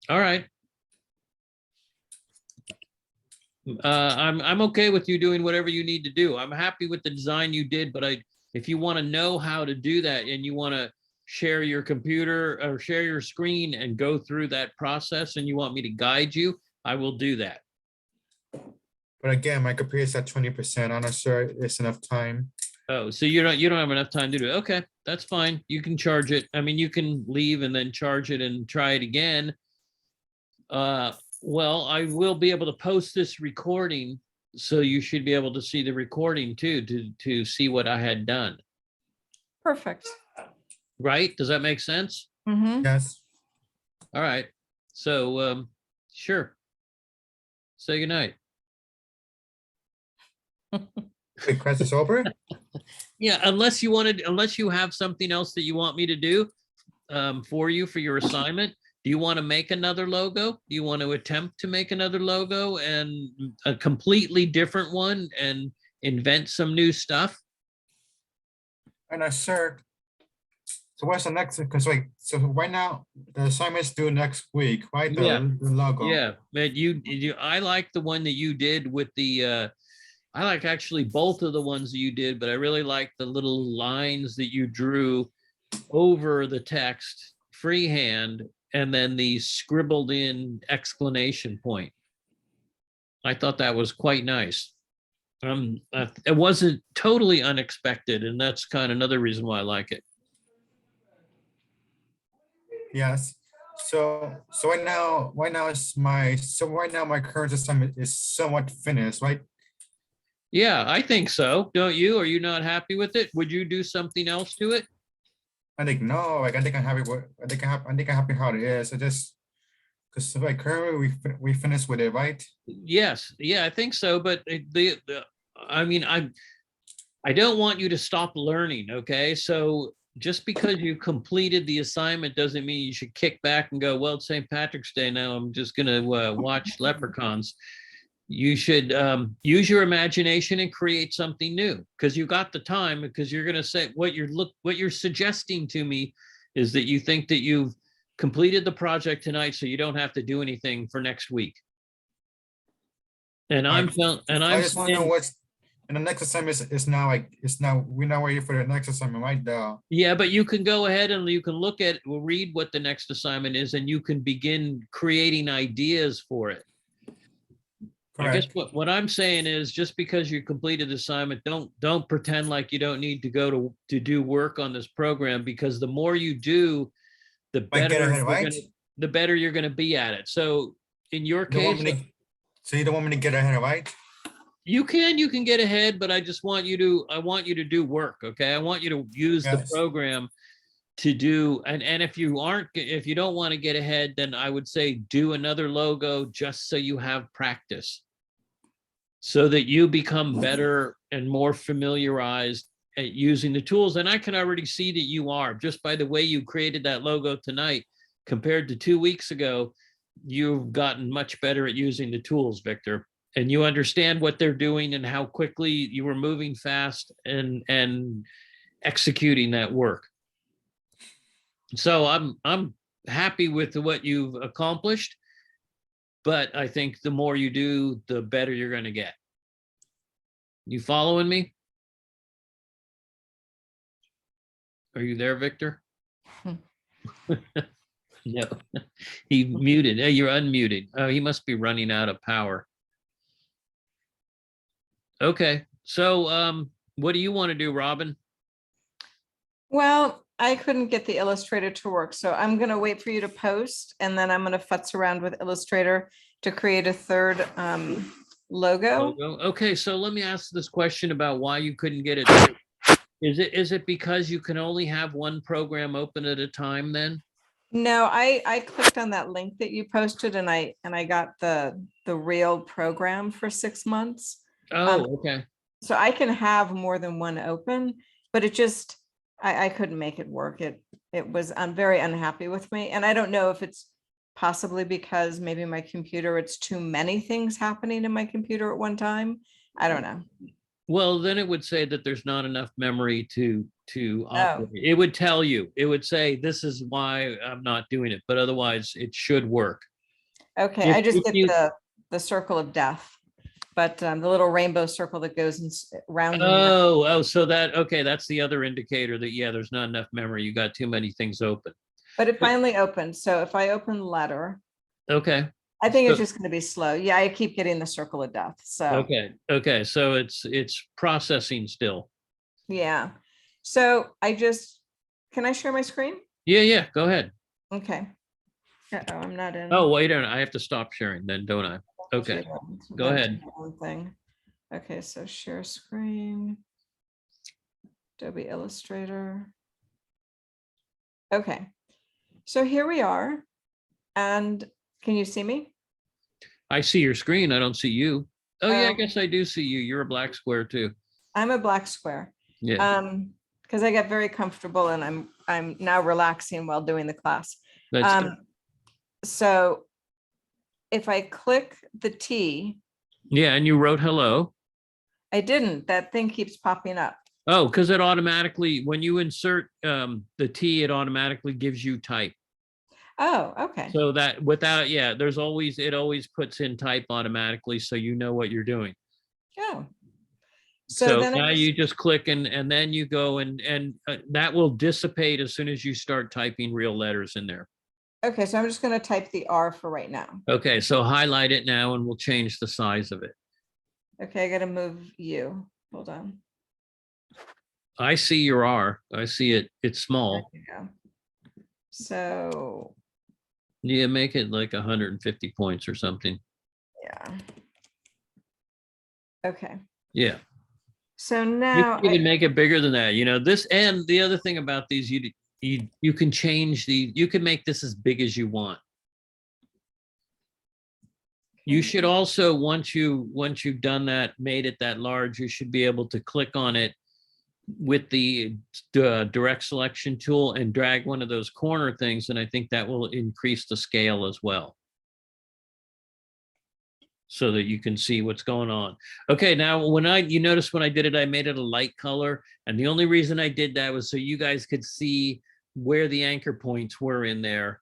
All right. I'm okay with you doing whatever you need to do. I'm happy with the design you did, but if you want to know how to do that and you want to share your computer or share your screen and go through that process and you want me to guide you, I will do that. But again, my computer is at 20%. I'm not sure it's enough time. Oh, so you don't have enough time to do it. Okay, that's fine. You can charge it. I mean, you can leave and then charge it and try it again. Well, I will be able to post this recording, so you should be able to see the recording too, to see what I had done. Perfect. Right? Does that make sense? Mhm. Yes. All right. So, sure. Say goodnight. Wait, class is over? Yeah, unless you have something else that you want me to do for you for your assignment. Do you want to make another logo? Do you want to attempt to make another logo and a completely different one and invent some new stuff? And I sir. So what's the next? Because like, so right now the assignment's due next week, right? Yeah. The logo. Yeah, but I like the one that you did with the I like actually both of the ones that you did, but I really like the little lines that you drew over the text freehand and then the scribbled in explanation point. I thought that was quite nice. It wasn't totally unexpected, and that's kind of another reason why I like it. Yes. So right now my current assignment is somewhat finished, right? Yeah, I think so. Don't you? Are you not happy with it? Would you do something else to it? I think no, like I think I'm happy with I think I'm happy how it is. I just because like currently we finished with it, right? Yes, yeah, I think so. But I mean, I don't want you to stop learning. Okay, so just because you completed the assignment doesn't mean you should kick back and go, well, it's St. Patrick's Day now. I'm just gonna watch leprechauns. You should use your imagination and create something new because you got the time. Because you're gonna say what you're suggesting to me is that you think that you've completed the project tonight, so you don't have to do anything for next week. And I'm I just want to know saying, what's and the next assignment is now like we're now waiting for the next assignment, right? yeah, but you can go ahead and you can read what the next assignment is, and you can begin creating ideas for it. I guess Correct. what I'm saying is just because you completed the assignment, don't pretend like you don't need to go to do work on this program, because the more you do, the Like get better ahead, you're right? gonna the better you're gonna be at it. So in your You don't want case, me to, so you don't want me to get ahead, right? you can get ahead, but I want you to do work. Okay. I want you to use the Yes. program to do, and if you don't want to get ahead, then I would say do another logo just so you have practice, so that you become better and more familiarized at using the tools. And I can already see that you are, just by the way you created that logo tonight compared to 2 weeks ago. You've gotten much better at using the tools, Victor, and you understand what they're doing and how quickly you were moving fast and executing that work. So I'm happy with what you've accomplished, but I think the more you do, the better you're going to get. You following me? Are you there, Victor? No, he muted. Hey, you're unmuted. Oh, he must be running out of power. Okay, so what do you want to do, Robin? Well, I couldn't get the Illustrator to work, so I'm gonna wait for you to post, and then I'm gonna futz around with Illustrator to create a third logo. Logo? Okay, so let me ask this question about why you couldn't get it done. Is it because you can only have one program open at a time then? No, I clicked on that link that you posted, and I got the real program for 6 months. Oh, okay. So I can have more than one open, but it just, I couldn't make it work. I'm very unhappy with me. And I don't know if it's possibly because maybe my computer, it's too many things happening in my computer at one time. I don't know. Well, then it would say that there's not enough memory to operate. It would tell you, it would say, this is why I'm not doing it, but otherwise it should work. Okay, I just get the circle of death, but the little rainbow circle that goes round. Oh, so okay, that's the other indicator that, yeah, there's not enough memory. You got too many things open. But it finally opened. So if I open letter, Okay. I think it's just going to be slow. Yeah, I keep getting the circle of death. So okay, so it's processing still. yeah. So can I share my screen? Yeah, go ahead. Okay. Uh-oh, I'm not in. Oh, wait, I have to stop sharing then, don't I? Okay, go ahead. Thing. Okay, so share screen. Adobe Illustrator. Okay, so here we are. And can you see me? I see your screen. I don't see you. Oh, yeah, I Oh. guess I do see you. You're a black square too. I'm a black square. Yeah, Because I get very comfortable and I'm now relaxing while doing the class. that's good. So if I click the T, Yeah, and you wrote hello. I didn't, that thing keeps popping up. Oh, because it automatically, when you insert the T, it automatically gives you type. Oh, okay. So that without, yeah, there's always, it always puts in type automatically, so you know what you're doing. Oh. So then I now you just click and then you go and that will dissipate as soon as you start typing real letters in there. okay, so I'm just gonna type the R for right now. Okay, so highlight it now and we'll change the size of it. Okay, I gotta move you. Hold on. I see your R. I see it. It's There small. you go. So, Yeah, make it like 150 points or something. yeah. Okay, Yeah. so You now, can even make it bigger than that, this, and the other thing about these, you can change you can make this as big as you want. You should also, once you've done that, made it that large, you should be able to click on it with the direct selection tool and drag one of those corner things, and I think that will increase the scale as well, so that you can see what's going on. Okay, now you notice when I did it, I made it a light color, and the only reason I did that was so you guys could see where the anchor points were in there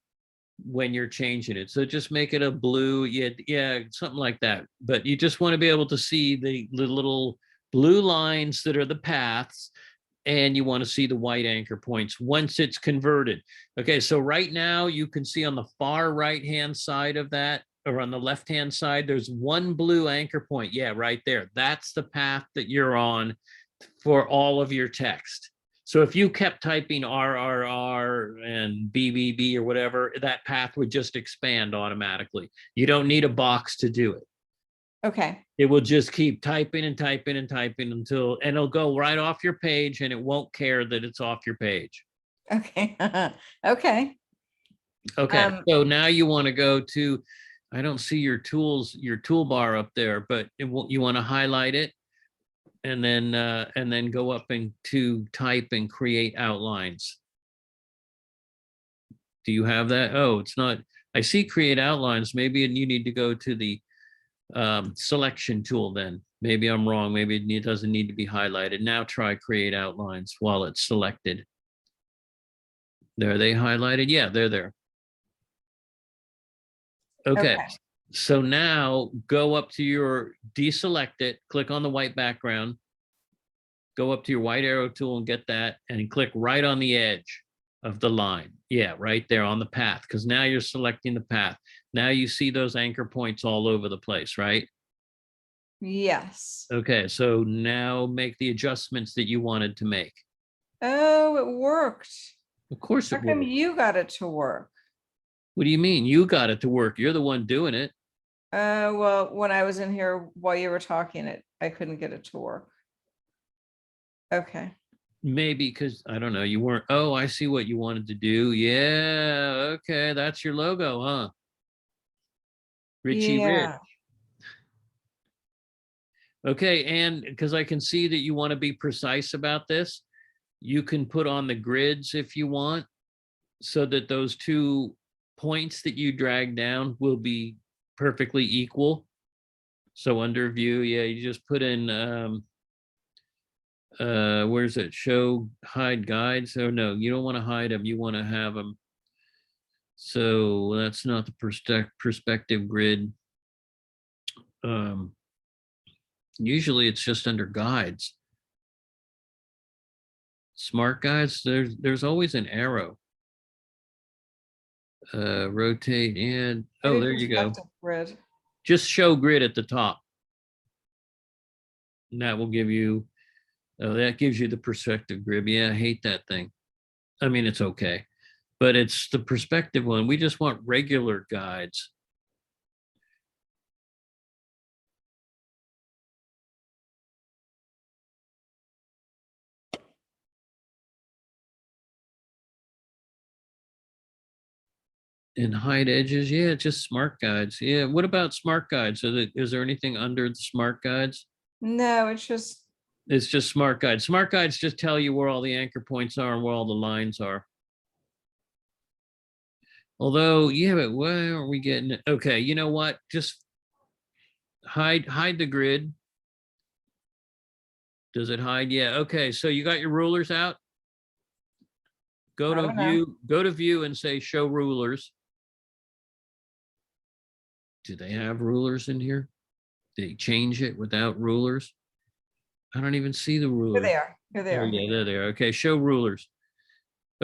when you're changing it. So just make it a blue, yeah, something like that. But you just want to be able to see the little blue lines that are the paths, and you want to see the white anchor points once it's converted. Okay, so right now you can see on the far right-hand side of that, or on the left-hand side, there's one blue anchor point. Yeah, right there. That's the path that you're on for all of your text. So if you kept typing RRR and BBB or whatever, that path would just expand automatically. You don't need a box to do it. okay, It will just keep typing and typing and typing and it'll go right off your page, and it won't care that it's off your page. okay, okay. Okay, so now you want to go to, I don't see your toolbar up there, but you want to highlight it and then go up and to type and create outlines. Do you have that? Oh, it's not, I see create outlines. Maybe you need to go to the selection tool then. Maybe I'm wrong. Maybe it doesn't need to be highlighted. Now try create outlines while it's selected. There, they highlighted. Yeah, they're there. Okay. So now go up to deselect it, click on the white background, go up to your white arrow tool and get that, and click right on the edge of the line. Yeah, right there on the path, because now you're selecting the path. Now you see those anchor points all over the place, right? Yes. Okay, so now make the adjustments that you wanted to make. Oh, it worked. Of course How it come will. you got it to work? What do you mean? You got it to work. You're the one doing it. Well, when I was in here while you were talking, I couldn't get it to work. Okay. Maybe because, I don't know, you weren't, oh, I see what you wanted to do. Yeah, okay, that's your logo, huh? Richie Rich. Yeah. Okay, and because I can see that you want to be precise about this, you can put on the grids if you want, so that those 2 points that you drag down will be perfectly equal. So under view, yeah, you just put in where's it, show hide guides? Oh no, you don't want to hide them, you want to have them. So that's not the perspective grid. Usually it's just under guides. Smart guides, there's always an arrow. Rotate and, oh, there you go. Perspective grid. Just show grid at the top. And that will give you, oh, that gives you the perspective grid. Yeah, I hate that thing. I mean, it's okay, but it's the perspective one. We just want regular guides. And hide edges, yeah, just smart guides. Yeah, what about smart guides? Is there anything under the smart guides? No, it's just It's just smart guides. Smart guides just tell you where all the anchor points are and where all the lines are. Although, yeah, but where are we getting it? Okay, you know what? Just hide the grid. Does it hide? Yeah, okay. So you got your rulers out? Go I to don't know. view, go to view and say show rulers. Do they have rulers in here? Did they change it without rulers? I don't even see the Here rulers. they are. Here they Oh, are. yeah, there they are. Okay, show rulers.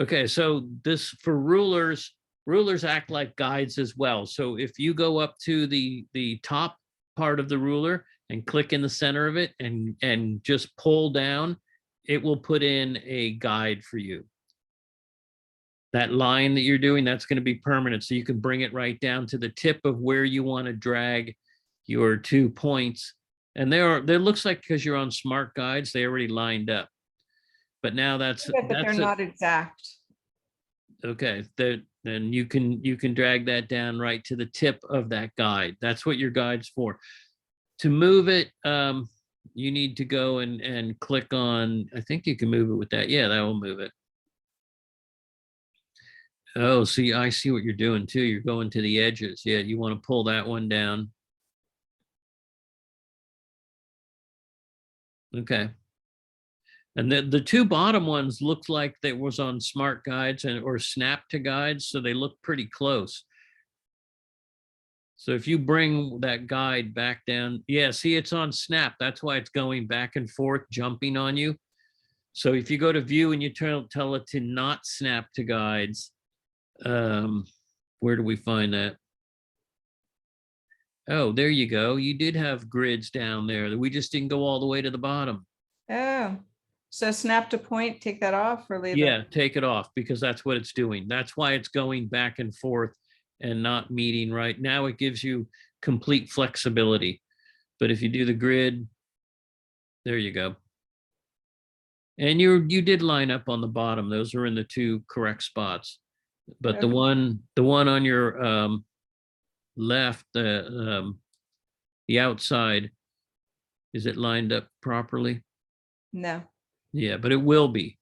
Okay, so this for rulers, rulers act like guides as well. So if you go up to the top part of the ruler and click in the center of it and just pull down, it will put in a guide for you. That line that you're doing, that's going to be permanent. So you can bring it right down to the tip of where you want to drag your 2 points. And there looks like because you're on smart guides, they already lined up. But now that's Yeah, but they're not exact. okay. Then you can drag that down right to the tip of that guide. That's what your guide's for. To move it, you need to go and click on, I think you can move it with that. Yeah, that will move it. Oh, see, I see what you're doing too. You're going to the edges. Yeah, you want to pull that one down. Okay. And the 2 bottom ones looked like they was on smart guides or snap to guides, so they look pretty close. So if you bring that guide back down, yeah, see, it's on snap. That's why it's going back and forth, jumping on you. So if you go to view and you tell it to not snap to guides, where do we find that? Oh, there you go. You did have grids down there. We just didn't go all the way to the bottom. Oh, so snap to point, take that off or leave it? Yeah, take it off because that's what it's doing. That's why it's going back and forth and not meeting right now. It gives you complete flexibility. But if you do the grid, there you go. And you did line up on the bottom. Those are in the 2 correct spots. But Okay. the one on your left, the outside, is it lined up properly? No. Yeah, but it will be,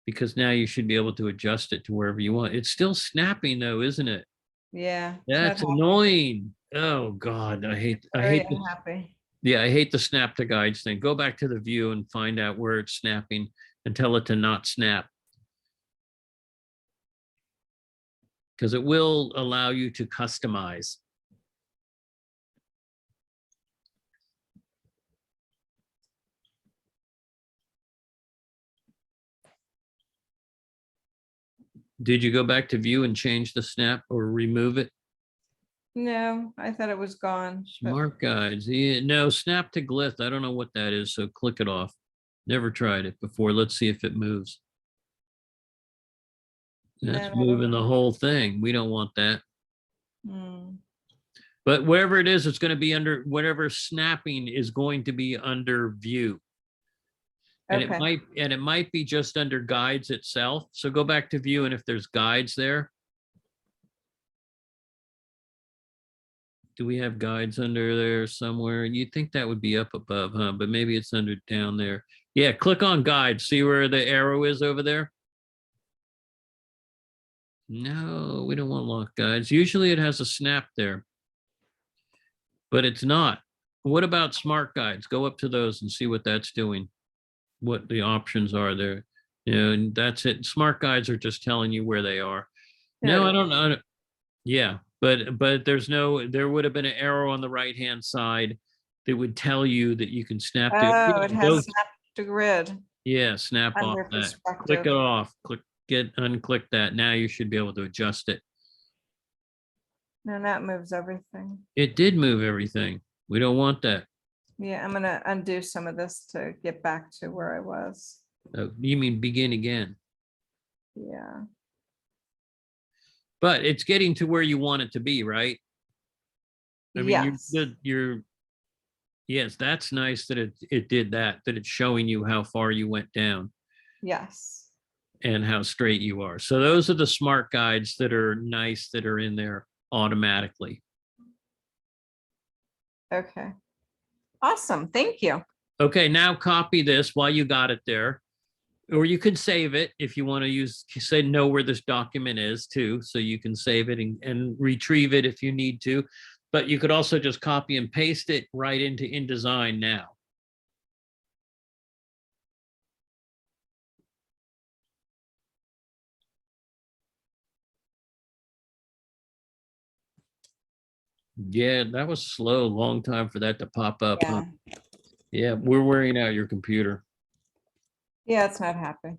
because now you should be able to adjust it to wherever you want. It's still snapping though, isn't it? Yeah. it's not That's happy. annoying. Oh God, I hate Very the, unhappy. yeah, I hate the snap to guides thing. Go back to the view and find out where it's snapping and tell it to not snap. Because it will allow you to customize. Did you go back to view and change the snap or remove it? No, I thought it was gone. but- Smart guides. Yeah, no, snap to glyph. I don't know what that is, so click it off. Never tried it before. Let's see if it moves. No, That's I don't moving the know. whole thing. We don't want that. Hmm. But wherever it is, it's going to be under, whatever snapping is going to be under view. And Okay. it might be just under guides itself. So go back to view, and if there's guides there. Do we have guides under there somewhere? You'd think that would be up above, huh? But maybe it's under down there. Yeah, click on guides. See where the arrow is over there? No, we don't want lock guides. Usually it has a snap there, but it's not. What about smart guides? Go up to those and see what that's doing. What the options are there. You know, and that's it. Smart guides are just telling you where they are. There No, it I don't know. Yeah, but there would have been an arrow on the right-hand side that would tell you that you can snap to. Oh, it Go- has snap to grid Yeah, snap off under that. Click perspective. it off. Unclick that. Now you should be able to adjust it. No, that moves everything. It did move everything. We don't want that. Yeah, I'm gonna undo some of this to get back to where I was. You mean begin again? Yeah. But it's getting to where you want it to be, right? I mean, Yes. yes, that's nice that it did that it's showing you how far you went down Yes. and how straight you are. So those are the smart guides that are nice, that are in there automatically. Okay. Awesome. Thank you. Okay, now copy this while you got it there. Or you can save it if you want to know where this document is too, so you can save it and retrieve it if you need to. But you could also just copy and paste it right into InDesign now. Yeah, that was slow, long time for that to pop up. Huh? Yeah. Yeah, we're wearing out your computer. Yeah, it's not happy.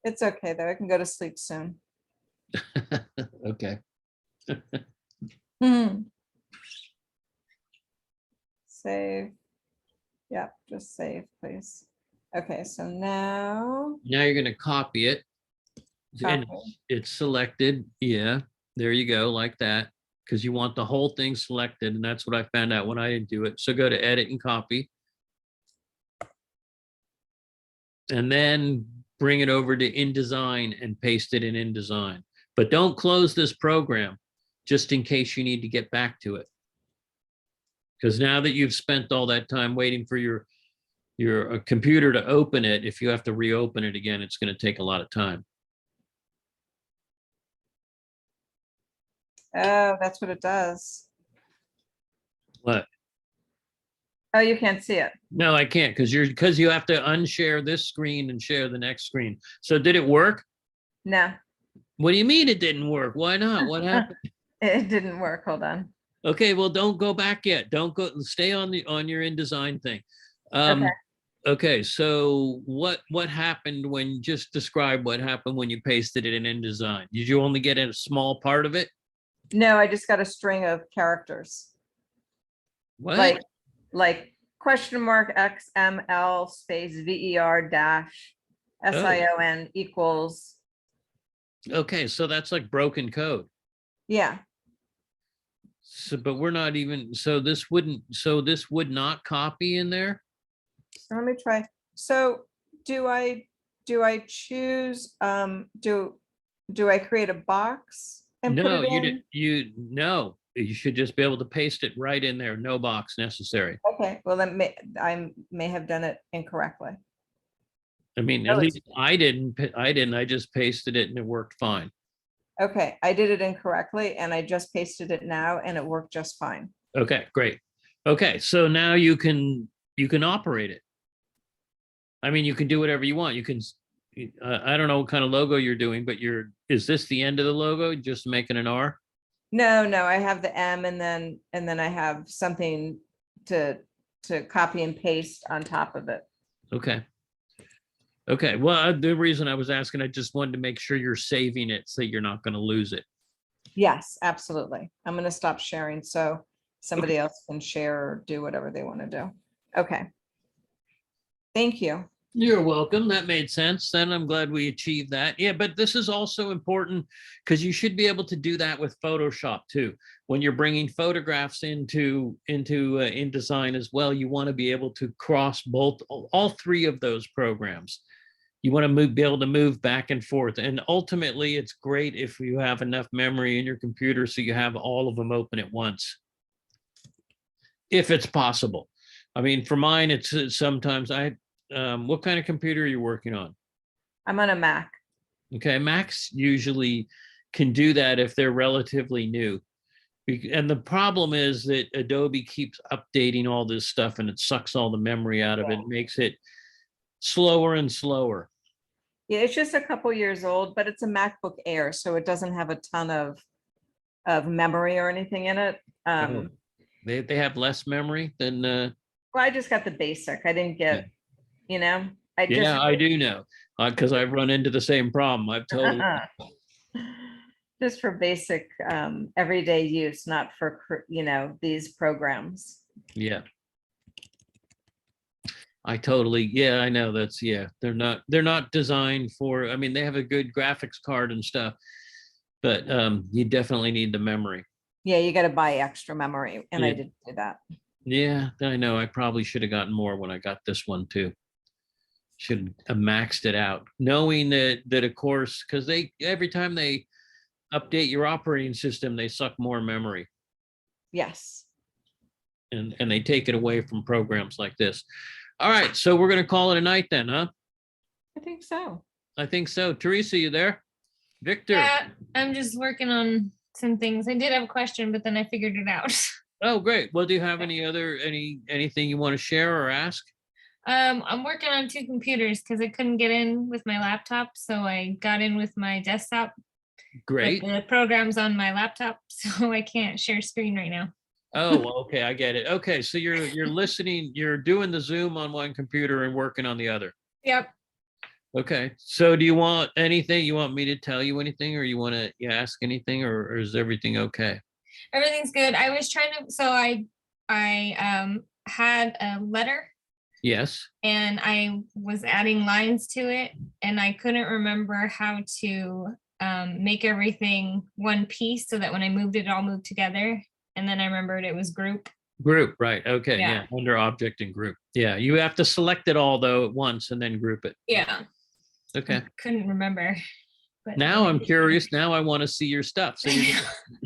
It's okay though. I can go to sleep soon. Okay. Hmm. Save. Yep, just save, please. Okay, so now. Now you're going to copy it. And Copy. it's selected. Yeah, there you go, like that. Because you want the whole thing selected. And that's what I found out when I didn't do it. So go to edit and copy. And then bring it over to InDesign and paste it in InDesign. But don't close this program just in case you need to get back to it. Because now that you've spent all that time waiting for your computer to open it, if you have to reopen it again, it's going to take a lot of time. Oh, that's what it does. What? Oh, you can't see it. No, I can't because you have to unshare this screen and share the next screen. So did it work? No, What do you mean it didn't work? Why not? What happened? it didn't work. Hold on. Okay, well, don't go back yet. Don't go. Stay on your InDesign thing. Okay. Okay, so what happened when? Just describe what happened when you pasted it in InDesign. Did you only get a small part of it? No, I just got a string of characters. What? Like question mark XML space VER dash SION equals. Okay, so that's like broken code. Yeah. So, but we're not even. So this would not copy in there. So let me try. So do I choose do I create a box and put No, it you in? did. No. You should just be able to paste it right in there. No box necessary. Okay, well then I may have done it incorrectly. I mean, Oh, at it's- least I didn't. I just pasted it and it worked fine. Okay, I did it incorrectly and I just pasted it now and it worked just fine. Okay, great. Okay, so now you can operate it. I mean, you can do whatever you want. You can. I don't know what kind of logo you're doing, but is this the end of the logo? Just making an R? No, I have the M and then I have something to copy and paste on top of it. Okay. Okay. Well, the reason I was asking, I just wanted to make sure you're saving it so you're not going to lose it. Yes, absolutely. I'm going to stop sharing so somebody else can share or do whatever they want to do. Okay. Thank you. You're welcome. That made sense. Then I'm glad we achieved that. Yeah, but this is also important because you should be able to do that with Photoshop too. When you're bringing photographs into InDesign as well, you want to be able to cross all three of those programs. You want to be able to move back and forth. And ultimately, it's great if you have enough memory in your computer so you have all of them open at once, if it's possible. I mean, for mine, it's sometimes what kind of computer are you working on? I'm on a Mac. Okay, Macs usually can do that if they're relatively new. And the problem is that Adobe keeps updating all this stuff and it sucks all the memory out of it, makes it slower and slower. Yeah, it's just a couple years old, but it's a MacBook Air, so it doesn't have a ton of memory or anything in it. They have less memory than Well, I just got the basic. I didn't get, I just yeah, I do know because I've run into the same problem. I've totally just for basic everyday use, not for these programs. yeah. Yeah, I know they're not designed for, I mean, they have a good graphics card and stuff, but you definitely need the memory. Yeah, you got to buy extra memory, and I Yeah. didn't do that. Yeah, I know. I probably should have gotten more when I got this one too. Should have maxed it out, knowing that of course, because every time they update your operating system, they suck more memory. Yes. and they take it away from programs like this. All right, so we're going to call it a night then, huh? I think so. I think so. Teresa, you there? Victor? Yeah, I'm just working on some things. I did have a question, but then I figured it out. Oh, great. Well, do you have anything you want to share or ask? I'm working on 2 computers because I couldn't get in with my laptop, so I got in with my desktop. but Great. The program's on my laptop, so I can't share screen right now. Oh, well, okay, I get it. Okay, so you're listening, you're doing the Zoom on one computer and working on the other. Yep. Okay, so do you want anything? You want me to tell you anything, or you want to ask anything, or is everything okay? Everything's good. I was trying to, so I had a letter Yes. and I was adding lines to it and I couldn't remember how to make everything one piece so that when I moved it all moved together. And then I remembered it was group. Group, right? Okay, Yeah. yeah, under object and group. Yeah, you have to select it all though at once and then group it. Yeah. Okay. Couldn't remember. But Now I'm curious. Now I want to see your stuff. So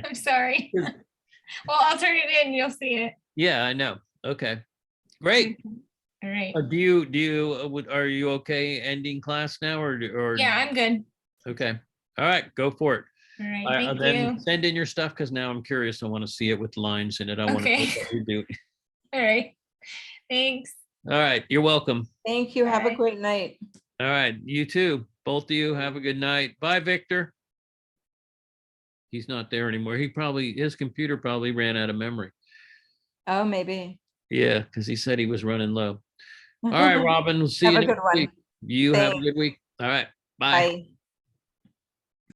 I'm sorry. Well, I'll turn it in. You'll see it. yeah, I know. Okay, great. All right. Are you okay ending class now or? Yeah, I'm good. Okay. All right, go for it. All right. I'll Thank then you. send in your stuff because now I'm curious. I want to see it with lines in it. I want to know Okay. what you do. All right. Thanks. All right, you're welcome. Thank you. Have a Bye. great night. All right, you too. Both of you have a good night. Bye, Victor. He's not there anymore. His computer probably ran out of memory. Oh, maybe. Yeah, because he said he was running low. All right, Robin, we'll see Have you a good next one. week. You have a Thanks. good week. All right, bye. Bye.